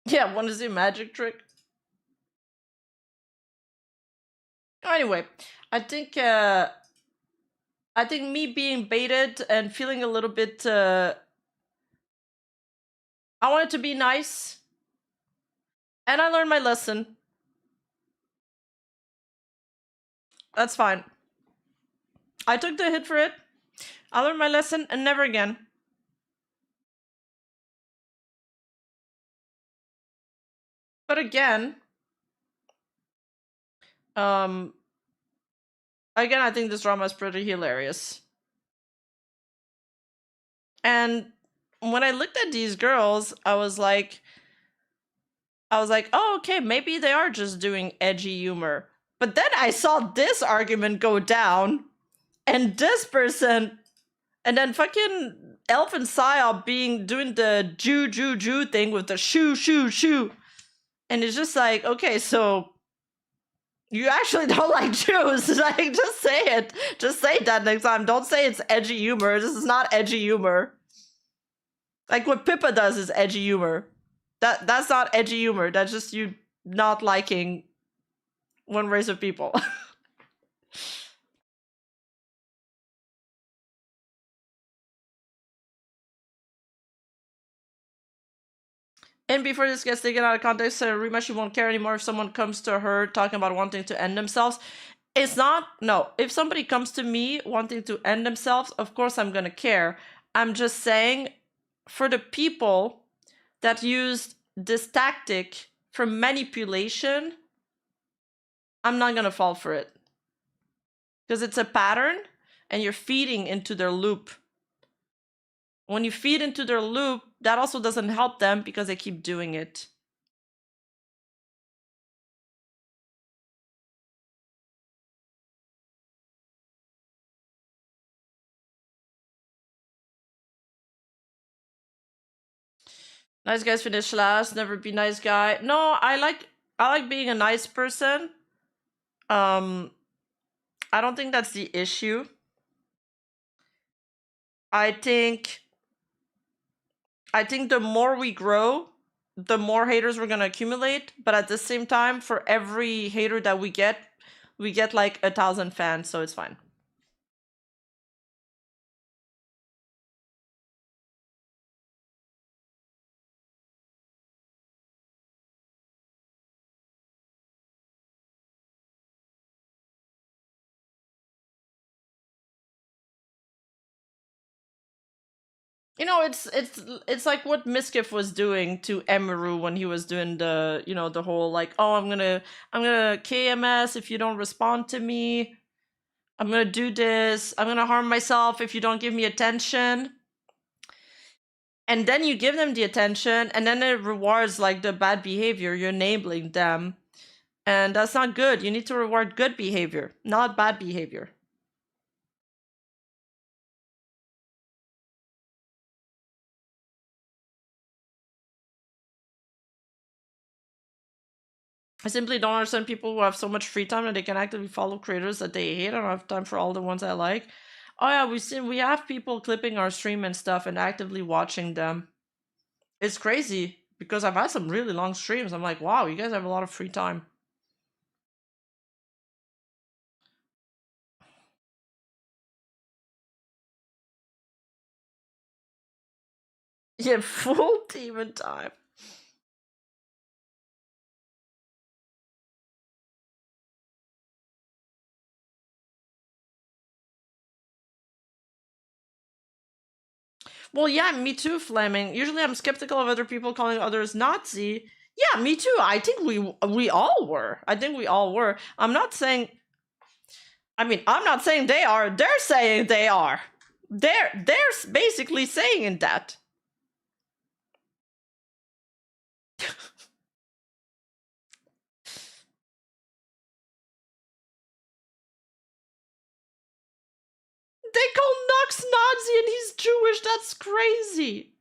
Yeah, want to see a magic trick? Anyway, I think me being baited and feeling a little bit I wanted to be nice. And I learned my lesson. That's fine. I took the hit for it. I learned my lesson and never again. But again, again, I think this drama is pretty hilarious. And when I looked at these girls, I was like, oh, okay, maybe they are just doing edgy humor. But then I saw this argument go down, and this person, and then fucking Elf and Psyop doing the Jew thing with the shoe. And it's just like, okay, so you actually don't like Jews. Like, just say it. Just say that next time. Don't say it's edgy humor. This is not edgy humor. Like what Pippa does is edgy humor. That's not edgy humor. That's just you not liking one race of people. And before this gets taken out of context, Rima, she won't care anymore if someone comes to her talking about wanting to end themselves. It's not, no. If somebody comes to me wanting to end themselves, of course I'm gonna care. I'm just saying, for the people that used this tactic for manipulation, I'm not gonna fall for it. Because it's a pattern, and you're feeding into their loop. When you feed into their loop, that also doesn't help them because they keep doing it. Nice guys finish last, never be nice guy. No, I like being a nice person. I don't think that's the issue. I think the more we grow, the more haters we're gonna accumulate. But at the same time, for every hater that we get like 1,000 fans, so it's fine. You know, it's like what Miskiff was doing to Emeru when he was doing the, you know, the whole like, oh, I'm gonna KMS if you don't respond to me. I'm gonna do this. I'm gonna harm myself if you don't give me attention. And then you give them the attention, and then it rewards like the bad behavior. You're enabling them, and that's not good. You need to reward good behavior, not bad behavior. I simply don't understand people who have so much free time that they can actively follow creators that they hate. I don't have time for all the ones I like. Oh yeah, we have people clipping our stream and stuff and actively watching them. It's crazy because I've had some really long streams. I'm like, wow, you guys have a lot of free time. Yeah, full demon time. Well, yeah, me too, Fleming. Usually I'm skeptical of other people calling others Nazi. Yeah, me too. I think we all were. I think we all were. I'm not saying they are. They're saying they are. They're basically saying that. They call Nux Nazi and he's Jewish. That's crazy.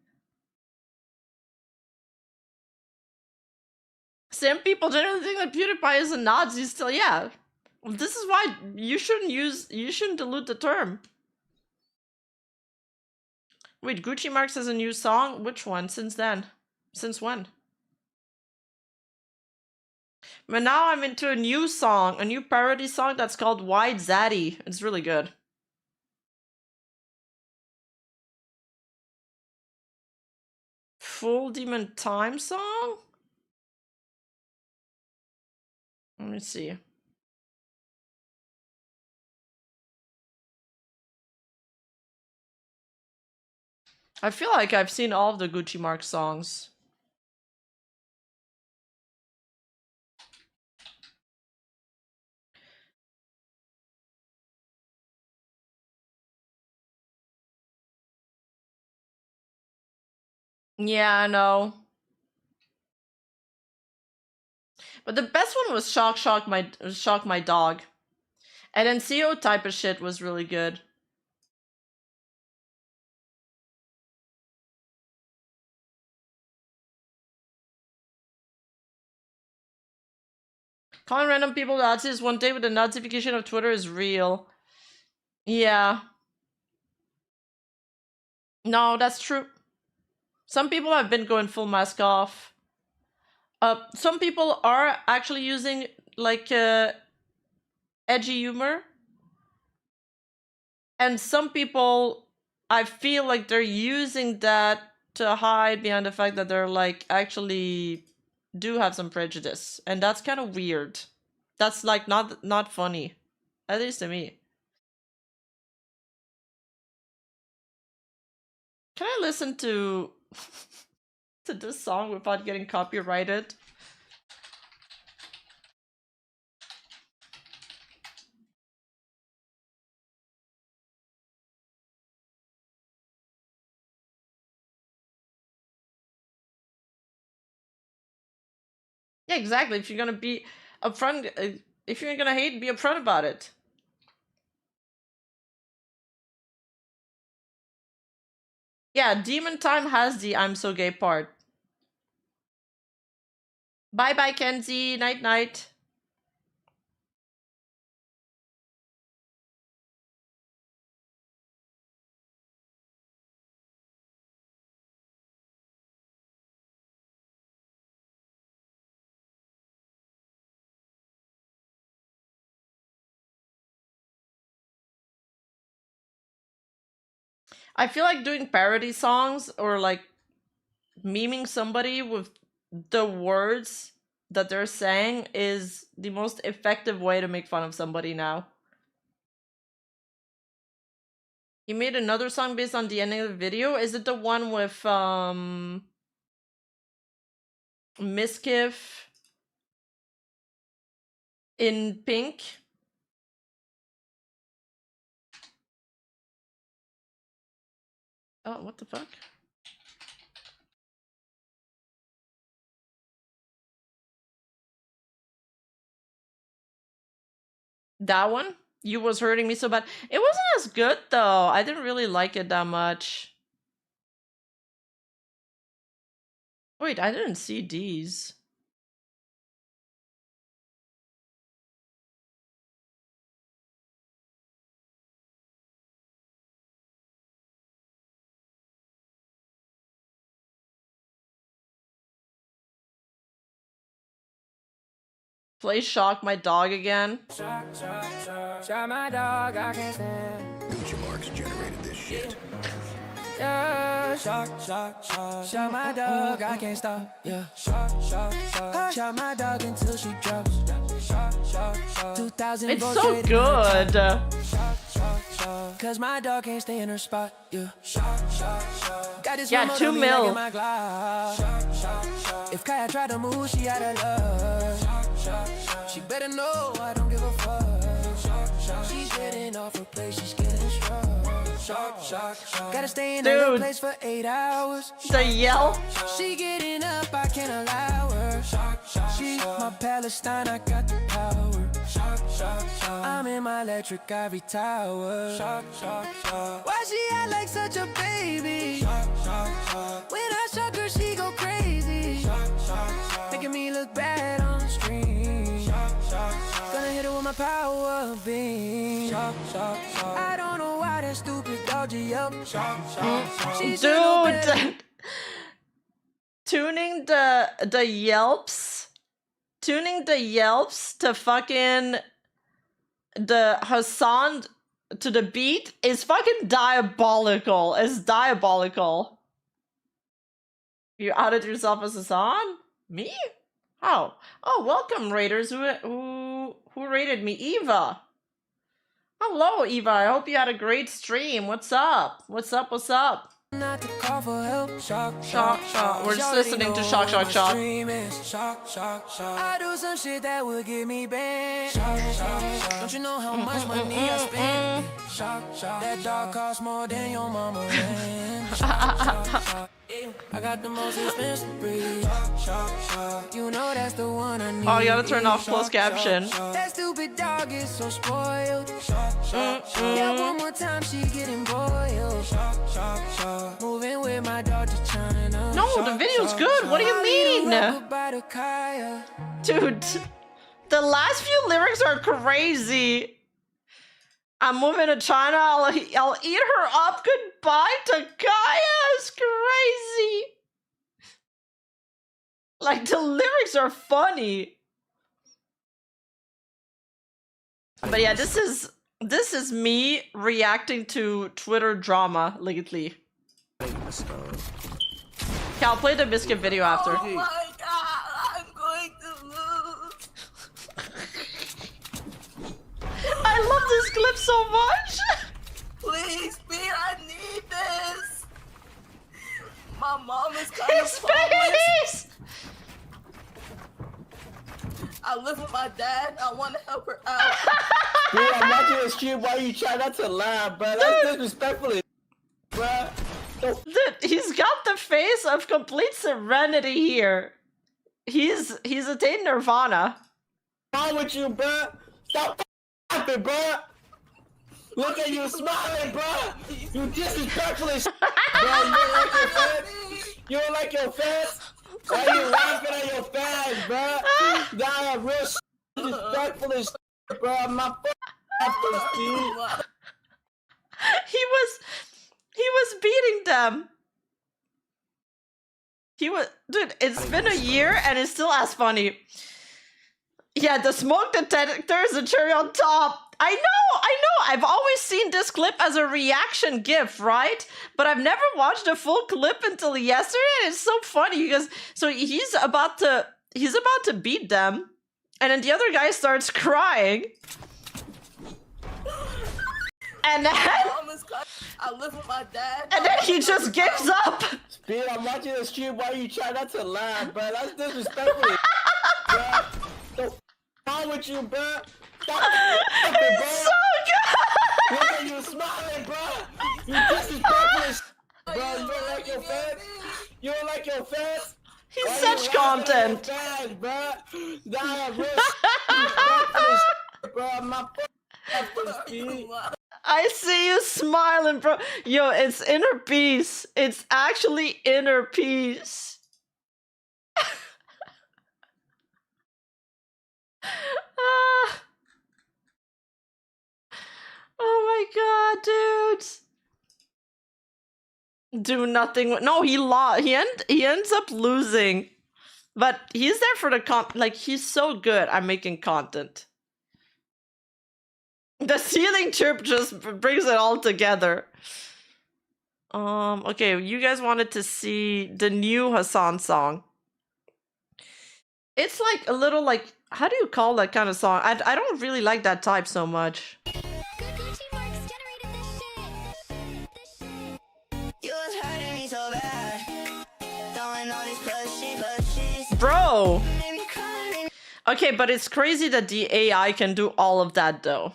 Some people generally think that PewDiePie is a Nazi still. Yeah. This is why you shouldn't dilute the term. Wait, Gucci Marks has a new song? Which one? Since then? Since when? But now I'm into a new song, a new parody song that's called White Zaddy. It's really good. Full Demon Time song? Let me see. I feel like I've seen all of the Gucci Mark songs. Yeah, I know. But the best one was Shock My Dog. And then CO type of shit was really good. Calling random people Nazis one day with the notification of Twitter is real. Yeah. No, that's true. Some people have been going full mask off. Some people are actually using like edgy humor. And some people, I feel like they're using that to hide behind the fact that they're like actually do have some prejudice. And that's kind of weird. That's like not funny. At least to me. Can I listen to to this song without getting copyrighted? Yeah, exactly. If you're gonna be upfront, if you're gonna hate, be upfront about it. Yeah, Demon Time has the I'm so gay part. Bye bye, Kenzie. Night night. I feel like doing parody songs or like memeing somebody with the words that they're saying is the most effective way to make fun of somebody now. He made another song based on the ending of the video. Is it the one with Miskiff in pink? Oh, what the fuck? That one? You Was Hurting Me So Bad. It wasn't as good though. I didn't really like it that much. Wait, I didn't see these. Play Shock My Dog again.
Shock my dog, I can't stand.
Gucci Marks generated this shit.
Yeah, shock my dog, I can't stop. Yeah, shock my dog until she drops. 2000
It's
volts
so
rated
good.
Cause my dog can't stay in her spot. Yeah, got this
Yeah,
remote
2
on me like
mil.
in my Glock. If Kaya tried to move, she had a love. She better know I don't give a fuck. She's getting off her place, she's getting strong. Gotta stay in that place for 8 hours.
The yell.
She getting up, I can't allow her. She my Palestine, I got the power. I'm in my electric ivory tower. Why she act like such a baby? When I shock her, she go crazy. Making me look bad on the screen. Gonna hit her with my power beam. I don't know why that stupid dodgy up.
Dude. Tuning the yelps. Tuning the yelps to fucking the Hassan to the beat is fucking diabolical. It's diabolical. You outed yourself as Hassan? Me? How? Oh, welcome, raiders. Who raided me? Eva. Hello, Eva. I hope you had a great stream. What's up? What's up? What's up?
Not to call for help. Shock.
We're just listening to Shock.
I do some shit that would get me banned. Don't you know how much money I spend? That dog costs more than your mama ran. I got the most expensive breed. You know that's the one I need.
Oh, you gotta turn off closed caption.
That stupid dog is so spoiled. Yeah, one more time she getting boiled. Moving with my dog to China.
No, the video's good. What do you mean? Dude, the last few lyrics are crazy. I'm moving to China. I'll eat her up. Goodbye to Kaya. It's crazy. Like, the lyrics are funny. But yeah, this is me reacting to Twitter drama lately. Okay, I'll play the biscuit video after.
Oh my god, I'm going to lose.
I love this clip so much.
Please, Pete, I need this. My mom is kind
His
of homeless.
face.
I live with my dad. I want to help her out.
Dude, I'm watching the stream while you try not to laugh, bro. That's disrespectful, bro.
Dude, he's got the face of complete serenity here. He's attained nirvana.
What's wrong with you, bro? Stop laughing, bro. Look at you smiling, bro. You disrespectful as bro. You don't like your fans? Why are you laughing at your fans, bro? Nah, real disrespectful as bro. I'm not after dude.
He was beating them. Dude, it's been a year and it's still as funny. Yeah, the smoke detector is a cherry on top. I know. I've always seen this clip as a reaction gif, right? But I've never watched a full clip until yesterday. It's so funny because he's about to beat them, and then the other guy starts crying. And then,
I live with my dad.
and then he just gives up.
Speed, I'm watching the stream while you try not to laugh, bro. That's disrespectful, bro. What's wrong with you, bro? Stop it, bro.
So good.
Look at you smiling, bro. You disrespectful as bro. You don't like your fans? You don't like your fans?
He's
Why
such
you laughing at your
content.
fans, bro? Nah, I'm real disrespectful as bro. I'm not fucking Speed.
I see you smiling, bro. Yo, it's inner peace. It's actually inner peace. Ah. Oh my god, dude. Do nothing with no, he lost. He ends up losing. But he's there for the like he's so good at making content. The ceiling chirp just brings it all together. Okay, you guys wanted to see the new Hassan song. It's like a little like, how do you call that kind of song? I don't really like that type so much. Bro! Okay, but it's crazy that the AI can do all of that though.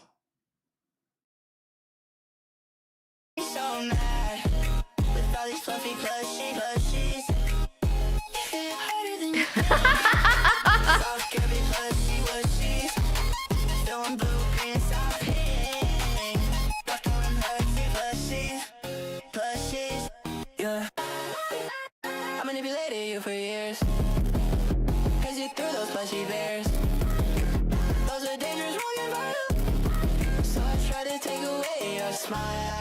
I manipulated you for years, cause you threw those plushy bears. Those are dangerous, wrong and vital. So I tried to take away your smile.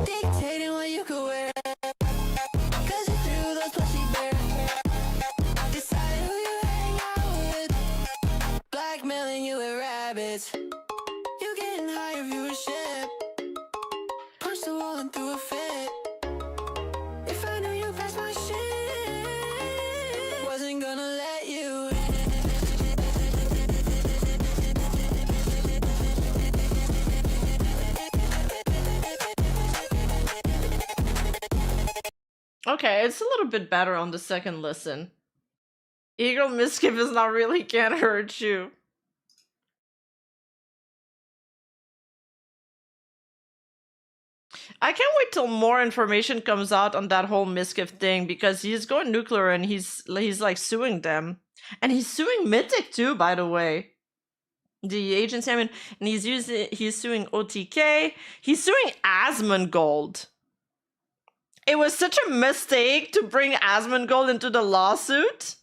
Dictating what you could wear, cause you threw those plushy bears. Decided who you hang out with, blackmailing you with rabbits. You getting higher viewership, punched the wall and threw a fit. If I knew you passed my shit, wasn't gonna let you in.
Okay, it's a little bit better on the second listen. Eagle Mischief is not really can't hurt you. I can't wait till more information comes out on that whole Mischief thing, because he's going nuclear and he's like suing them. And he's suing Mythic too, by the way. The agency, I mean, and he's suing OTK. He's suing Asmongold. It was such a mistake to bring Asmongold into the lawsuit.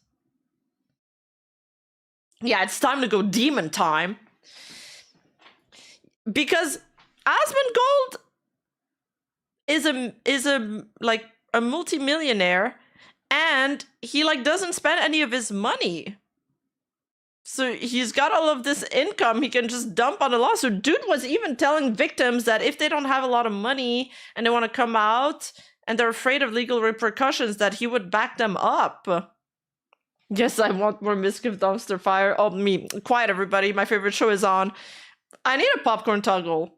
Yeah, it's time to go demon time. Because Asmongold is a like a multimillionaire, and he like doesn't spend any of his money. So he's got all of this income he can just dump on the lawsuit. Dude was even telling victims that if they don't have a lot of money and they want to come out and they're afraid of legal repercussions, that he would back them up. Yes, I want more Mischief Dumpster Fire. Oh, me. Quiet, everybody. My favorite show is on. I need a popcorn toggle.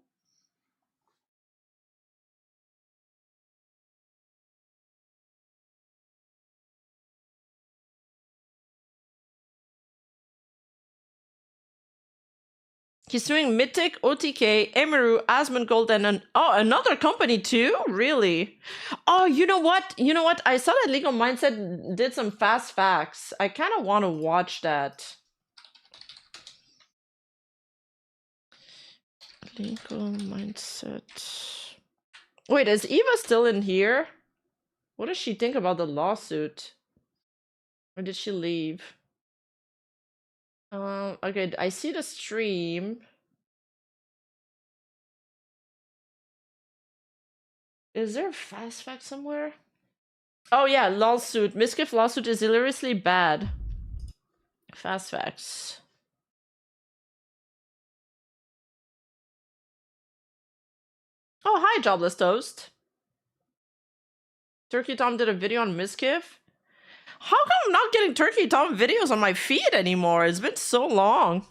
He's suing Mythic, OTK, Emiru, Asmongold, and another company too? Really? Oh, you know what? You know what? I saw that Legal Mindset did some fast facts. I kind of want to watch that. Legal Mindset. Wait, is Eva still in here? What does she think about the lawsuit? Or did she leave? Okay, I see the stream. Is there a fast fact somewhere? Oh yeah, lawsuit. Mischief lawsuit is hilariously bad. Fast facts. Oh, hi, Jobless Toast. Turkey Tom did a video on Miskiff. How come I'm not getting Turkey Tom videos on my feed anymore? It's been so long.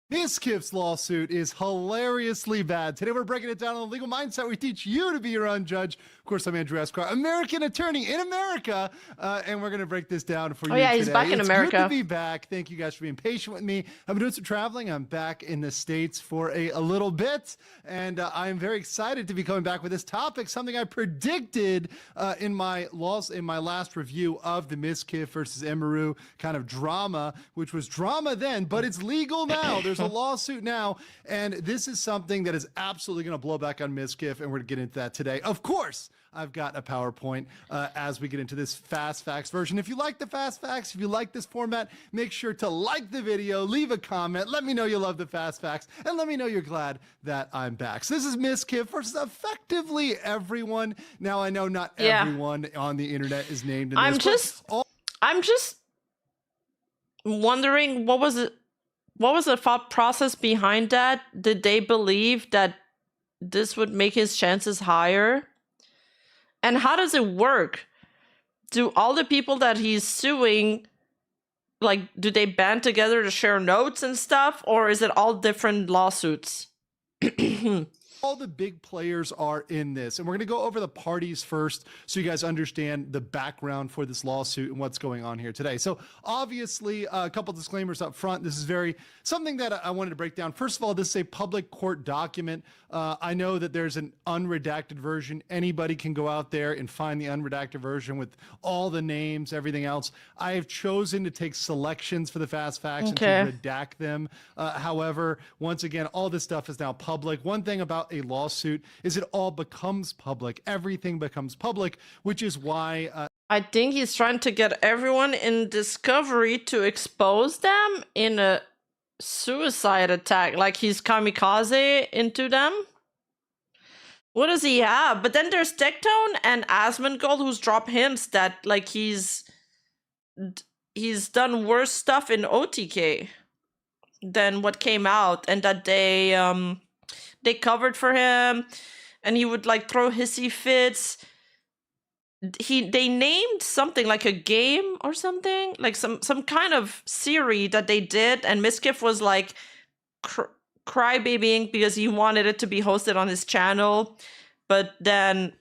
Miskiff's lawsuit is hilariously bad. Today we're breaking it down on the legal mindset. We teach you to be your own judge. Of course, I'm Andrew Esquire, American attorney in America, and we're going to break this down for you today.
Oh yeah, he's back in America.
It's good to be back. Thank you guys for being patient with me. I've been doing some traveling. I'm back in the States for a little bit, and I'm very excited to be coming back with this topic, something I predicted in my last review of the Miskiff versus Emeru kind of drama, which was drama then, but it's legal now. There's a lawsuit now, and this is something that is absolutely going to blow back on Miskiff, and we're going to get into that today. Of course, I've got a PowerPoint as we get into this Fast Facts version. If you like the Fast Facts, if you like this format, make sure to like the video, leave a comment, let me know you love the Fast Facts, and let me know you're glad that I'm back. So this is Miskiff versus effectively everyone. Now, I know not everyone on the internet is named in this.
I'm just wondering, what was the thought process behind that? Did they believe that this would make his chances higher? And how does it work? Do all the people that he's suing, like, do they band together to share notes and stuff? Or is it all different lawsuits?
All the big players are in this, and we're going to go over the parties first so you guys understand the background for this lawsuit and what's going on here today. So obviously, a couple disclaimers up front. This is something that I wanted to break down. First of all, this is a public court document. I know that there's an unredacted version. Anybody can go out there and find the unredacted version with all the names, everything else. I have chosen to take selections for the Fast Facts and to redact them. However, once again, all this stuff is now public. One thing about a lawsuit is it all becomes public. Everything becomes public, which is why
I think he's trying to get everyone in Discovery to expose them in a suicide attack, like he's kamikaze into them. What does he have? But then there's Tectone and Asmongold, who's dropped hints that like he's done worse stuff in OTK than what came out, and that they covered for him, and he would like throw hissy fits. They named something like a game or something, like some kind of series that they did, and Miskiff was like crybabying because he wanted it to be hosted on his channel, but then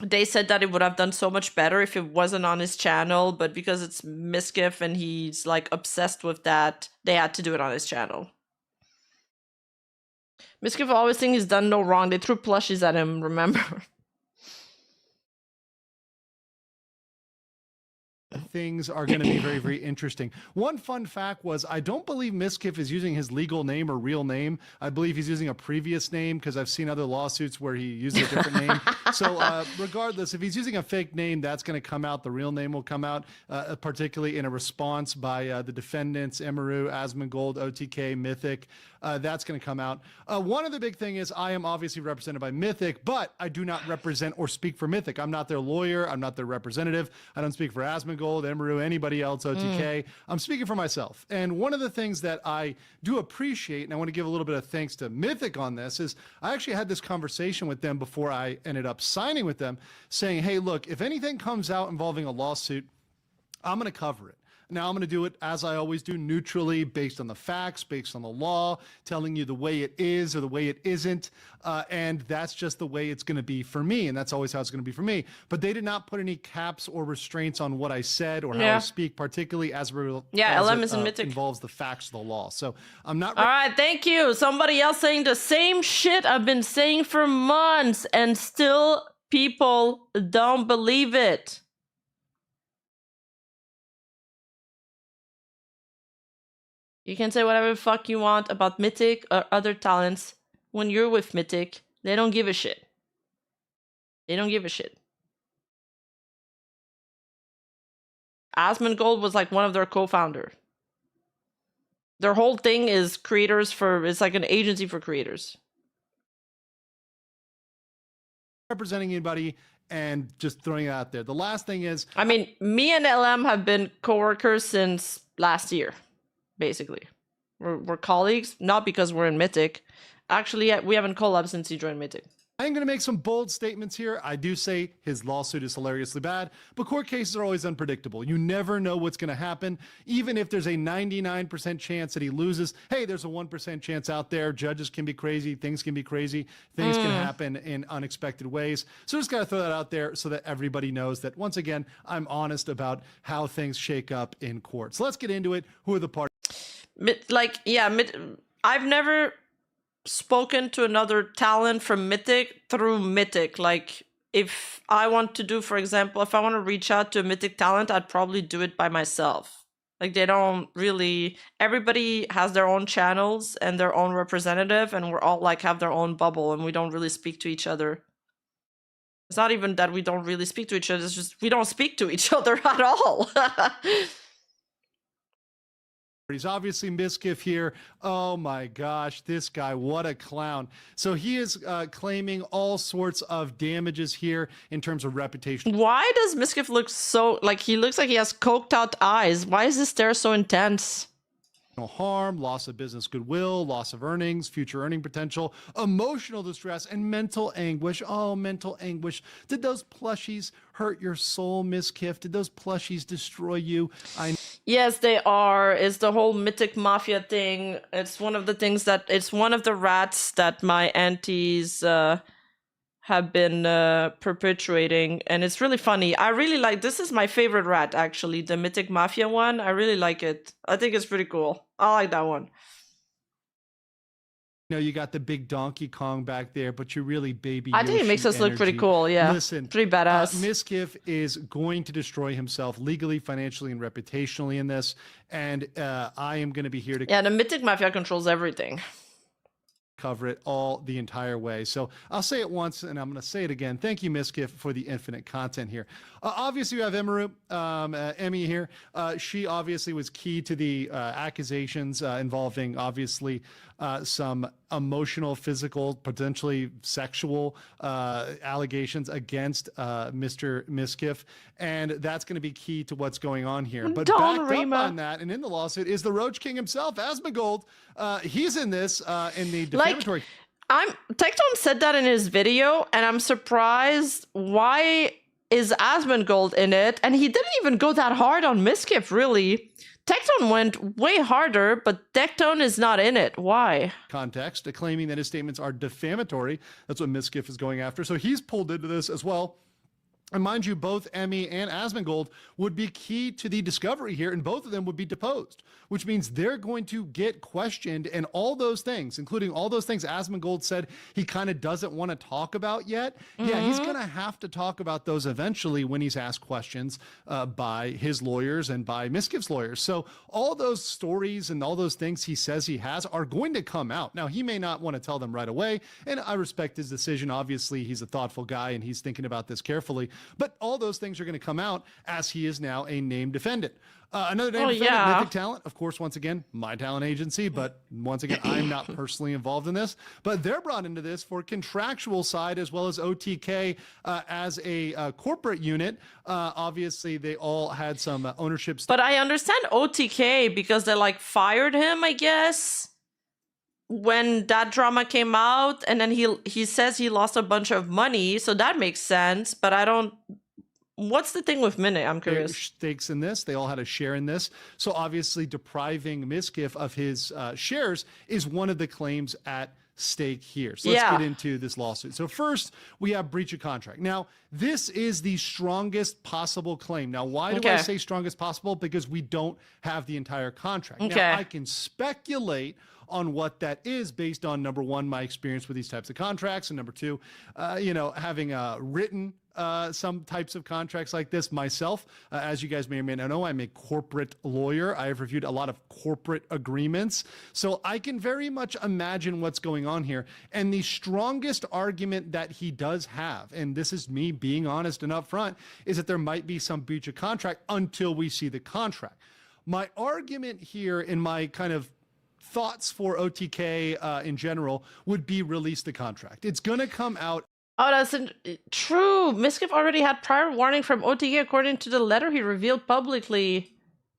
they said that it would have done so much better if it wasn't on his channel, but because it's Miskiff and he's like obsessed with that, they had to do it on his channel. Miskiff always thinks he's done no wrong. They threw plushies at him, remember?
Things are going to be very, very interesting. One fun fact was, I don't believe Miskiff is using his legal name or real name. I believe he's using a previous name, because I've seen other lawsuits where he uses a different name. So regardless, if he's using a fake name, that's going to come out. The real name will come out, particularly in a response by the defendants, Emeru, Asmongold, OTK, Mythic. That's going to come out. One of the big thing is I am obviously represented by Mythic, but I do not represent or speak for Mythic. I'm not their lawyer. I'm not their representative. I don't speak for Asmongold, Emeru, anybody else, OTK. I'm speaking for myself. And one of the things that I do appreciate, and I want to give a little bit of thanks to Mythic on this, is I actually had this conversation with them before I ended up signing with them, saying, hey, look, if anything comes out involving a lawsuit, I'm going to cover it. Now, I'm going to do it, as I always do, neutrally, based on the facts, based on the law, telling you the way it is or the way it isn't. And that's just the way it's going to be for me. And that's always how it's going to be for me. But they did not put any caps or restraints on what I said or how I speak, particularly as
LM is
involves the facts of the law. So I'm not...
All right, thank you. Somebody else saying the same shit I've been saying for months, and still people don't believe it. You can say whatever the fuck you want about Mythic or other talents. When you're with Mythic, they don't give a shit. They don't give a shit. Asmongold was like one of their co-founders. Their whole thing is creators for, it's like an agency for creators.
Representing anybody and just throwing it out there. The last thing is...
I mean, me and LM have been co-workers since last year. Basically, we're colleagues, not because we're in Mythic. actually, we haven't collabed since he joined Mythic.
I'm going to make some bold statements here. I do say his lawsuit is hilariously bad, but court cases are always unpredictable. You never know what's going to happen. Even if there's a 99% chance that he loses, hey, there's a 1% chance out there. Judges can be crazy. Things can be crazy. Things can happen in unexpected ways. So just got to throw that out there so that everybody knows that, once again, I'm honest about how things shake up in court. So let's get into it. Who are the parties?
I've never spoken to another talent from Mythic through Mythic. Like, if I want to do, for example, if I want to reach out to a Mythic talent, I'd probably do it by myself. Like, they don't really, everybody has their own channels and their own representative, and we're all like have their own bubble, and we don't really speak to each other. It's not even that we don't really speak to each other, it's just we don't speak to each other at all.
He's obviously Miskiff here. Oh my gosh, this guy, what a clown. So he is claiming all sorts of damages here in terms of reputation.
Why does Miskiff look so, like, he looks like he has coked out eyes? Why is his stare so intense?
Harm, loss of business goodwill, loss of earnings, future earning potential, emotional distress, and mental anguish. Oh, mental anguish. Did those plushies hurt your soul, Miskiff? Did those plushies destroy you?
Yes, they are. It's the whole Mythic Mafia thing. It's one of the things that, it's one of the rats that my aunties have been perpetuating, and it's really funny. I really like, this is my favorite rat, actually, the Mythic Mafia one. I really like it. I think it's pretty cool. I like that one.
You know, you got the big Donkey Kong back there, but you really baby
I think it makes us look pretty cool, yeah.
Listen,
pretty badass.
Miskiff is going to destroy himself legally, financially, and reputationally in this, and I am going to be here to...
Yeah, the Mythic Mafia controls everything.
Cover it all the entire way. So I'll say it once and I'm going to say it again. Thank you, Miskiff, for the infinite content here. Obviously, you have Emiru, Emmy here. She obviously was key to the accusations involving, obviously, some emotional, physical, potentially sexual allegations against Mr. Miskiff. And that's going to be key to what's going on here. But backed up on that and in the lawsuit is the Roach King himself, Asmongold. He's in this in the defamatory.
Tecton said that in his video, and I'm surprised. Why is Asmongold in it? And he didn't even go that hard on Miskiff, really. Tecton went way harder, but Tecton is not in it. Why?
Context, claiming that his statements are defamatory. That's what Miskiff is going after. So he's pulled into this as well. And mind you, both Emmy and Asmongold would be key to the discovery here, and both of them would be deposed, which means they're going to get questioned, and all those things, including all those things Asmongold said he kind of doesn't want to talk about yet. Yeah, he's going to have to talk about those eventually when he's asked questions by his lawyers and by Miskiff's lawyers. So all those stories and all those things he says he has are going to come out. Now, he may not want to tell them right away, and I respect his decision. Obviously, he's a thoughtful guy, and he's thinking about this carefully. But all those things are going to come out as he is now a named defendant. Another named defendant, Mythic Talent, of course, once again, my talent agency, but once again, I'm not personally involved in this. But they're brought into this for contractual side as well as OTK as a corporate unit. Obviously, they all had some ownership.
But I understand OTK because they like fired him, I guess, when that drama came out, and then he says he lost a bunch of money, so that makes sense. But I don't. What's the thing with Minute? I'm curious.
Stakes in this. They all had a share in this. So obviously, depriving Miskiff of his shares is one of the claims at stake here. So let's get into this lawsuit. So first, we have breach of contract. Now, this is the strongest possible claim. Now, why do I say strongest possible? Because we don't have the entire contract. Now, I can speculate on what that is based on, number one, my experience with these types of contracts, and number two, having written some types of contracts like this myself. As you guys may or may not know, I'm a corporate lawyer. I have reviewed a lot of corporate agreements. So I can very much imagine what's going on here. And the strongest argument that he does have, and this is me being honest and upfront, is that there might be some breach of contract until we see the contract. My argument here in my kind of thoughts for OTK in general would be release the contract. It's going to come out.
Oh, that's true. Miskiff already had prior warning from OTK according to the letter he revealed publicly.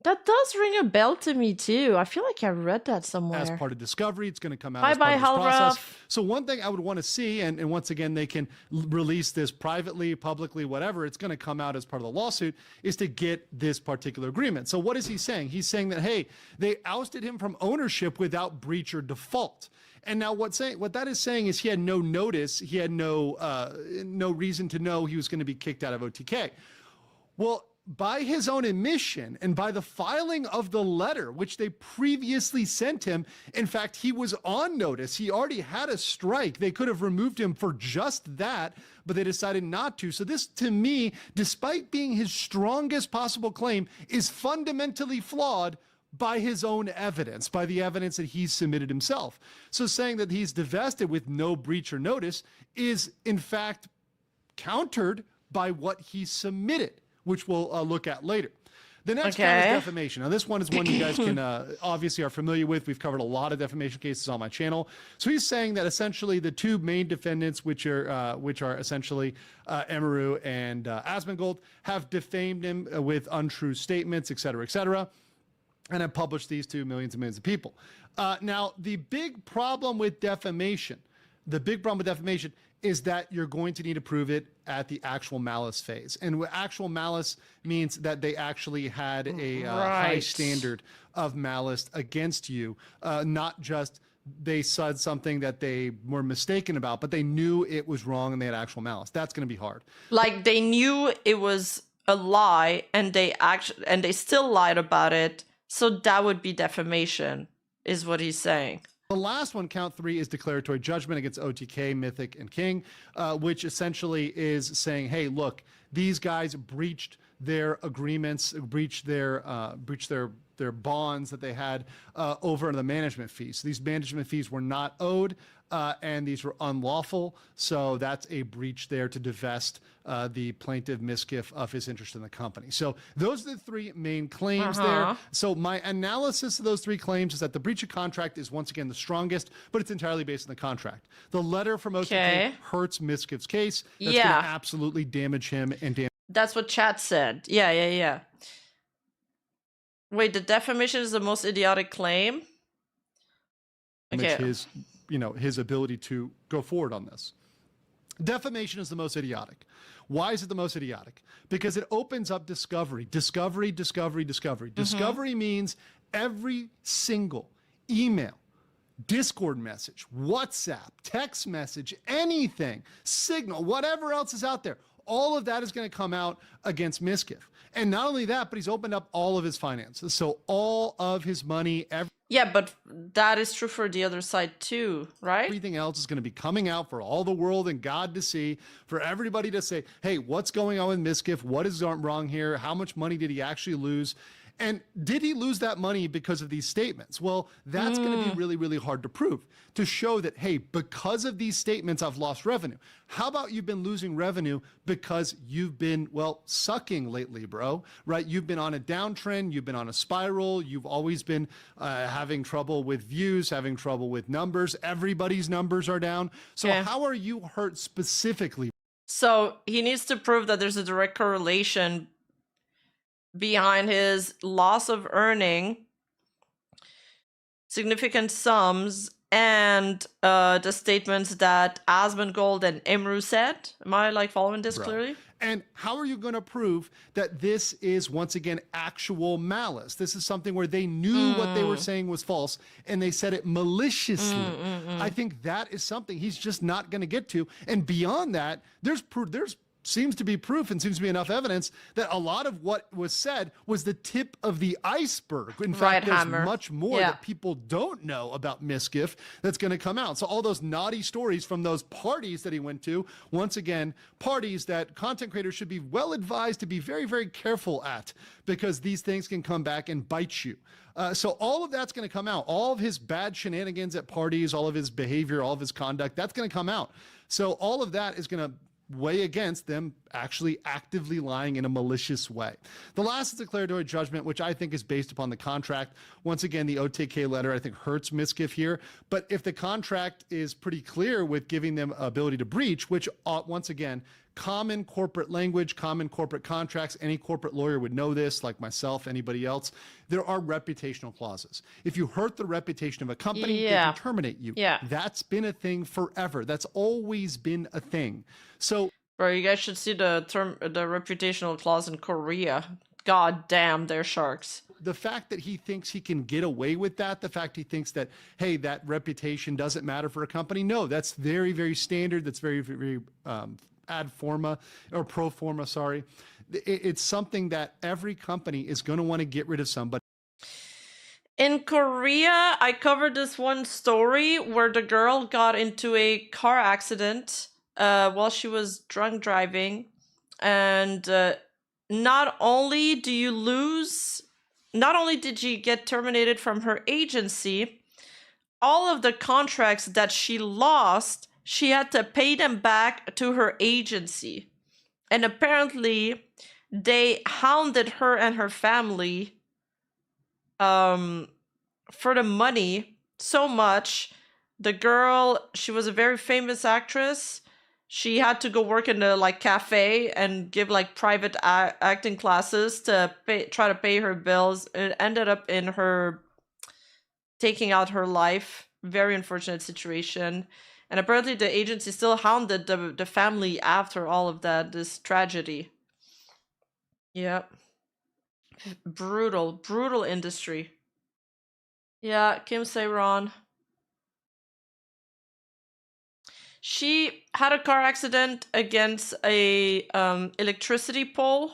That does ring a bell to me too. I feel like I read that somewhere.
As part of discovery, it's going to come out
Bye
as part of this process.
Halraf.
So one thing I would want to see, and once again, they can release this privately, publicly, whatever, it's going to come out as part of the lawsuit, is to get this particular agreement. So what is he saying? He's saying that, hey, they ousted him from ownership without breach or default. And now what that is saying is he had no notice, he had no reason to know he was going to be kicked out of OTK. Well, by his own admission and by the filing of the letter, which they previously sent him, in fact, he was on notice. He already had a strike. They could have removed him for just that, but they decided not to. So this, to me, despite being his strongest possible claim, is fundamentally flawed by his own evidence, by the evidence that he's submitted himself. So saying that he's divested with no breach or notice is, in fact, countered by what he submitted, which we'll look at later. The next count is defamation. Now, this one is one you guys can obviously are familiar with. We've covered a lot of defamation cases on my channel. So he's saying that essentially the two main defendants, which are essentially Emeru and Asmongold, have defamed him with untrue statements, et cetera, and have published these to millions and millions of people. Now, the big problem with defamation is that you're going to need to prove it at the actual malice phase. And actual malice means that they actually had a high standard of malice against you, not just they said something that they were mistaken about, but they knew it was wrong and they had actual malice. That's going to be hard.
Like they knew it was a lie and they still lied about it. So that would be defamation, is what he's saying.
The last one, count 3, is declaratory judgment against OTK, Mythic, and King, which essentially is saying, hey, look, these guys breached their agreements, breached their bonds that they had over the management fees. So these management fees were not owed, and these were unlawful. So that's a breach there to divest the plaintiff Miskiff of his interest in the company. So those are the three main claims there. So my analysis of those three claims is that the breach of contract is once again the strongest, but it's entirely based on the contract. The letter from OTK hurts Miskiff's case. That's going to absolutely damage him and damage.
That's what chat said. Yeah. Wait, the defamation is the most idiotic claim?
His ability to go forward on this. Defamation is the most idiotic. Why is it the most idiotic? Because it opens up discovery. Discovery. Discovery means every single email, Discord message, WhatsApp, text message, anything, Signal, whatever else is out there, all of that is going to come out against Miskiff. And not only that, but he's opened up all of his finances. So all of his money,
yeah, but that is true for the other side too, right?
Everything else is going to be coming out for all the world and God to see, for everybody to say, hey, what's going on with Miskiff? What is wrong here? How much money did he actually lose? And did he lose that money because of these statements? Well, that's going to be really, really hard to prove, to show that, hey, because of these statements, I've lost revenue. How about you've been losing revenue because you've been, well, sucking lately, bro, right? You've been on a downtrend. You've been on a spiral. You've always been having trouble with views, having trouble with numbers. Everybody's numbers are down. So how are you hurt specifically?
So he needs to prove that there's a direct correlation behind his loss of earning significant sums and the statements that Asmongold and Imru said. Am I following this clearly?
And how are you going to prove that this is, once again, actual malice? This is something where they knew what they were saying was false and they said it maliciously. I think that is something he's just not going to get to. And beyond that, there's seems to be proof and seems to be enough evidence that a lot of what was said was the tip of the iceberg. In fact, there's much more that people don't know about Miskiff that's going to come out. So all those naughty stories from those parties that he went to, once again, parties that content creators should be well advised to be very, very careful at, because these things can come back and bite you. So all of that's going to come out. All of his bad shenanigans at parties, all of his behavior, all of his conduct, that's going to come out. So all of that is going to weigh against them actually actively lying in a malicious way. The last is declaratory judgment, which I think is based upon the contract. Once again, the OTK letter, I think, hurts Miskiff here. But if the contract is pretty clear with giving them ability to breach, which once again common corporate language, common corporate contracts. Any corporate lawyer would know this, like myself, anybody else. There are reputational clauses. If you hurt the reputation of a company, they can terminate you.
Yeah.
That's been a thing forever. That's always been a thing. So,
bro, you guys should see the reputational clause in Korea. God damn, they're sharks.
The fact that he thinks he can get away with that, the fact he thinks that, hey, that reputation doesn't matter for a company. No, that's very, very standard. That's very, very ad forma or pro forma, sorry. It's something that every company is going to want to get rid of somebody.
In Korea, I covered this one story where the girl got into a car accident while she was drunk driving. And not only did she get terminated from her agency, all of the contracts that she lost, she had to pay them back to her agency. And apparently, they hounded her and her family for the money so much. The girl, she was a very famous actress. She had to go work in a like cafe and give like private acting classes to try to pay her bills. It ended up in her taking out her life. Very unfortunate situation. And apparently the agency still hounded the family after all of that, this tragedy. Yep. Brutal industry. Yeah, Kim Se-ron. She had a car accident against a electricity pole.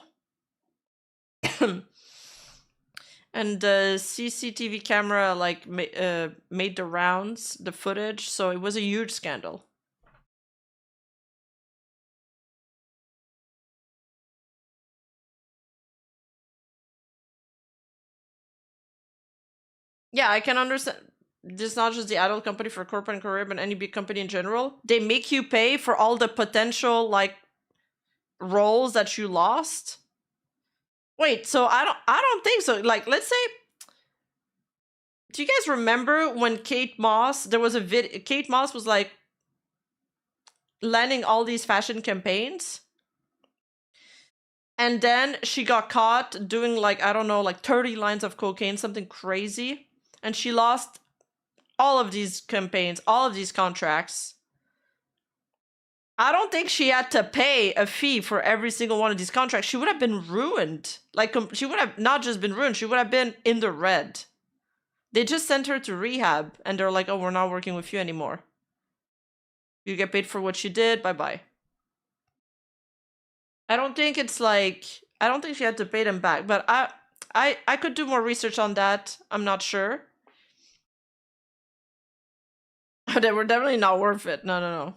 And the CCTV camera like made the rounds, the footage, so it was a huge scandal. Yeah, I can understand. This is not just the adult company for corporate and career, but any big company in general. They make you pay for all the potential like roles that you lost. Wait, so I don't think so. Like, let's say, do you guys remember when Kate Moss, there was a Kate Moss was like landing all these fashion campaigns. And then she got caught doing like, I don't know, like 30 lines of cocaine, something crazy. And she lost all of these campaigns, all of these contracts. I don't think she had to pay a fee for every single one of these contracts. She would have been ruined. Like, she would have not just been ruined, she would have been in the red. They just sent her to rehab, and they're like, oh, we're not working with you anymore. You get paid for what you did, bye-bye. I don't think it's like, I don't think she had to pay them back, but I could do more research on that. I'm not sure. They were definitely not worth it. No.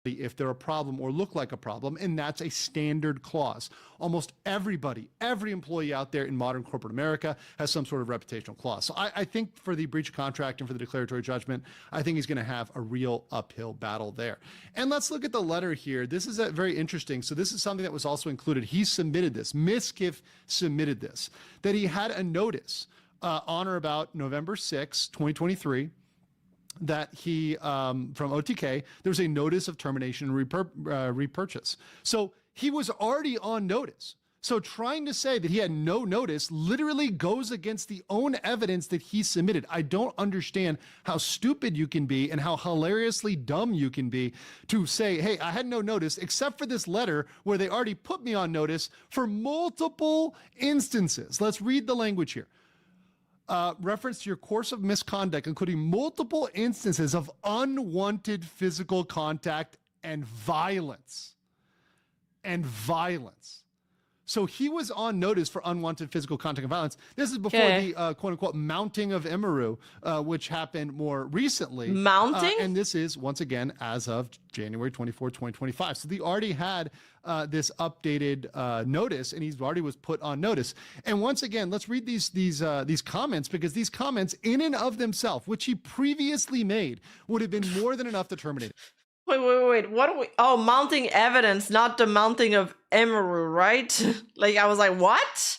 If they're a problem or look like a problem, and that's a standard clause. Almost everybody, every employee out there in modern corporate America has some sort of reputational clause. So I think for the breach of contract and for the declaratory judgment, I think he's going to have a real uphill battle there. And let's look at the letter here. This is very interesting. So this is something that was also included. He submitted this. Miskiff submitted this, that he had a notice on or about November 6, 2023, that he, from OTK, there was a notice of termination and repurchase. So he was already on notice. So trying to say that he had no notice literally goes against the own evidence that he submitted. I don't understand how stupid you can be and how hilariously dumb you can be to say, hey, I had no notice except for this letter where they already put me on notice for multiple instances. Let's read the language here. Reference to your course of misconduct, including multiple instances of unwanted physical contact and violence. So he was on notice for unwanted physical contact and violence. This is before the quote unquote mounting of Emeru, which happened more recently.
Mounting?
And this is once again as of January 24, 2025. So they already had this updated notice, and he already was put on notice. And once again, let's read these comments, because these comments in and of themselves, which he previously made, would have been more than enough to terminate it.
Wait. What are we? Oh, mounting evidence, not the mounting of Emeru, right? Like, I was like, what?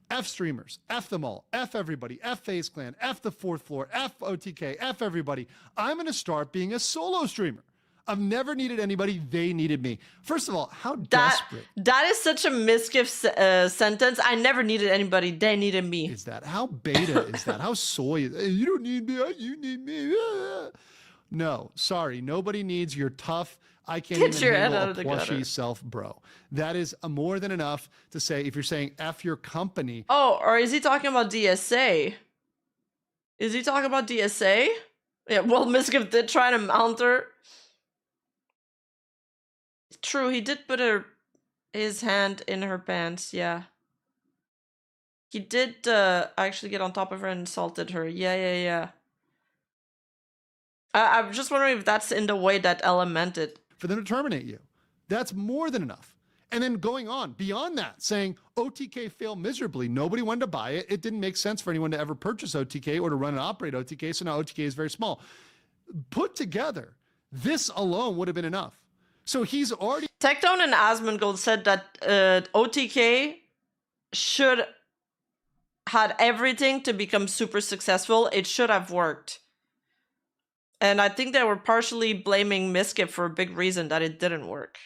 F streamers, F them all, F everybody, F FaZe Clan, F the fourth floor, F OTK, F everybody. I'm going to start being a solo streamer. I've never needed anybody. They needed me. First of all, how
That
desperate
that is such a misgift sentence. I never needed anybody. They needed me.
is that? How beta is that? How soy is you don't need me, you need me. No, sorry. Nobody needs your tough, I can't
Get
even
your head
handle
out
a
of the
plushy
gutter.
self, bro. That is more than enough to say if you're saying F your company.
Oh, or is he talking about DSA? Is he talking about DSA? Yeah, well, Misgift did try to mount her. True, he did put his hand in her pants, yeah. He did actually get on top of her and insulted her. Yeah. I'm just wondering if that's in the way that Ella meant it.
For them to terminate you. That's more than enough. And then going on beyond that, saying OTK failed miserably. Nobody wanted to buy it. It didn't make sense for anyone to ever purchase OTK or to run and operate OTK. So now OTK is very small. Put together, this alone would have been enough. So he's already
Tectone and Asmongold said that OTK should had everything to become super successful. It should have worked. And I think they were partially blaming Miskip for a big reason that it didn't work.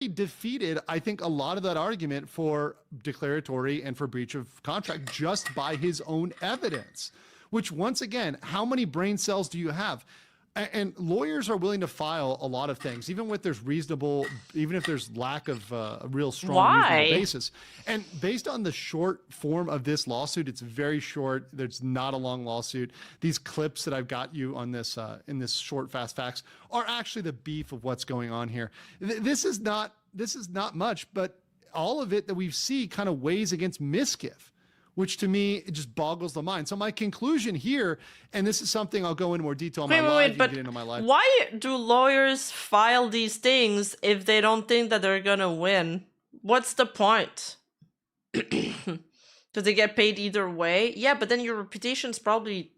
defeated, I think, a lot of that argument for declaratory and for breach of contract just by his own evidence, which once again, how many brain cells do you have? And lawyers are willing to file a lot of things, even if there's lack of a real strong reasonable basis. And based on the short form of this lawsuit, it's very short. There's not a long lawsuit. These clips that I've got you on this in this short fast facts are actually the beef of what's going on here. This is not much, but all of it that we see kind of weighs against Misgift, which to me, it just boggles the mind. So my conclusion here, and this is something I'll go into more detail in my live,
but
get into my live.
why do lawyers file these things if they don't think that they're gonna win? What's the point? Does they get paid either way? Yeah, but then your reputation's probably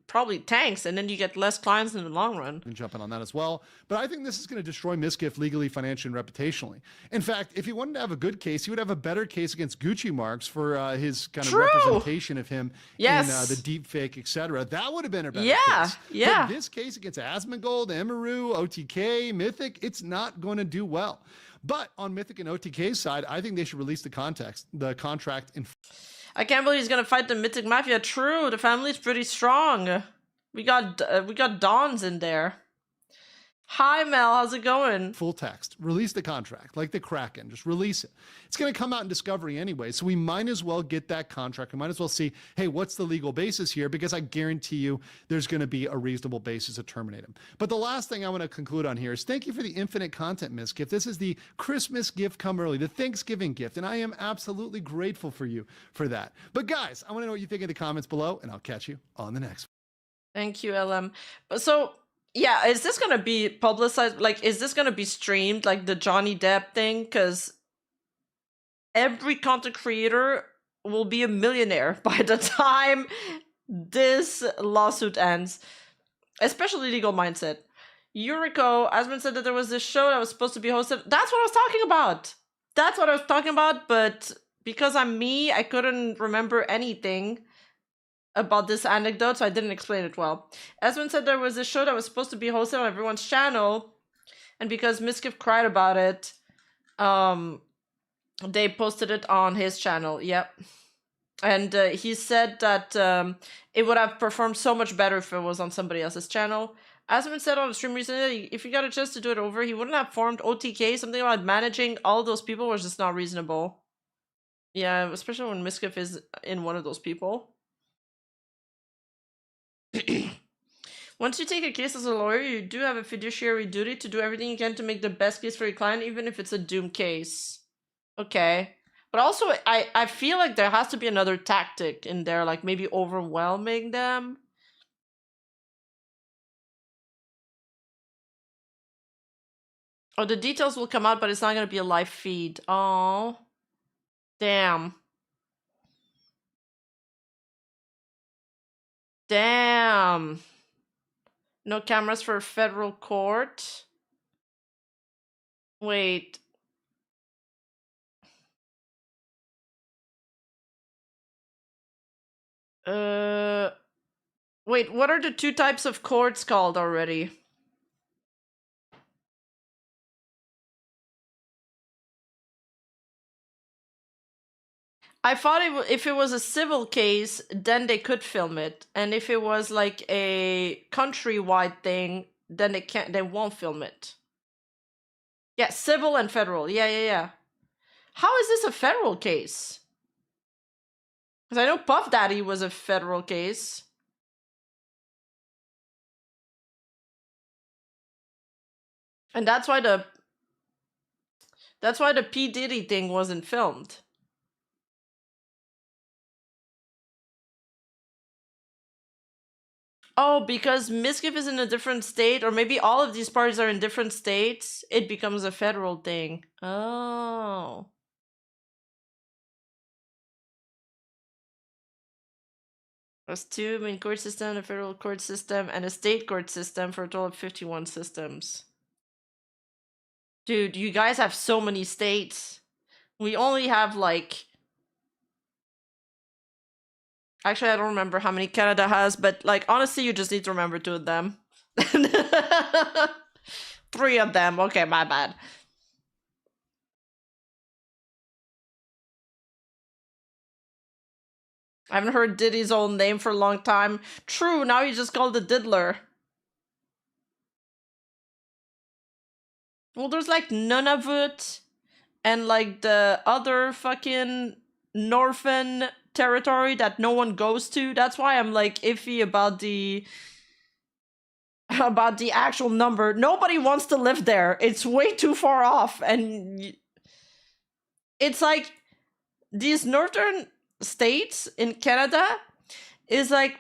tanks, and then you get less clients in the long run.
And jumping on that as well. But I think this is going to destroy Misgift legally, financially, and reputationally. In fact, if he wanted to have a good case, he would have a better case against Gucci Marks for his kind of representation of him in the deep fake, etc. That would have been a better case.
Yeah.
But this case against Asmongold, Emeru, OTK, Mythic, it's not going to do well. But on Mythic and OTK's side, I think they should release the contract in.
I can't believe he's gonna fight the Mythic Mafia. True, the family's pretty strong. We got Dons in there. Hi Mel, how's it going?
Full text. Release the contract, like the Kraken. Just release it. It's going to come out in Discovery anyway, so we might as well get that contract. We might as well see, hey, what's the legal basis here? Because I guarantee you there's going to be a reasonable basis to terminate him. But the last thing I want to conclude on here is thank you for the infinite content, Misgift. This is the Christmas gift come early, the Thanksgiving gift, and I am absolutely grateful for you for that. But guys, I want to know what you think in the comments below, and I'll catch you on the next one.
Thank you, LM. So, yeah, is this gonna be publicized? Like, is this gonna be streamed, like the Johnny Depp thing? Because every content creator will be a millionaire by the time this lawsuit ends, especially Legal Mindset. Yuriko, Asmund said that there was this show that was supposed to be hosted. That's what I was talking about. That's what I was talking about, but because I'm me, I couldn't remember anything about this anecdote, so I didn't explain it well. Esmond said there was a show that was supposed to be hosted on everyone's channel, and because Misgift cried about it, they posted it on his channel. Yep. And he said that it would have performed so much better if it was on somebody else's channel. Asmund said on the stream recently, if he got a chance to do it over, he wouldn't have formed OTK. Something about managing all those people was just not reasonable. Yeah, especially when Misgift is in one of those people. Once you take a case as a lawyer, you do have a fiduciary duty to do everything you can to make the best case for your client, even if it's a doomed case. Okay. But also, I feel like there has to be another tactic in there, like maybe overwhelming them. Oh, the details will come out, but it's not going to be a live feed. Oh. Damn. Damn. No cameras for federal court. Wait. Wait, what are the two types of courts called already? I thought if it was a civil case, then they could film it, and if it was like a countrywide thing, then they won't film it. Yeah, civil and federal. Yeah. How is this a federal case? Because I know Puff Daddy was a federal case. And that's why the P. Diddy thing wasn't filmed. Oh, because Miskiff is in a different state, or maybe all of these parties are in different states, it becomes a federal thing. Oh. There's 2 main court system, a federal court system, and a state court system for a total of 51 systems. Dude, you guys have so many states. We only have like... Actually, I don't remember how many Canada has, but like honestly, you just need to remember 2 of them. 3 of them. Okay, my bad. I haven't heard Diddy's own name for a long time. True, now you just called it Diddler. Well, there's like Nunavut and like the other fucking Northern territory that no one goes to. That's why I'm like iffy about the actual number. Nobody wants to live there. It's way too far off, and it's like these northern states in Canada is like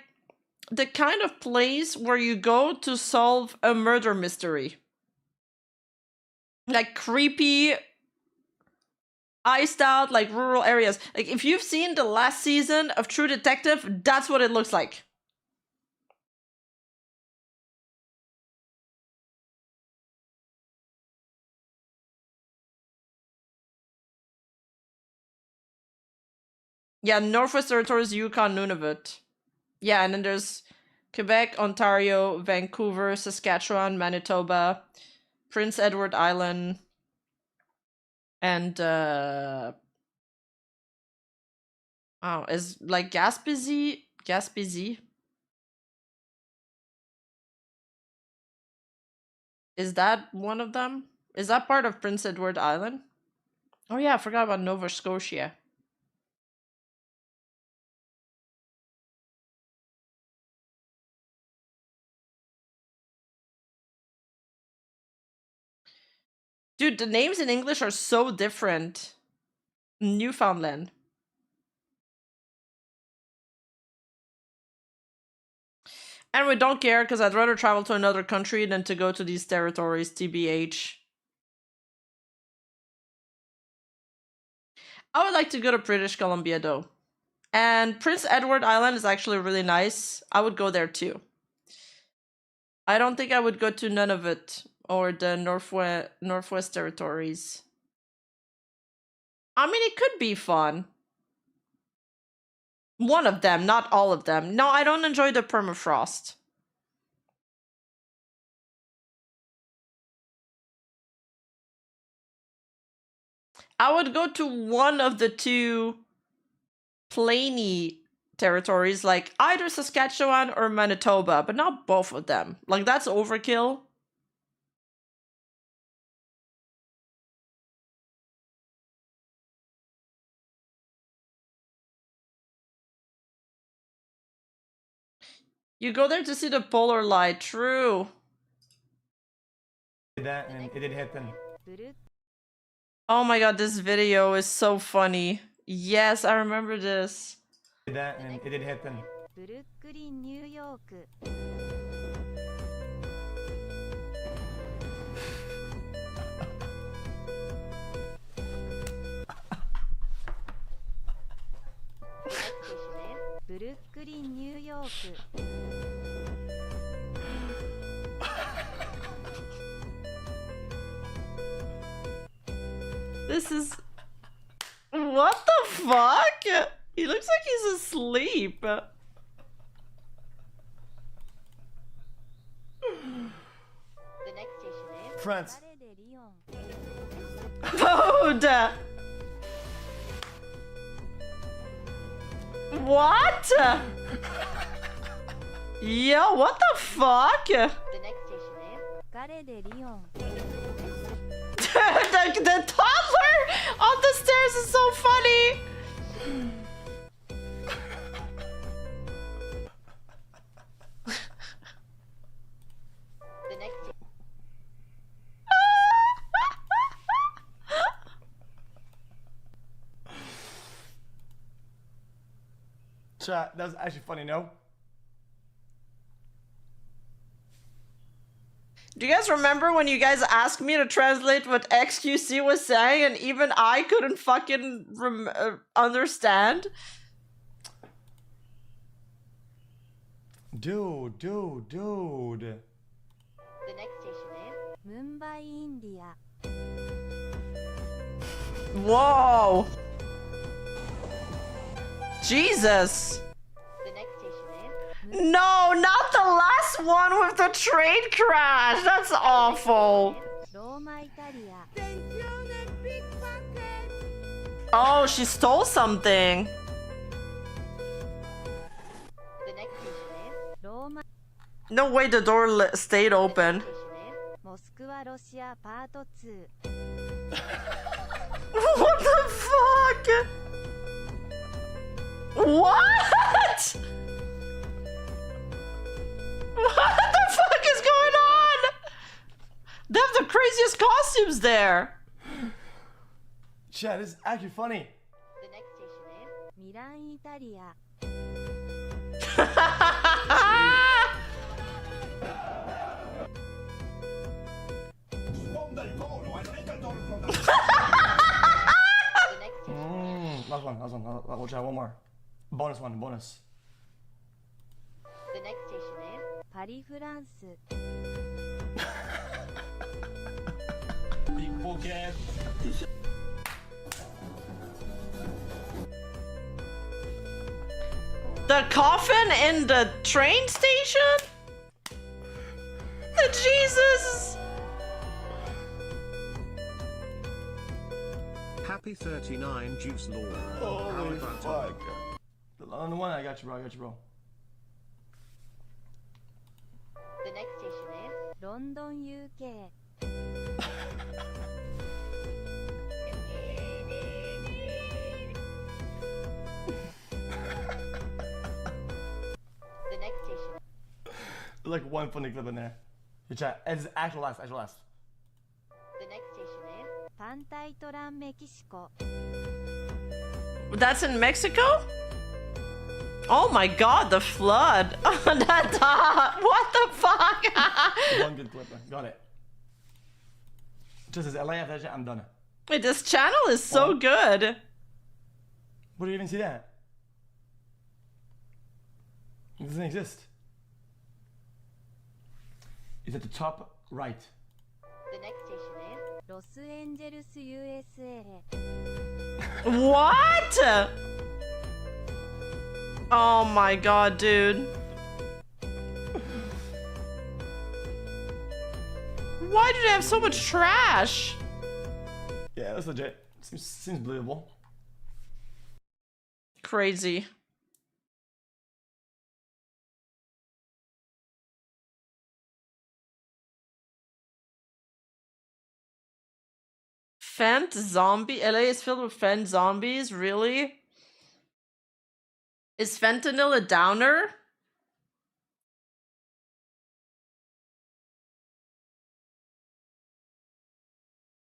the kind of place where you go to solve a murder mystery. Like creepy, iced out, like rural areas. Like if you've seen the last season of True Detective, that's what it looks like. Yeah, Northwest Territories, Yukon, Nunavut. Yeah, and then there's Quebec, Ontario, Vancouver, Saskatchewan, Manitoba, Prince Edward Island, and oh, is like Gaspésie? Is that one of them? Is that part of Prince Edward Island? Oh yeah, I forgot about Nova Scotia. Dude, the names in English are so different. Newfoundland. And we don't care because I'd rather travel to another country than to go to these territories, TBH. I would like to go to British Columbia though. And Prince Edward Island is actually really nice. I would go there too. I don't think I would go to Nunavut or the Northwest Territories. I mean, it could be fun. One of them, not all of them. No, I don't enjoy the permafrost. I would go to one of the 2 plainy territories, like either Saskatchewan or Manitoba, but not both of them. Like, that's overkill. You go there to see the polar light, true.
That and it did happen.
Oh my god, this video is so funny. Yes, I remember this.
That and it did happen.
This is... What the fuck? He looks like he's asleep.
France.
Food! What? Yo, what the fuck?
The next station is 彼でリオン
the toddler on the stairs is so funny.
The next
Chat, that's actually funny, no?
Do you guys remember when you guys asked me to translate what XQC was saying and even I couldn't fucking understand?
Dude.
The next station is Mumbai, India.
Whoa! Jesus!
The next station is
No, not the last one with the train crash! That's awful!
Roma, Italy.
Oh, she stole something!
The next station is Roma.
No way the door stayed open.
Moscow, Russia, Part 2.
What the fuck? What? What the fuck is going on? They have the craziest costumes there.
Chat, this is actually funny.
The next station is Milan, Italy.
Last one. We'll try one more. Bonus.
The next station is Paris, France.
Big pocket.
The coffin in the train station? Jesus!
Happy 39 Juice Lord.
Holy fuck. On the one, I got you, bro.
The next station is London, UK. The next station.
Like one funny clip in there. Your chat. It's actual last.
The next station is Pantaitlan, Mexico.
That's in Mexico? Oh my god, the flood. What the fuck?
One good clip. Got it. Just as LA after that shit, I'm done.
Wait, this channel is so good.
Where do you even see that? It doesn't exist. It's at the top right.
The next station is Los Angeles, USA.
What? Oh my god, dude. Why do they have so much trash?
Yeah, that's legit. Seems believable.
Crazy. Fent zombie? LA is filled with fent zombies? Really? Is fentanyl a downer?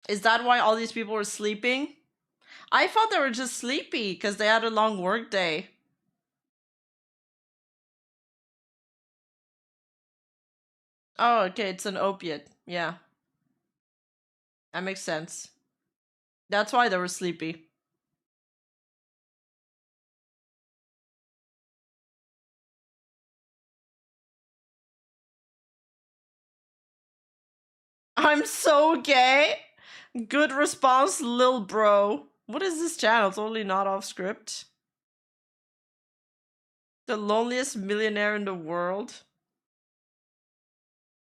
Is that why all these people were sleeping? I thought they were just sleepy because they had a long work day. Oh, okay, it's an opiate. Yeah. That makes sense. That's why they were sleepy. I'm so gay. Good response, lil bro. What is this channel? It's only not off script. The loneliest millionaire in the world.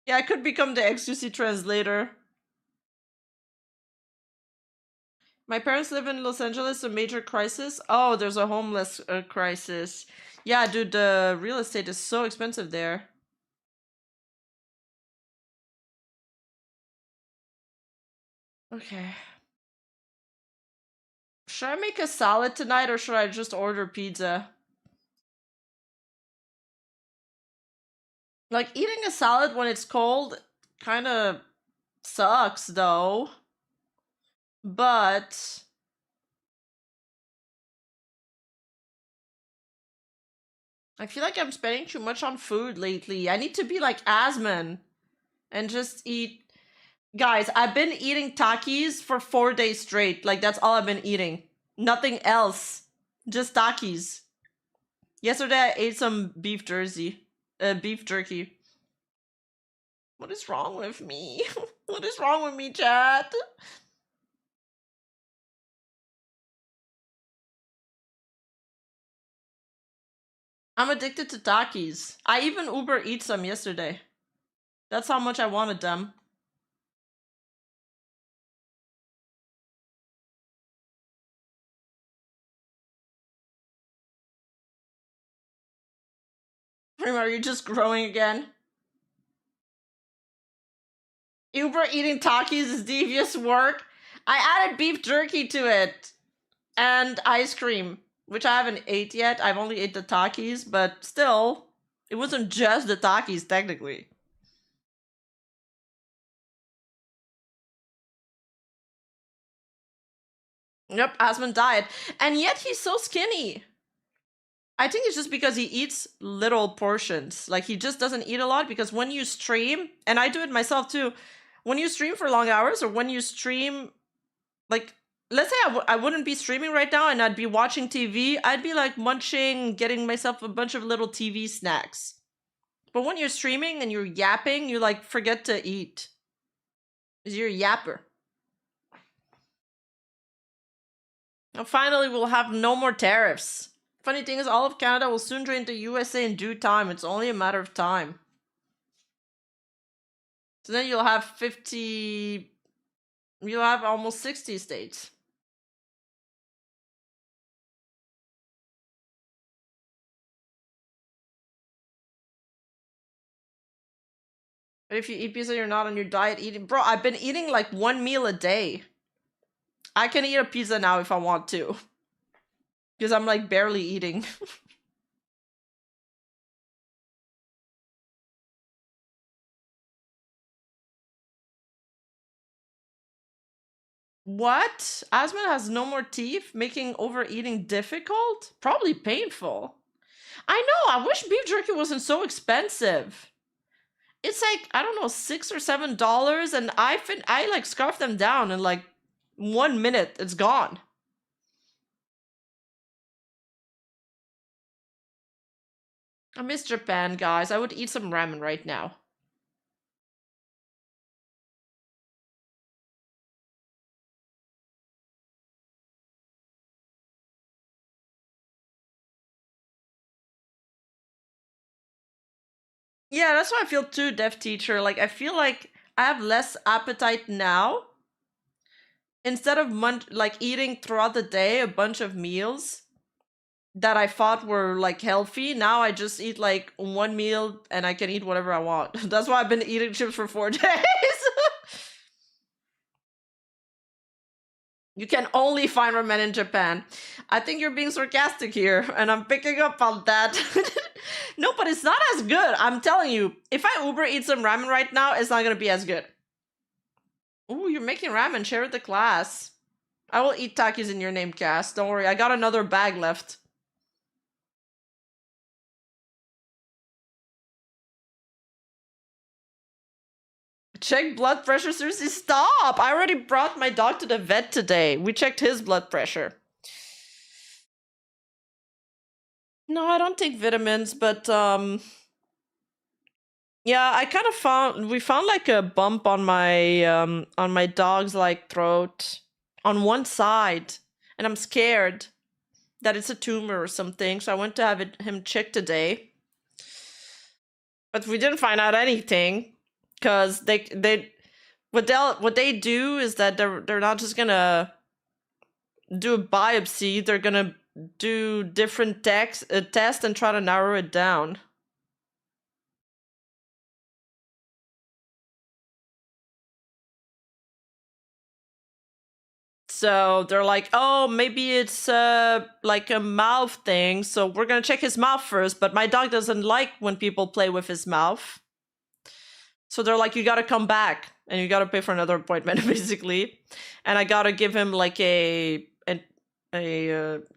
Yeah, I could become the XQC translator. My parents live in Los Angeles, a major crisis. Oh, there's a homeless crisis. Yeah, dude, the real estate is so expensive there. Okay. Should I make a salad tonight or should I just order pizza? Like, eating a salad when it's cold kind of sucks, though. But I feel like I'm spending too much on food lately. I need to be like Asman and just eat. Guys, I've been eating Takis for 4 days straight. Like, that's all I've been eating. Nothing else. Just Takis. Yesterday, I ate some beef jerky. What is wrong with me? What is wrong with me, chat? I'm addicted to Takis. I even Uber Eats some yesterday. That's how much I wanted them. Are you just growing again? Uber eating Takis is devious work. I added beef jerky to it. And ice cream, which I haven't ate yet. I've only ate the Takis, but still, it wasn't just the Takis, technically. Yep, Asman died. And yet he's so skinny. I think it's just because he eats little portions. Like, he just doesn't eat a lot, because when you stream, and I do it myself too, when you stream for long hours, or when you stream, like, let's say I wouldn't be streaming right now and I'd be watching TV, I'd be like munching, getting myself a bunch of little TV snacks. But when you're streaming and you're yapping, you like forget to eat. 'Cause you're a yapper. And finally, we'll have no more tariffs. Funny thing is, all of Canada will soon join the USA in due time. It's only a matter of time. So then you'll have 50... You'll have almost 60 states. But if you eat pizza, you're not on your diet eating. Bro, I've been eating like 1 meal a day. I can eat a pizza now if I want to. Because I'm like barely eating. What? Asman has no more teeth, making overeating difficult? Probably painful. I know, I wish beef jerky wasn't so expensive. It's like, I don't know, $6 or $7, and I like scarf them down in like 1 minute. It's gone. I miss Japan, guys. I would eat some ramen right now. Yeah, that's why I feel too, Deaf Teacher. Like, I feel like I have less appetite now. Instead of like eating throughout the day a bunch of meals that I thought were like healthy, now I just eat like 1 meal and I can eat whatever I want. That's why I've been eating chips for 4 days. You can only find ramen in Japan. I think you're being sarcastic here, and I'm picking up on that. No, but it's not as good. I'm telling you, if I Uber eat some ramen right now, it's not gonna be as good. Ooh, you're making ramen. Share with the class. I will eat Takis in your name, Cass. Don't worry, I got another bag left. Check blood pressure, seriously, stop! I already brought my dog to the vet today. We checked his blood pressure. No, I don't take vitamins, but yeah, I kind of we found like a bump on my dog's like throat on one side, and I'm scared that it's a tumor or something, so I went to have him checked today. But we didn't find out anything. Because what they do is that they're not just gonna do a biopsy, they're gonna do different tests and try to narrow it down. So they're like, oh, maybe it's like a mouth thing. So we're gonna check his mouth first, but my dog doesn't like when people play with his mouth. So they're like, you gotta come back and you gotta pay for another appointment, basically. And I gotta give him like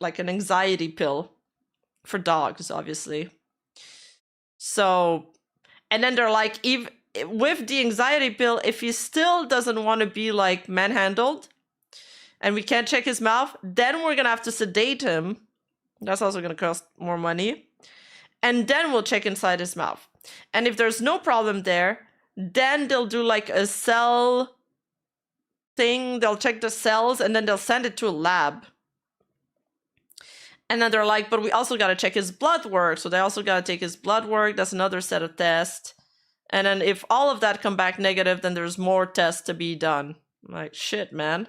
like an anxiety pill for dogs, obviously. So, and then they're like, even with the anxiety pill, if he still doesn't want to be like manhandled and we can't check his mouth, then we're gonna have to sedate him. That's also gonna cost more money. And then we'll check inside his mouth. And if there's no problem there, then they'll do like a cell thing. They'll check the cells and then they'll send it to a lab. And then they're like, but we also got to check his blood work. So they also got to take his blood work. That's another set of tests. And then if all of that come back negative, then there's more tests to be done. I'm like, shit, man.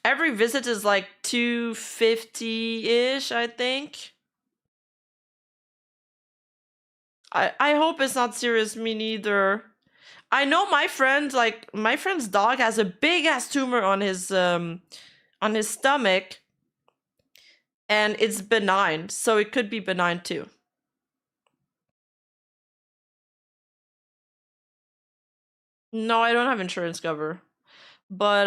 Every visit is like $250-ish, I think. I hope it's not serious, me neither. I know my friend's dog has a big ass tumor on his stomach, and it's benign, so it could be benign too. No, I don't have insurance cover, but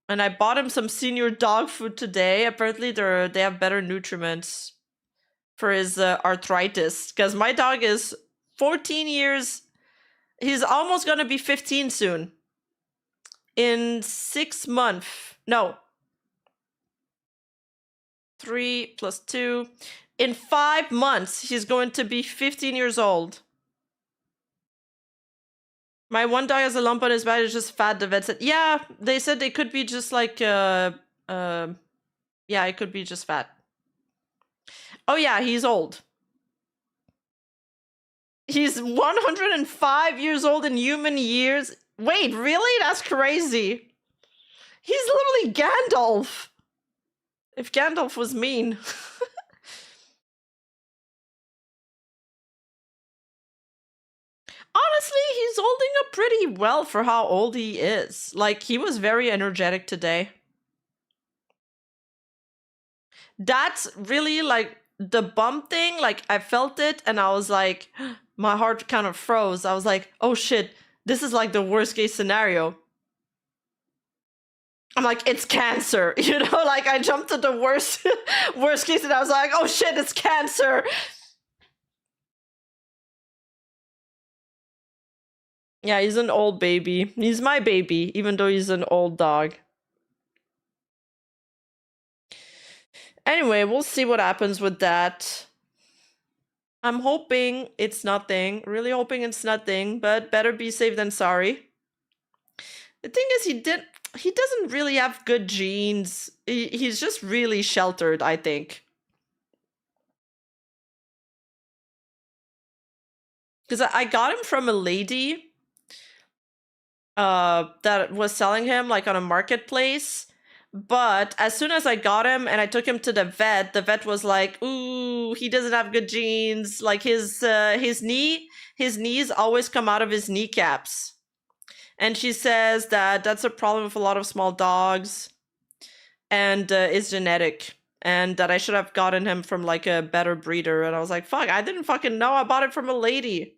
and I bought him some senior dog food today. Apparently, they have better nutriments for his arthritis, because my dog is 14 years. He's almost gonna be 15 soon. In 6 months. No. 3 + 2. In 5 months, he's going to be 15 years old. My one dog has a lump on his back. It's just fat. The vet said, yeah, they said they could be just like, yeah, it could be just fat. Oh yeah, he's old. He's 105 years old in human years. Wait, really? That's crazy. He's literally Gandalf. If Gandalf was mean. Honestly, he's holding up pretty well for how old he is. Like, he was very energetic today. That's really like the bump thing. Like, I felt it and I was like, my heart kind of froze. I was like, oh shit, this is like the worst case scenario. I'm like, it's cancer, you know, like I jumped to the worst case and I was like, oh shit, it's cancer. Yeah, he's an old baby. He's my baby, even though he's an old dog. Anyway, we'll see what happens with that. I'm hoping it's nothing. Really hoping it's nothing, but better be safe than sorry. The thing is, he doesn't really have good genes. He's just really sheltered, I think. Because I got him from a lady that was selling him like on a marketplace. But as soon as I got him and I took him to the vet was like, ooh, he doesn't have good genes. Like his knees always come out of his kneecaps. And she says that that's a problem with a lot of small dogs and it's genetic. And that I should have gotten him from like a better breeder. And I was like, fuck, I didn't fucking know. I bought it from a lady.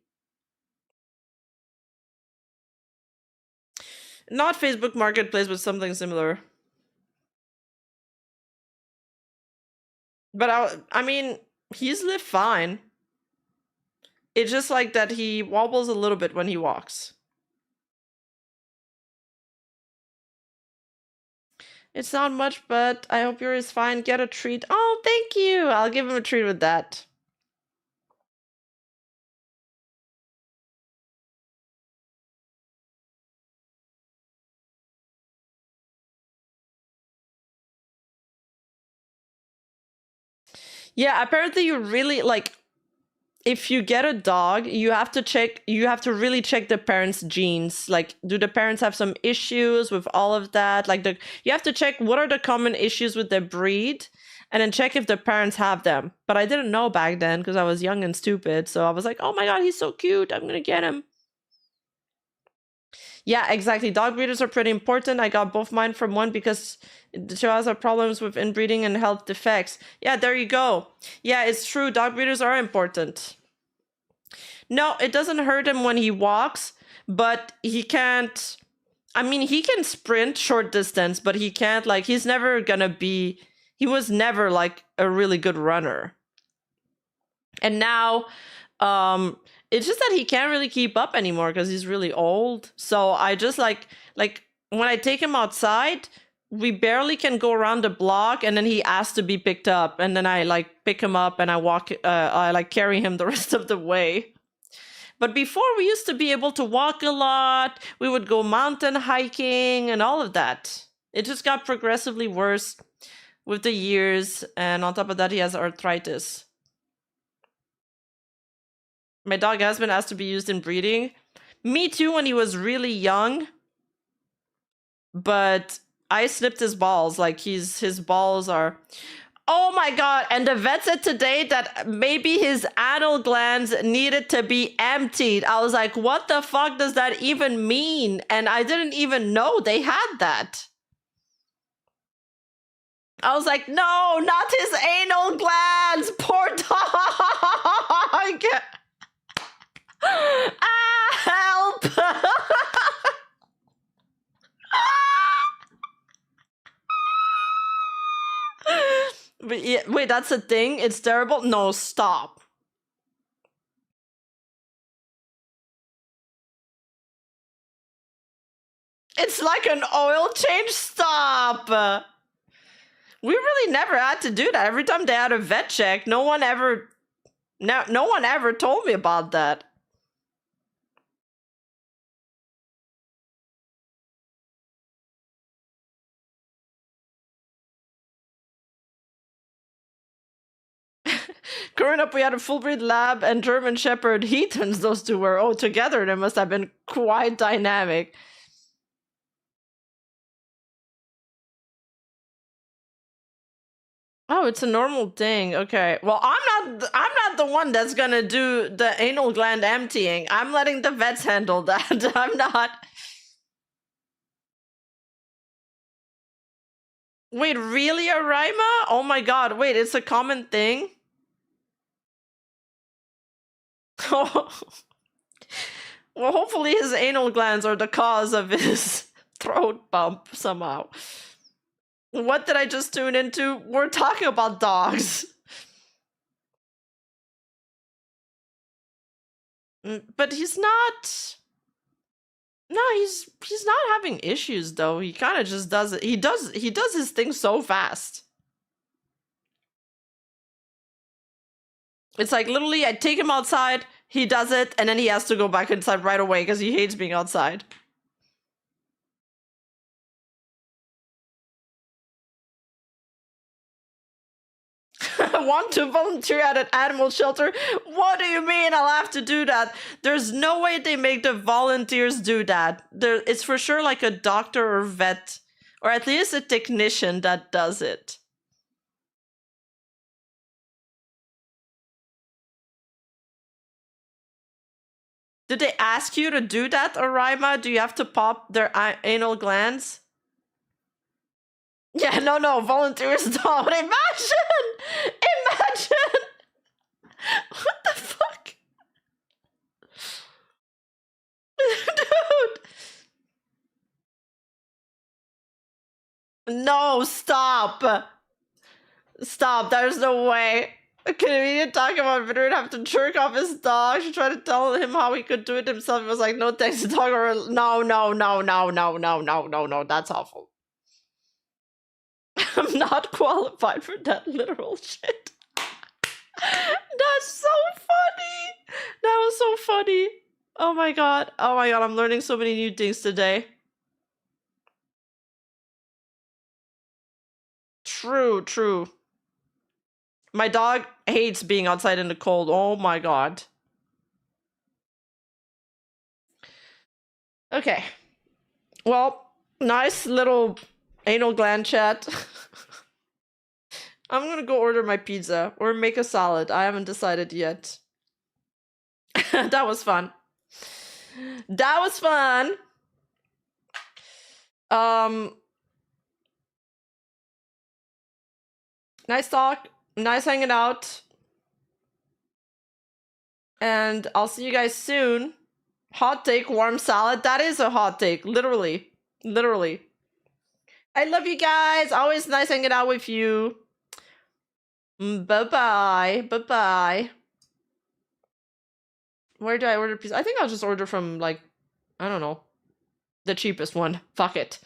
Not Facebook Marketplace, but something similar. But I mean, he's lived fine. It's just like that he wobbles a little bit when he walks. It's not much, but I hope yours is fine. Get a treat. Oh, thank you. I'll give him a treat with that. Yeah, apparently you really like if you get a dog, you have to really check the parents' genes. Like, do the parents have some issues with all of that? Like, you have to check what are the common issues with the breed, and then check if the parents have them. But I didn't know back then because I was young and stupid. So I was like, oh my god, he's so cute. I'm gonna get him. Yeah, exactly. Dog breeders are pretty important. I got both mine from one because the chihuahuas have problems with inbreeding and health defects. Yeah, there you go. Yeah, it's true. Dog breeders are important. No, it doesn't hurt him when he walks, but he can't... I mean, he can sprint short distance, but he can't, like, he's never gonna be... He was never, like, a really good runner. And now... it's just that he can't really keep up anymore because he's really old. So I just like when I take him outside, we barely can go around the block, and then he asks to be picked up, and then I like pick him up and I walk. I like carry him the rest of the way. But before, we used to be able to walk a lot. We would go mountain hiking and all of that. It just got progressively worse with the years, and on top of that, he has arthritis. My dog has been asked to be used in breeding. Me too, when he was really young. But I snipped his balls. Like, his balls are... Oh my god, and the vet said today that maybe his anal glands needed to be emptied. I was like, what the fuck does that even mean? And I didn't even know they had that. I was like, no, not his anal glands. Poor dog. Help! But yeah, wait, that's a thing? It's terrible? No, stop. It's like an oil change? Stop! We really never had to do that. Every time they had a vet check, no one ever told me about that. Growing up, we had a full breed lab and German Shepherd Heathens. Those two were. Oh, together they must have been quite dynamic. Oh, it's a normal thing. Okay. Well, I'm not the one that's gonna do the anal gland emptying. I'm letting the vets handle that. I'm not. Wait, really, Araima? Oh my god, wait, it's a common thing? Well, hopefully his anal glands are the cause of his throat bump somehow. What did I just tune into? We're talking about dogs. But he's not... No, he's not having issues though. He kind of just does it. He does his thing so fast. It's like literally I take him outside, he does it, and then he has to go back inside right away because he hates being outside. Want to volunteer at an animal shelter? What do you mean I'll have to do that? There's no way they make the volunteers do that. It's for sure like a doctor or vet, or at least a technician that does it. Did they ask you to do that, Araima? Do you have to pop their anal glands? Yeah, no, volunteers don't. Imagine! What the fuck? Dude! No, stop! Stop, there's no way. A comedian talking about Victor would have to jerk off his dog. She tried to tell him how he could do it himself. He was like, no thanks, the dog or no, that's awful. I'm not qualified for that literal shit. That's so funny. That was so funny. Oh my god, I'm learning so many new things today. True. My dog hates being outside in the cold. Oh my god. Okay. Well, nice little anal gland chat. I'm gonna go order my pizza or make a salad. I haven't decided yet. That was fun. That was fun. Nice talk. Nice hanging out. And I'll see you guys soon. Hot take, warm salad. That is a hot take. Literally. Literally. I love you guys. Always nice hanging out with you. Bye-bye. Bye-bye. Where do I order pizza? I think I'll just order from, like, I don't know. The cheapest one. Fuck it.